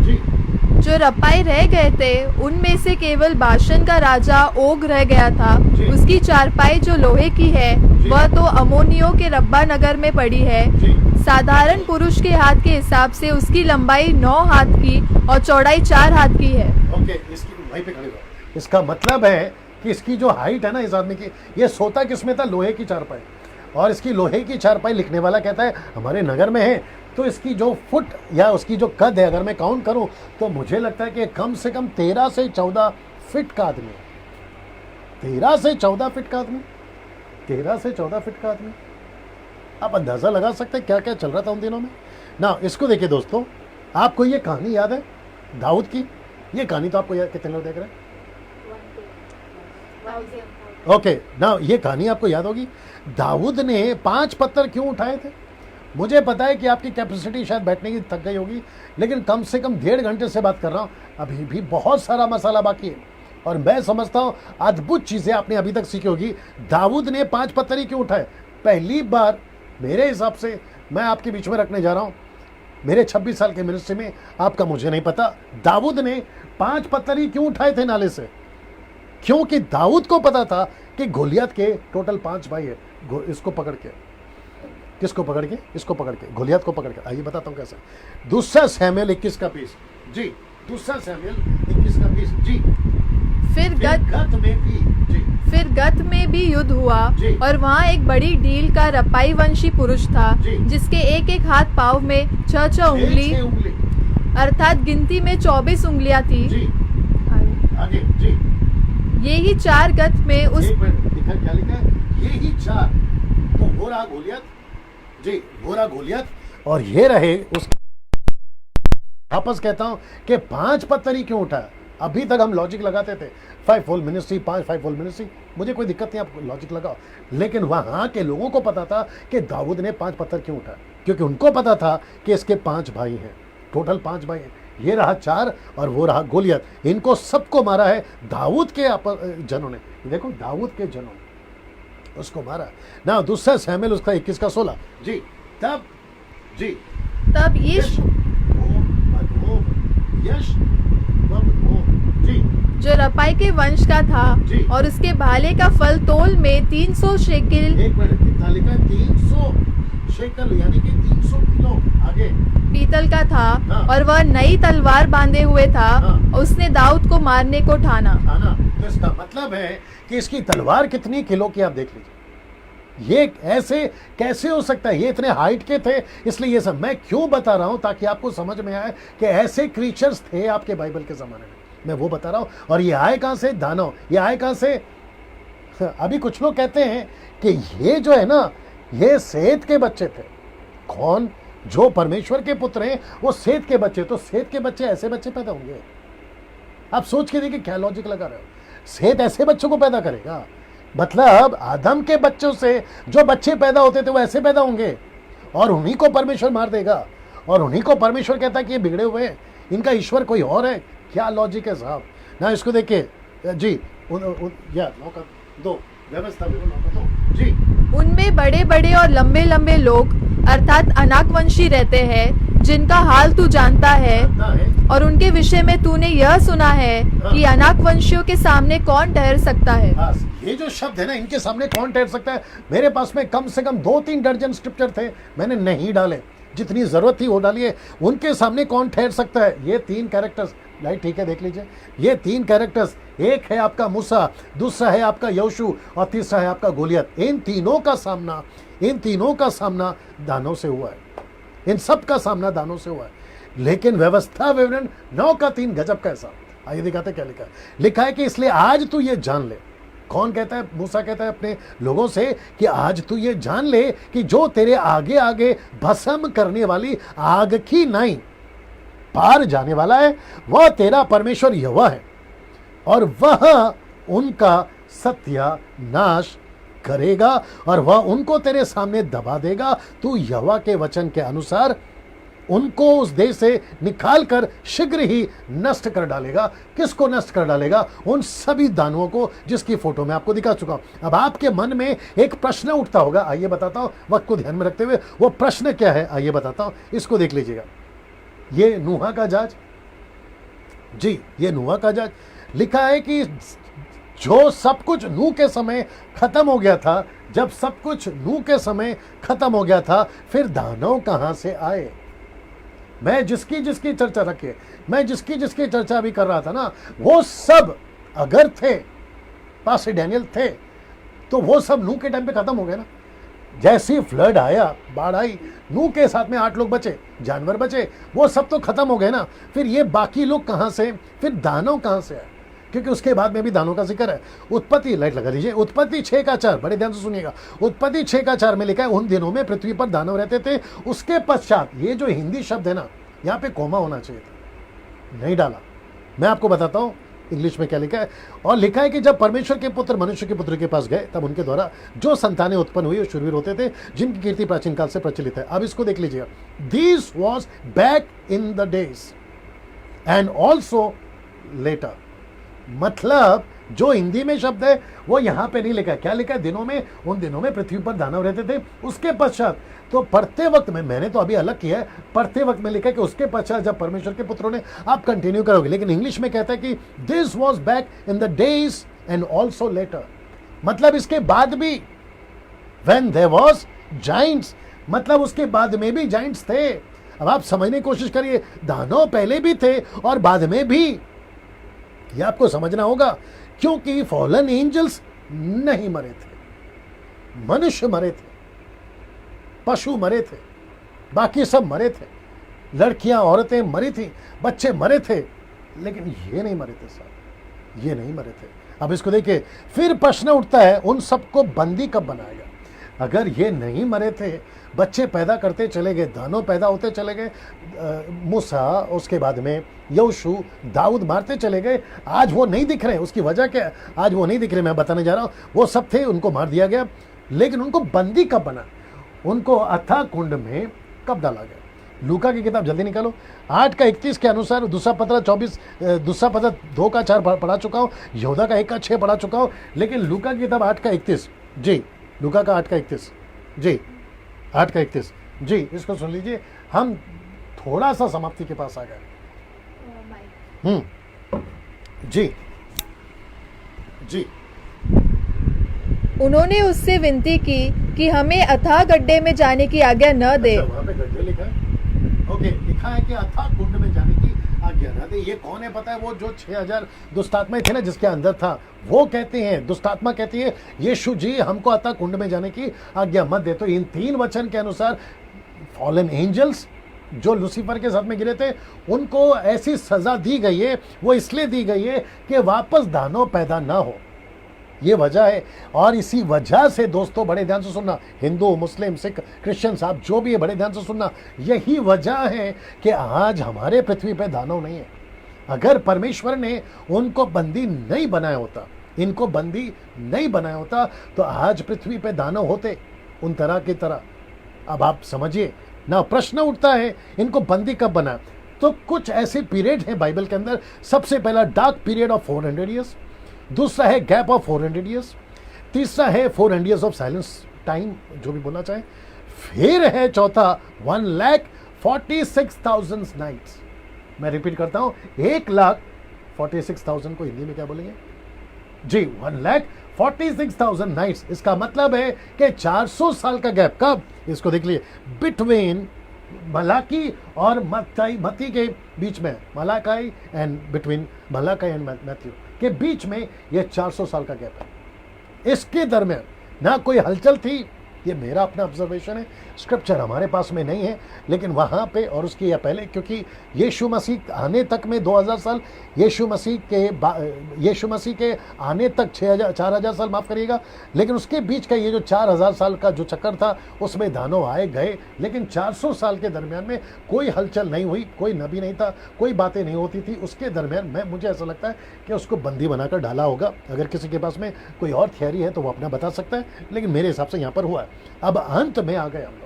जी। जो रपाई रह गए थे उनमें से केवल बाशन का राजा ओग रह गया था। उसकी चारपाई जो लोहे की है वह तो अमोनियों के रब्बा नगर में पड़ी है। साधारण पुरुष के हाथ के हिसाब से उसकी लंबाई 9 हाथ की और चौड़ाई 4 हाथ की है। ओके, इसकी वहीं पे खड़े रहो। इसका मतलब है कि इसकी जो हाइट है ना इस आदमी की, ये सोता किसमें था, लोहे की चारपाई। और इसकी लोहे की चारपाई लिखने वाला कहता है हमारे नगर में है। तो इसकी जो फुट या उसकी जो कद है, अगर मैं काउंट करूं तो मुझे लगता है कि कम से कम 13 से 14 फीट का आदमी है। 13 से 14 फीट का आदमी, 13 से 14 फीट का आदमी। आप अंदाजा लगा सकते हैं क्या क्या चल रहा था उन दिनों में ना। इसको देखिए दोस्तों, आपको ये कहानी याद है दाऊद की? ये कहानी तो आपको याद, कितने लोग देख रहे हैं? ओके ना, ये कहानी आपको याद होगी। दाऊद ने 5 पत्थर क्यों उठाए थे? मुझे पता है कि आपकी कैपेसिटी शायद बैठने की थक गई होगी, लेकिन कम से कम 1.5 घंटे से बात कर रहा हूँ, अभी भी बहुत सारा मसाला बाकी है। और मैं समझता हूँ अद्भुत चीज़ें आपने अभी तक सीखी होगी। दाऊद ने 5 पत्थर ही क्यों उठाए? पहली बार मेरे हिसाब से मैं आपके बीच में रखने जा रहा हूँ, मेरे 26 साल के मिनिस्ट्री में, आपका मुझे नहीं पता, दाऊद ने 5 पत्थर ही क्यों उठाए थे नाले से? क्योंकि दाऊद को पता था कि गोलियत के टोटल 5 भाई है। इसको पकड़ के, किसको पकड़ के? इसको पकड़ के, गोलियत को पकड़ के। आइए बताता हूं कैसे। दूसरा शमूएल 21 का 20 जी। दूसरा शमूएल 21 का 20 जी। फिर गत में भी युद्ध हुआ और वहाँ एक बड़ी डील का रपाई वंशी पुरुष था जिसके एक एक हाथ पाँव में 6 उंगली अर्थात गिनती में 24 उंगलियां थी। आगे जी। यही 4 गत में उस लिखा, क्या लिखा है? यही 4। तो वो रहा गोलियत जी, वो रहा गोलियत और ये रहे उस। वापस कहता हूं कि 5 पत्थर ही क्यों उठाया? अभी तक हम लॉजिक लगाते थे 5 फोल्ड मिनिस्ट्री, 5 फोल्ड मिनिस्ट्री, मुझे कोई दिक्कत नहीं, आप लॉजिक लगाओ। लेकिन वहां के लोगों को पता था कि दाऊद ने 5 पत्थर क्यों उठाया, क्योंकि उनको पता था कि इसके 5 भाई हैं, टोटल 5 भाई हैं। ये रहा 4 और वो रहा गोलियत। इनको सबको मारा है दाऊद के जनों ने। देखो, दाऊद के जनों ने उसको मारा ना। दूसरा शमूएल उसका 21 का 16 जी। तब ईश जो रपाई के वंश का था और उसके भाले का फल तोल में 300 शेकिल, एक मिनट, कितना लिखा है? 300 शेकल यानी कि 300 किलो। आगे पीतल का था हाँ। और वह नई तलवार बांधे हुए था। हाँ। उसने दाऊद को मारने को ठाना। तो इसका मतलब है कि इसकी तलवार कितनी किलो की, आप देख लीजिए। ये ऐसे कैसे हो सकता है? ये इतने हाइट के थे। इसलिए ये सब मैं क्यों बता रहा हूं, ताकि आपको समझ में आए कि ऐसे क्रीचर्स थे आपके बाइबल के जमाने में। मैं वो बता रहा हूं। और ये आए कहां से? दानव। ये आए कहां से? अभी कुछ लोग कहते हैं कि ये जो है ना, ये सेत के बच्चे थे। कौन? जो परमेश्वर के पुत्र हैं वो सेत के बच्चे। तो सेत के बच्चे ऐसे बच्चे पैदा होंगे? आप सोच के देखिए क्या लॉजिक लगा रहे हो। सेत ऐसे बच्चों को पैदा करेगा? मतलब आदम के बच्चों से जो बच्चे पैदा होते थे वो ऐसे पैदा होंगे। और उन्हीं को परमेश्वर मार देगा, और उन्हीं को परमेश्वर कहता है कि ये बिगड़े हुए हैं, इनका ईश्वर कोई और है। क्या लॉजिक है साहब ना। इसको देखिए जी, नौका दो व्यवस्था नौका दो जी। उनमें बड़े बड़े और लंबे लंबे लोग अर्थात अनाकवंशी रहते हैं, जिनका हाल तू जानता है, और उनके विषय में तूने यह सुना है कि अनाकवंशियों के सामने कौन ठहर सकता है। ये जो शब्द है ना, इनके सामने कौन ठहर सकता है। मेरे पास में कम से कम 2-3 दर्जन स्क्रिप्चर थे, मैंने नहीं डाले, जितनी जरूरत थी वो डाली है। उनके सामने कौन ठहर सकता है, ये 3 कैरेक्टर्स, लाइट ठीक है देख लीजिए, ये 3 कैरेक्टर्स, एक है आपका मूसा, दूसरा है आपका यहोशू, और तीसरा है आपका गोलियत। इन तीनों का सामना दानों से हुआ है, इन सब का सामना दानों से हुआ है। लेकिन व्यवस्था विवरण 9:3 गजब कैसा। आइए दिखाते क्या लिखा है। लिखा है कि इसलिए आज तू ये जान ले। कौन कहता है? मूसा कहता है अपने लोगों से कि आज तू ये जान ले कि जो तेरे आगे आगे भस्म करने वाली आग की नाई पार जाने वाला है, वह तेरा परमेश्वर यहोवा है, और वह उनका सत्यानाश करेगा, और वह उनको तेरे सामने दबा देगा। तू यहोवा के वचन के अनुसार उनको उस देश से निकाल कर शीघ्र ही नष्ट कर डालेगा। किसको नष्ट कर डालेगा? उन सभी दानवों को, जिसकी फोटो मैं आपको दिखा चुका हूं। अब आपके मन में एक प्रश्न उठता होगा, आइए बताता हूं, वक्त को ध्यान में रखते हुए। वो प्रश्न क्या है आइए बताता हूं, इसको देख लीजिएगा। ये नूहा का जहाज जी, ये नूहा का जहाज। लिखा है कि जो सब कुछ नूह के समय खत्म हो गया था, जब सब कुछ नूह के समय खत्म हो गया था, फिर दानव कहां से आए? मैं जिसकी चर्चा रखे, मैं जिसकी चर्चा भी कर रहा था ना, वो सब अगर थे, पास डैनियल थे, तो वो सब नूह के टाइम पे खत्म हो गए ना। जैसी फ्लड आया, बाढ़ आई, नूह के साथ में 8 लोग बचे, जानवर बचे, वो सब तो खत्म हो गए ना। फिर ये बाकी लोग कहां से, फिर दानव कहां से आए? क्योंकि उसके बाद में भी दानों का जिक्र है। उत्पत्ति, लाइट लगा लीजिए, उत्पत्ति 6:4, बड़े ध्यान से सुनिएगा। उत्पत्ति 6:4 में लिखा है, उन दिनों में पृथ्वी पर दानव रहते थे। उसके पश्चात, ये जो हिंदी शब्द है ना, यहाँ पे कोमा होना चाहिए था, नहीं डाला। मैं आपको बताता हूँ इंग्लिश में क्या लिखा है। और लिखा है कि जब परमेश्वर के पुत्र मनुष्य के पुत्र के पास गए, तब उनके द्वारा जो संतानें उत्पन्न हुई वो शूरवीर होते थे, जिनकी कीर्ति प्राचीन काल से प्रचलित है। अब इसको देख लीजिएगा, this was back in the days and also later. मतलब जो हिंदी में शब्द है वो यहां पे नहीं लिखा है। क्या लिखा है? दिनों में, उन दिनों में पृथ्वी पर दानव रहते थे, उसके पश्चात। तो पढ़ते वक्त में, मैंने तो अभी अलग किया है, पढ़ते वक्त में लिखा है कि उसके पश्चात जब परमेश्वर के पुत्रों ने, आप कंटिन्यू करोगे, लेकिन इंग्लिश में कहता है कि this was back in the days and also later. मतलब इसके बाद भी, व्हेन देयर वाज जाइंट्स, मतलब उसके बाद में भी जाइंट्स थे। अब आप समझने की कोशिश करिए, दानव पहले भी थे और बाद में भी, ये आपको समझना होगा। क्योंकि फॉलन एंजल्स नहीं मरे थे, मनुष्य मरे थे, पशु मरे थे, बाकी सब मरे थे, लड़कियां औरतें मरी थी, बच्चे मरे थे, लेकिन ये नहीं मरे थे साहब, ये नहीं मरे थे। अब इसको देखिए, फिर प्रश्न उठता है, उन सबको बंदी कब बनाएगा? अगर ये नहीं मरे थे, बच्चे पैदा करते चले गए, दानव पैदा होते चले गए, मूसा, उसके बाद में यहोशू, दाऊद मारते चले गए, आज वो नहीं दिख रहे। उसकी वजह क्या है? आज वो नहीं दिख रहे, मैं बताने जा रहा हूँ। वो सब थे, उनको मार दिया गया, लेकिन उनको बंदी कब बना? उनको अथाह कुंड में कब डाला गया? लूका की किताब जल्दी निकालो, 8:31 के अनुसार। दूसरा पत्र 24, दूसरा पत्र 2:4 पढ़ा चुका हूँ, यहूदा का 1:6 पढ़ा चुका हूँ, लेकिन लूका की किताब 8:31 जी, लूका का 8:31 जी, 8:31 जी, इसको सुन लीजिए। हम थोड़ा सा समाप्ति के पास आ गए। जी जी। उन्होंने उससे विनती की कि हमें अथाह गड्ढे में जाने की आज्ञा न दे। वहाँ पे गड्ढे लिखा है, ओके, लिखा है कि अथाह कुंड में जाने की आज्ञा न दे। ये कौन है पता है? वो जो 6000 दुष्टात्माएं थे ना, जिसके अंदर था, वो कहते हैं, दुष्टात्मा कहती है, यीशु जी हमको अथाह कुंड में जाने की आज्ञा मत दे। तो इन 3 वचन के अनुसार फॉलन एंजल्स जो लूसीफर के साथ में गिरे थे, उनको ऐसी सजा दी गई है। वो इसलिए दी गई है कि वापस दानव पैदा ना हो, ये वजह है। और इसी वजह से दोस्तों, बड़े ध्यान से सुनना, हिंदू, मुस्लिम, सिख, क्रिश्चियन साहब जो भी है, बड़े ध्यान से सुनना, यही वजह है कि आज हमारे पृथ्वी पे दानव नहीं है। अगर परमेश्वर ने उनको बंदी नहीं बनाया होता, इनको बंदी नहीं बनाया होता, तो आज पृथ्वी पे दानव होते, उन तरह की तरह। अब आप समझिए ना, प्रश्न उठता है इनको बंदी कब बना। तो कुछ ऐसे पीरियड हैं बाइबल के अंदर। सबसे पहला डार्क पीरियड ऑफ 400 ईयर्स, दूसरा है गैप ऑफ 400 ईयर्स, तीसरा है 400 ईयर्स ऑफ साइलेंस टाइम, जो भी बोलना चाहे, फिर है चौथा 1,46,000 नाइट्स। मैं रिपीट करता हूं, 1,46,000 को हिंदी में क्या बोलेंगे जी, 1,46,000 नाइट्स। इसका मतलब है कि 400 साल का गैप। कब? इसको देख लिए, बिटवीन मलाकी और मत्ती के बीच में, Malachi and between Malachi and Matthew के बीच में ये 400 साल का गैप है। इसके दरमियान ना कोई हलचल थी, ये मेरा अपना ऑब्जर्वेशन है, स्क्रिप्चर हमारे पास में नहीं है, लेकिन वहाँ पे और उसकी या पहले, क्योंकि यीशु मसीह आने तक में 2000 साल, यीशु मसीह के आने तक 4,000 साल, माफ़ करिएगा, लेकिन उसके बीच का ये जो 4,000 साल का जो चक्कर था, उसमें दानव आए गए, लेकिन 400 साल के दरमियान में कोई हलचल नहीं हुई, कोई नबी नहीं था, कोई बातें नहीं होती थी। उसके दरमियान मुझे ऐसा लगता है कि उसको बंदी बनाकर डाला होगा। अगर किसी के पास में कोई और थियरी है तो वो अपना बता सकता है, लेकिन मेरे हिसाब से यहाँ पर हुआ है। अब अंत में आ गए हम लोग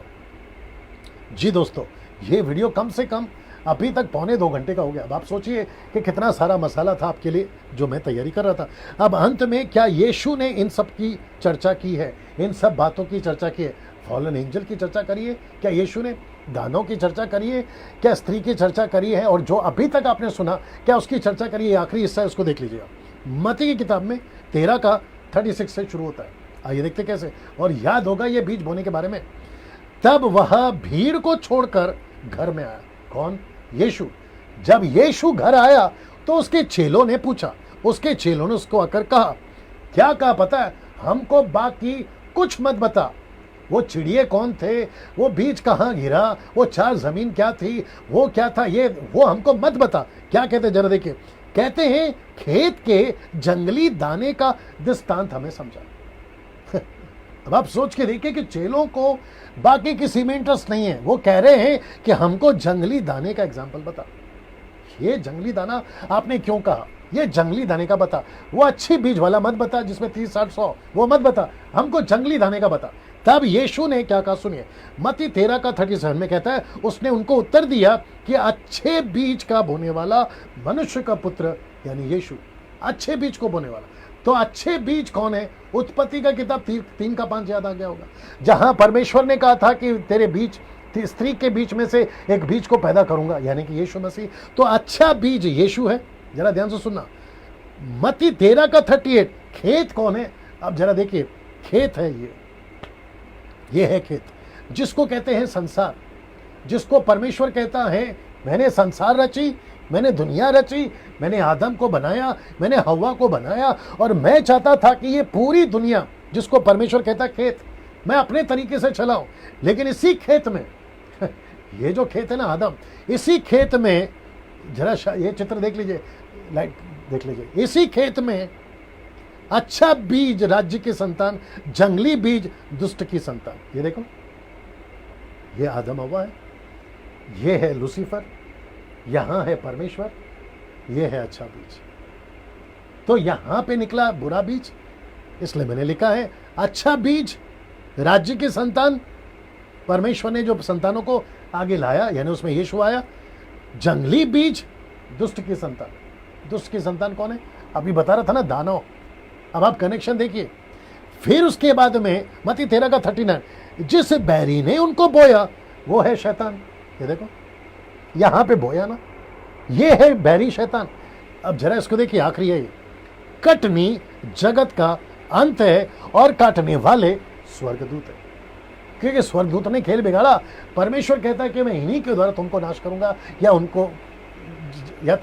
जी। दोस्तों, ये वीडियो कम से कम अभी तक 1.25 घंटे का हो गया। अब आप सोचिए कि कितना सारा मसाला था आपके लिए जो मैं तैयारी कर रहा था। अब अंत में क्या यीशु ने इन सब की चर्चा की है, इन सब बातों की चर्चा की है? फॉलन एंजल की चर्चा करी है क्या यीशु ने? दानों की चर्चा करी है क्या? स्त्री की चर्चा करी है? और जो अभी तक आपने सुना, क्या उसकी चर्चा करी है? आखिरी हिस्सा उसको देख लीजिएगा, मत्ती की किताब में 13 का 36 से शुरू होता है। आइए देखते कैसे। और याद होगा ये बीज बोने के बारे में। तब वह भीड़ को छोड़कर घर में आया। कौन? यीशु। जब यीशु घर आया तो उसके चेलों ने पूछा, उसके चेलों ने उसको आकर कहा, क्या कहा पता है? हमको बाकी कुछ मत बता। वो चिड़िए कौन थे, वो बीज कहाँ गिरा, वो 4 जमीन क्या थी, वो क्या था, ये वो हमको मत बता। क्या कहते जरा देखिए, कहते हैं खेत के जंगली दाने का दृष्टांत हमें समझा। अब आप सोच के देखिए कि चेलों को बाकी किसी में इंटरेस्ट नहीं है, वो कह रहे हैं कि हमको जंगली दाने का एग्जाम्पल बता। ये जंगली दाना आपने क्यों कहा? ये जंगली दाने का बता। वो अच्छी बीज वाला मत बता जिसमें 30, 60, 100, वो मत बता, हमको जंगली दाने का बता। तब यीशु ने क्या कहा सुनिए, मत्ती 13 का 37 में कहता है, उसने उनको उत्तर दिया कि अच्छे बीज का बोने वाला मनुष्य का पुत्र यानी यीशु, अच्छे बीज को बोने वाला। तो अच्छे बीज कौन है? उत्पत्ति का किताब 3 का 5 याद आ गया होगा, जहां परमेश्वर ने कहा था कि तेरे बीज, स्त्री के बीच में से एक बीज को पैदा करूंगा, यानी कि यीशु मसीह। तो अच्छा बीज यीशु है। जरा ध्यान से सुनना, मत्ती 13 का 38। खेत कौन है? अब जरा देखिए, खेत है ये है खेत, जिसको कहते हैं संसार, जिसको परमेश्वर कहता है मैंने संसार रची, मैंने दुनिया रची, मैंने आदम को बनाया, मैंने हव्वा को बनाया, और मैं चाहता था कि ये पूरी दुनिया, जिसको परमेश्वर कहता है खेत, मैं अपने तरीके से चलाऊं। लेकिन इसी खेत में ये जो खेत है ना आदम, इसी खेत में जरा ये चित्र देख लीजिए, लाइट देख लीजिए, इसी खेत में अच्छा बीज राज्य की संतान, जंगली बीज दुष्ट की संतान। ये देखो, ये आदम हव्वा है, ये है लूसीफर, यहां है परमेश्वर, ये है अच्छा बीज। तो यहां पे निकला बुरा बीज, इसलिए मैंने लिखा है अच्छा बीज राज्य की संतान, परमेश्वर ने जो संतानों को आगे लाया, यानी उसमें यीशु आया। जंगली बीज दुष्ट की संतान। दुष्ट की संतान कौन है? अभी बता रहा था ना, दानव। अब आप कनेक्शन देखिए। फिर उसके बाद में मत्ती 13 का 39, जिस बैरी ने उनको बोया वो है शैतान। ये देखो, यहां पे बोया ना, ये है बैरी शैतान। अब जरा इसको देखिए, आखिरी है ये, कटनी जगत का अंत है और काटने वाले स्वर्गदूत है। क्योंकि स्वर्गदूत ने खेल बिगाड़ा। परमेश्वर कहता है कि मैं इन्हीं के द्वारा तुमको नाश करूंगा या उनको या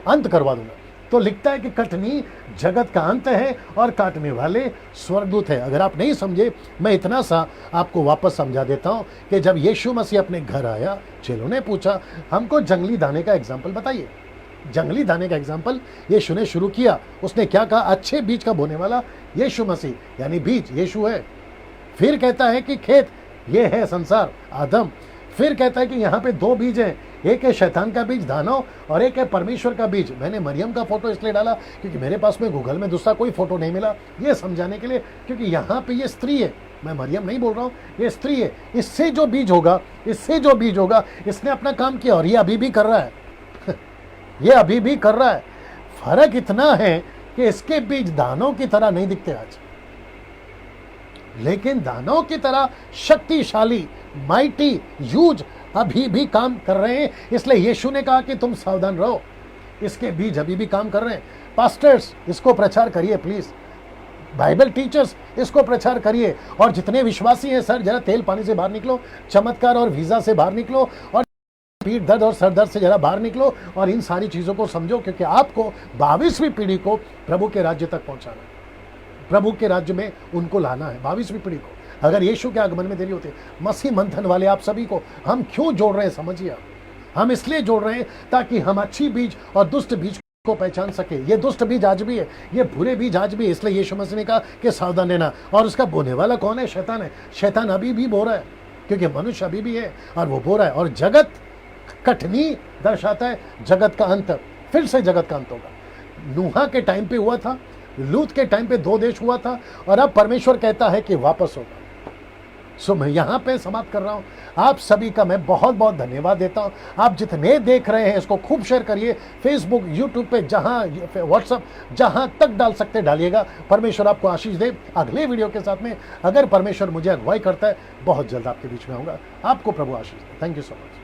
अंत करवा दूंगा। तो लिखता है कि कटनी जगत का अंत है और काटने वाले स्वर्गदूत है। अगर आप नहीं समझे, मैं इतना सा आपको वापस समझा देता हूं कि जब यीशु मसीह अपने घर आया, चेलों ने पूछा हमको जंगली दाने का एग्जाम्पल बताइए। जंगली दाने का एग्जाम्पल यीशु ने शुरू किया। उसने क्या कहा? अच्छे बीज का बोने वाला यीशु मसीह, यानी बीज यीशु है। फिर कहता है कि खेत, ये है संसार, आदम। फिर कहता है कि यहाँ पे 2 बीज हैं, एक है शैतान का बीज दानव और एक है परमेश्वर का बीज। मैंने मरियम का फोटो इसलिए डाला क्योंकि मेरे पास में गूगल में दूसरा कोई फोटो नहीं मिला ये समझाने के लिए, क्योंकि यहाँ पे ये स्त्री है, मैं मरियम नहीं बोल रहा हूँ, ये स्त्री है। इससे जो बीज होगा, इससे जो बीज होगा, इसने अपना काम किया और ये अभी भी कर रहा है ये अभी भी कर रहा है। फर्क इतना है कि इसके बीज दानों की तरह नहीं दिखते आज, लेकिन दानों की तरह शक्तिशाली, माइटी, ह्यूज अभी भी काम कर रहे हैं। इसलिए यीशु ने कहा कि तुम सावधान रहो, इसके बीज अभी भी काम कर रहे हैं। पास्टर्स इसको प्रचार करिए प्लीज, बाइबल टीचर्स इसको प्रचार करिए, और जितने विश्वासी हैं सर जरा तेल पानी से बाहर निकलो, चमत्कार और वीजा से बाहर निकलो, और पीठ दर्द और सर दर्द से जरा बाहर निकलो और इन सारी चीजों को समझो, क्योंकि आपको 22वीं पीढ़ी को प्रभु के राज्य तक पहुंचाना है, प्रभु के राज्य में उनको लाना है 22वीं पीढ़ी को। अगर यीशु के आगमन में देरी होती है, मसीह मंथन वाले आप सभी को हम क्यों जोड़ रहे हैं समझिए आप, हम इसलिए जोड़ रहे हैं ताकि हम अच्छी बीज और दुष्ट बीज को पहचान सके। ये दुष्ट बीज आज भी है, ये बुरे बीज आज भी है, इसलिए यीशु मसीह ने कहा कि सावधान रहना। और उसका बोने वाला कौन है? शैतान है। शैतान अभी भी बो रहा है, क्योंकि मनुष्य अभी भी है और वो बो रहा है। और जगत कठिनी दर्शाता है जगत का अंत, फिर से जगत का अंत होगा। नूहा के टाइम पे हुआ था, लूत के टाइम पे 2 देश हुआ था, और अब परमेश्वर कहता है कि वापस होगा। सो मैं यहाँ पे समाप्त कर रहा हूँ। आप सभी का मैं बहुत बहुत धन्यवाद देता हूँ। आप जितने देख रहे हैं इसको खूब शेयर करिए, फेसबुक, यूट्यूब पे, जहाँ व्हाट्सअप, जहाँ तक डाल सकते डालिएगा। परमेश्वर आपको आशीष दे। अगले वीडियो के साथ में अगर परमेश्वर मुझे अगुवाई करता है, बहुत जल्द आपके बीच में आऊँगा। आपको प्रभु आशीष दे। Thank you so much.